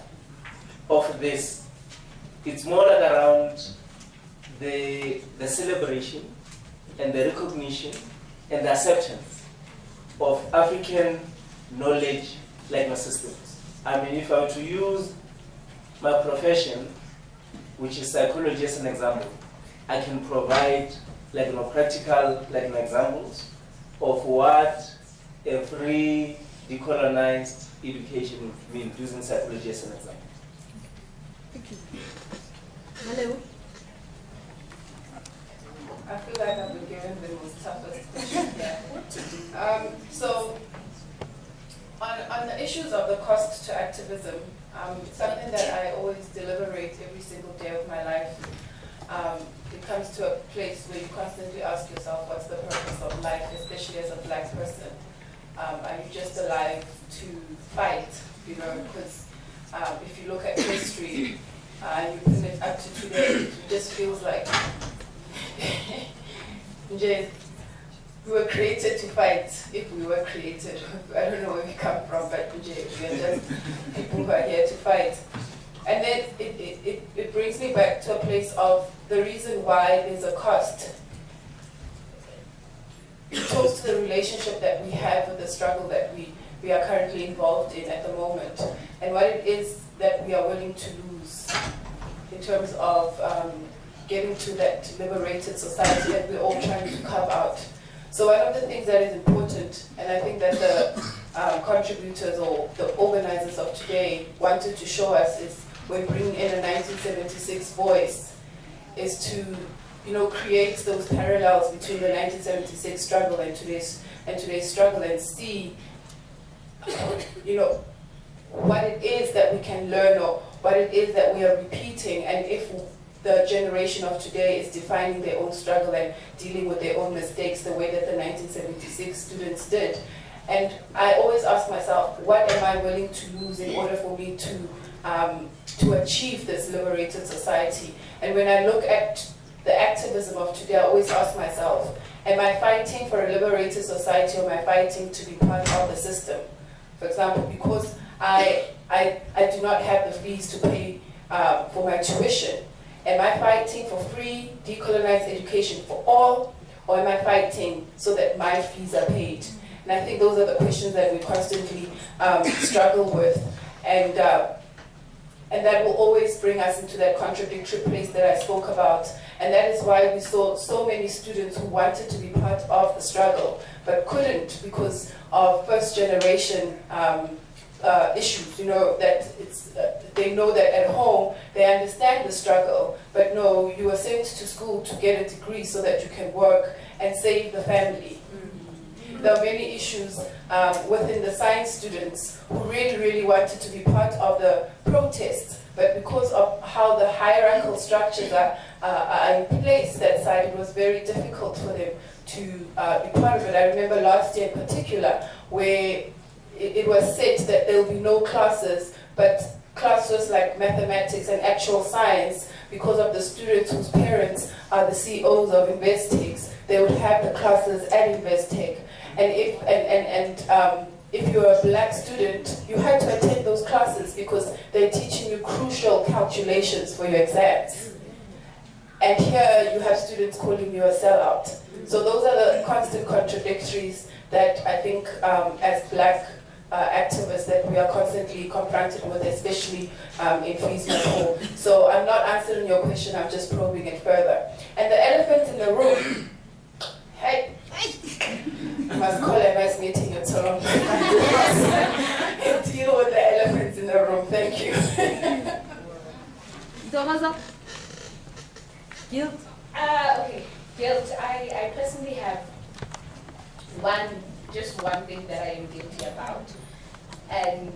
of this, it's more around the celebration and the recognition and the acceptance of African knowledge systems. I mean, if I were to use my profession, which is psychology as an example, I can provide practical examples of what a free, decolonized education means using psychology as an example. Thank you. Hello. I feel like I've been given the most toughest question here. So, on the issues of the cost to activism, something that I always deliberate every single day of my life, it comes to a place where you constantly ask yourself, what's the purpose of life, especially as a Black person? Are you just alive to fight? Because if you look at history and you put it up to today, it just feels like we were created to fight. If we were created, I don't know where we come from, but we are just people who are here to fight. And then it brings me back to a place of the reason why there's a cost. It talks to the relationship that we have with the struggle that we are currently involved in at the moment, and what it is that we are willing to lose in terms of getting to that liberated society that we're all trying to carve out. So one of the things that is important, and I think that the contributors or the organizers of today wanted to show us is when bringing in a 1976 voice, is to create those parallels between the 1976 struggle and today's struggle, and see what it is that we can learn or what it is that we are repeating, and if the generation of today is defining their own struggle and dealing with their own mistakes the way that the 1976 students did. And I always ask myself, what am I willing to lose in order for me to achieve this liberated society? And when I look at the activism of today, I always ask myself, am I fighting for a liberated society, or am I fighting to be part of the system? For example, because I do not have the fees to pay for my tuition. Am I fighting for free, decolonized education for all, or am I fighting so that my fees are paid? And I think those are the questions that we constantly struggle with. And that will always bring us into that contradictory place that I spoke about. And that is why we saw so many students who wanted to be part of the struggle, but couldn't because of first generation issues, that they know that at home they understand the struggle, but no, you are sent to school to get a degree so that you can work and save the family. There are many issues within the science students who really, really wanted to be part of the protests, but because of how the hierarchical structures are in place that side, it was very difficult for them to be part of it. I remember last year in particular where it was said that there will be no classes, but classes like mathematics and actual science, because of the students whose parents are the CEOs of Investech, they would have the classes at Investech. And if you're a black student, you had to attend those classes because they're teaching you crucial calculations for your exams. And here you have students calling you a sellout. So those are the constant contradictories that I think as black activists that we are constantly confronted with, especially in fees reform. So I'm not answering your question, I'm just probing it further. And the elephant in the room, hey, you must call a nice meeting at home. Deal with the elephants in the room, thank you. Guilt? Okay, guilt. I personally have just one thing that I am guilty about. And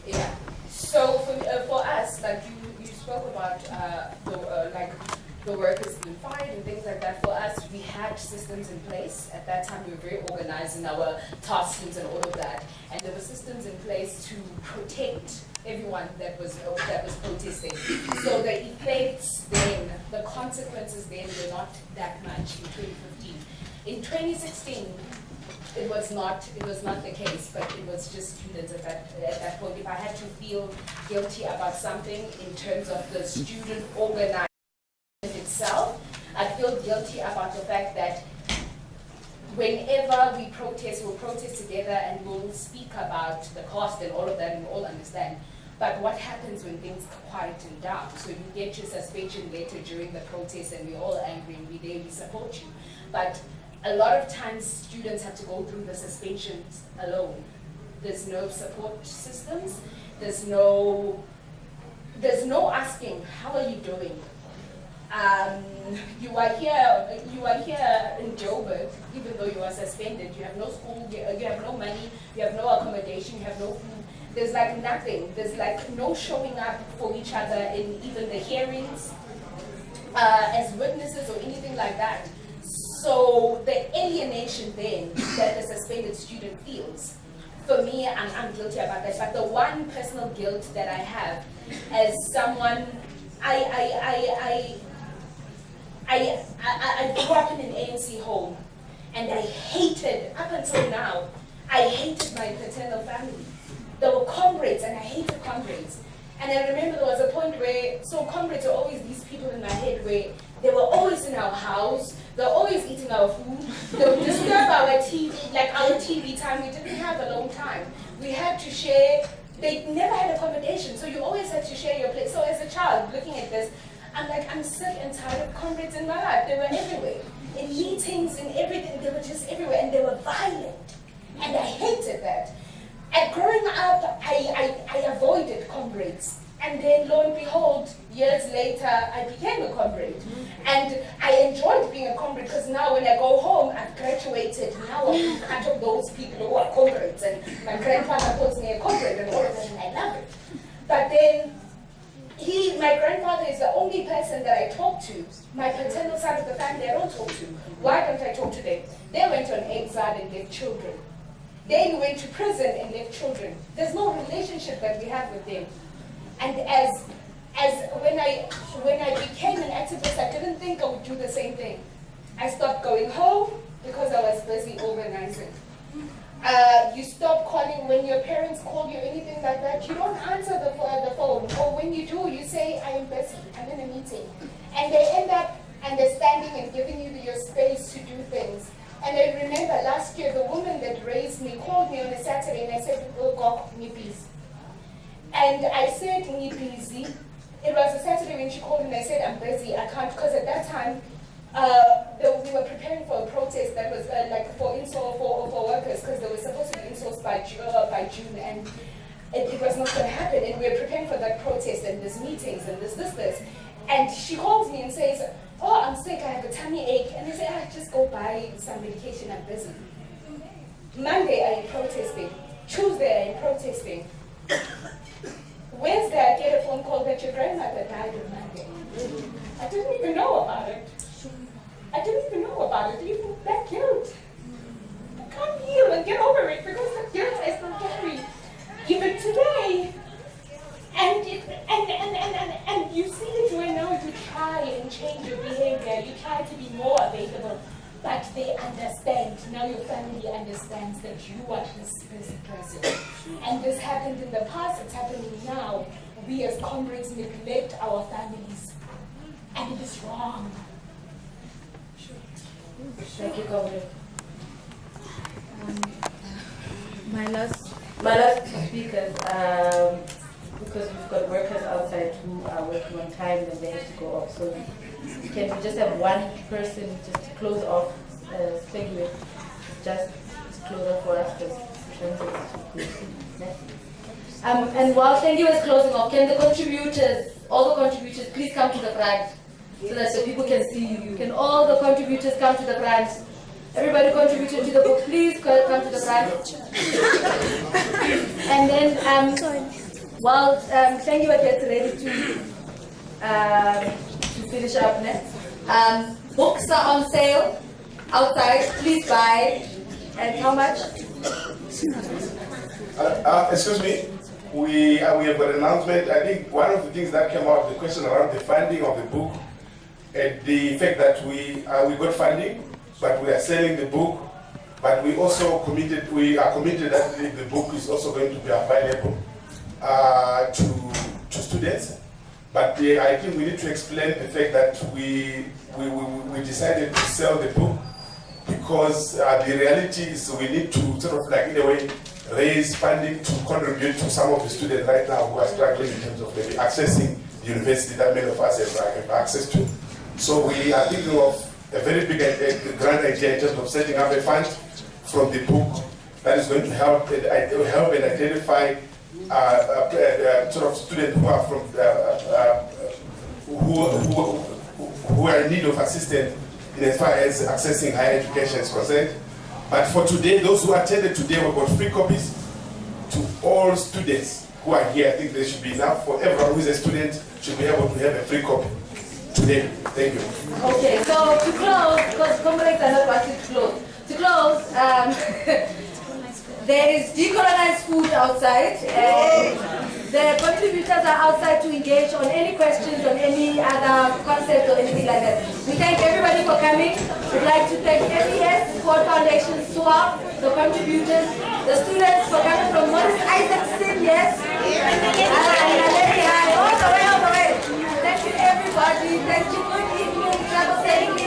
yeah, so for us, like you spoke about the work has been fine and things like that. For us, we had systems in place. At that time, we were very organized in our task teams and all of that. And there were systems in place to protect everyone that was protesting. So the effects then, the consequences then were not that much in 2015. In 2016, it was not the case, but it was just students at that point. If I had to feel guilty about something in terms of the student organization itself, I feel guilty about the fact that whenever we protest, we'll protest together and we'll speak about the cost and all of that, and we all understand. But what happens when things quieten down? So you get your suspension letter during the protest and we're all angry and we support you. But a lot of times students have to go through the suspensions alone. There's no support systems. There's no asking, how are you doing? You are here in Joburg, even though you are suspended. You have no school, you have no money, you have no accommodation, you have no food. There's like nothing. There's like no showing up for each other in even the hearings as witnesses or anything like that. So the alienation then that the suspended student feels, for me, I'm guilty about that. But the one personal guilt that I have as someone, I grew up in an ANC home, and I hated, up until now, I hated my paternal family. There were comrades, and I hated comrades. And I remember there was a point where, so comrades are always these people in my head where they were always in our house, they were always eating our food, they would disturb our TV, like our TV time. We didn't have alone time. We had to share, they never had accommodation, so you always had to share your place. So as a child, looking at this, I'm like, I'm sick and tired of comrades in my life. They were everywhere. In meetings, in everything, they were just everywhere, and they were violent. And I hated that. And growing up, I avoided comrades. And then, lo and behold, years later, I became a comrade. And I enjoyed being a comrade because now when I go home, I've graduated. Now I'm part of those people who are comrades. And my grandfather calls me a comrade and all of that, and I love it. But then, my grandfather is the only person that I talk to. My paternal side of the family, I don't talk to. Why don't I talk to them? They went on exile and left children. They went to prison and left children. There's no relationship that we have with them. And as when I became an activist, I didn't think I would do the same thing. I stopped going home because I was busy organizing. You stop calling when your parents call you, anything like that. You don't answer the phone, or when you do, you say, I am busy, I'm in a meeting. And they end up understanding and giving you your space to do things. And I remember last year, the woman that raised me called me on a Saturday and I said, oh, go, busy. And I said, busy. It was a Saturday when she called and I said, I'm busy, I can't, because at that time, we were preparing for a protest that was like for install for workers, because they were supposed to be installed by June, and it was not going to happen. And we were preparing for that protest, and there's meetings, and there's this. And she calls me and says, oh, I'm sick, I have a tummy ache. And I say, just go buy some medication, I'm busy. Monday, I am protesting. Tuesday, I am protesting. Wednesday, I get a phone call that your grandmother died on Monday. I didn't even know about it. Even that guilt. I can't heal and get over it because that guilt I still carry even today. And you see it when now you try and change your behavior, you try to be more available, but they understand. Now your family understands that you are this person. And this happened in the past, it's happening now. We as comrades neglect our families. And it is wrong. Thank you, Comrade. My last speakers, because we've got workers outside who are working on time and they have to go off. So can we just have one person just to close off, Spengwe, just close off for us, because and while Spengwe is closing off, can the contributors, all the contributors, please come to the front so that the people can see you. Can all the contributors come to the front? Everybody contributed to the book, please come to the front. And then, while Spengwe gets ready to finish up next, books are on sale outside. Please buy. And how much? Excuse me. We have got an announcement. I think one of the things that came out, the question around the funding of the book, and the fact that we got funding, but we are selling the book, but we are committed that the book is also going to be available to students. But I think we need to explain the fact that we decided to sell the book because the reality is we need to sort of like in a way raise funding to contribute to some of the students right now who are struggling in terms of maybe accessing the university that many of us have access to. So we are thinking of a very big grand idea in terms of setting up a fund from the book that is going to help and identify sort of students who are from who are in need of assistance in as far as accessing higher education is concerned. But for today, those who attended today, we've got free copies to all students who are here. I think there should be enough for everyone who is a student should be able to have a free copy today. Thank you. Okay, so to close, because comrades are not wanting to close. To close, there is decolonized food outside, and the contributors are outside to engage on any questions, on any other concept or anything like that. We thank everybody for coming. We'd like to thank MES, Sport Foundation, SWAP, the contributors, the students for coming from Morris Isaacson, yes? All the way. Thank you everybody. Thank you. Good evening.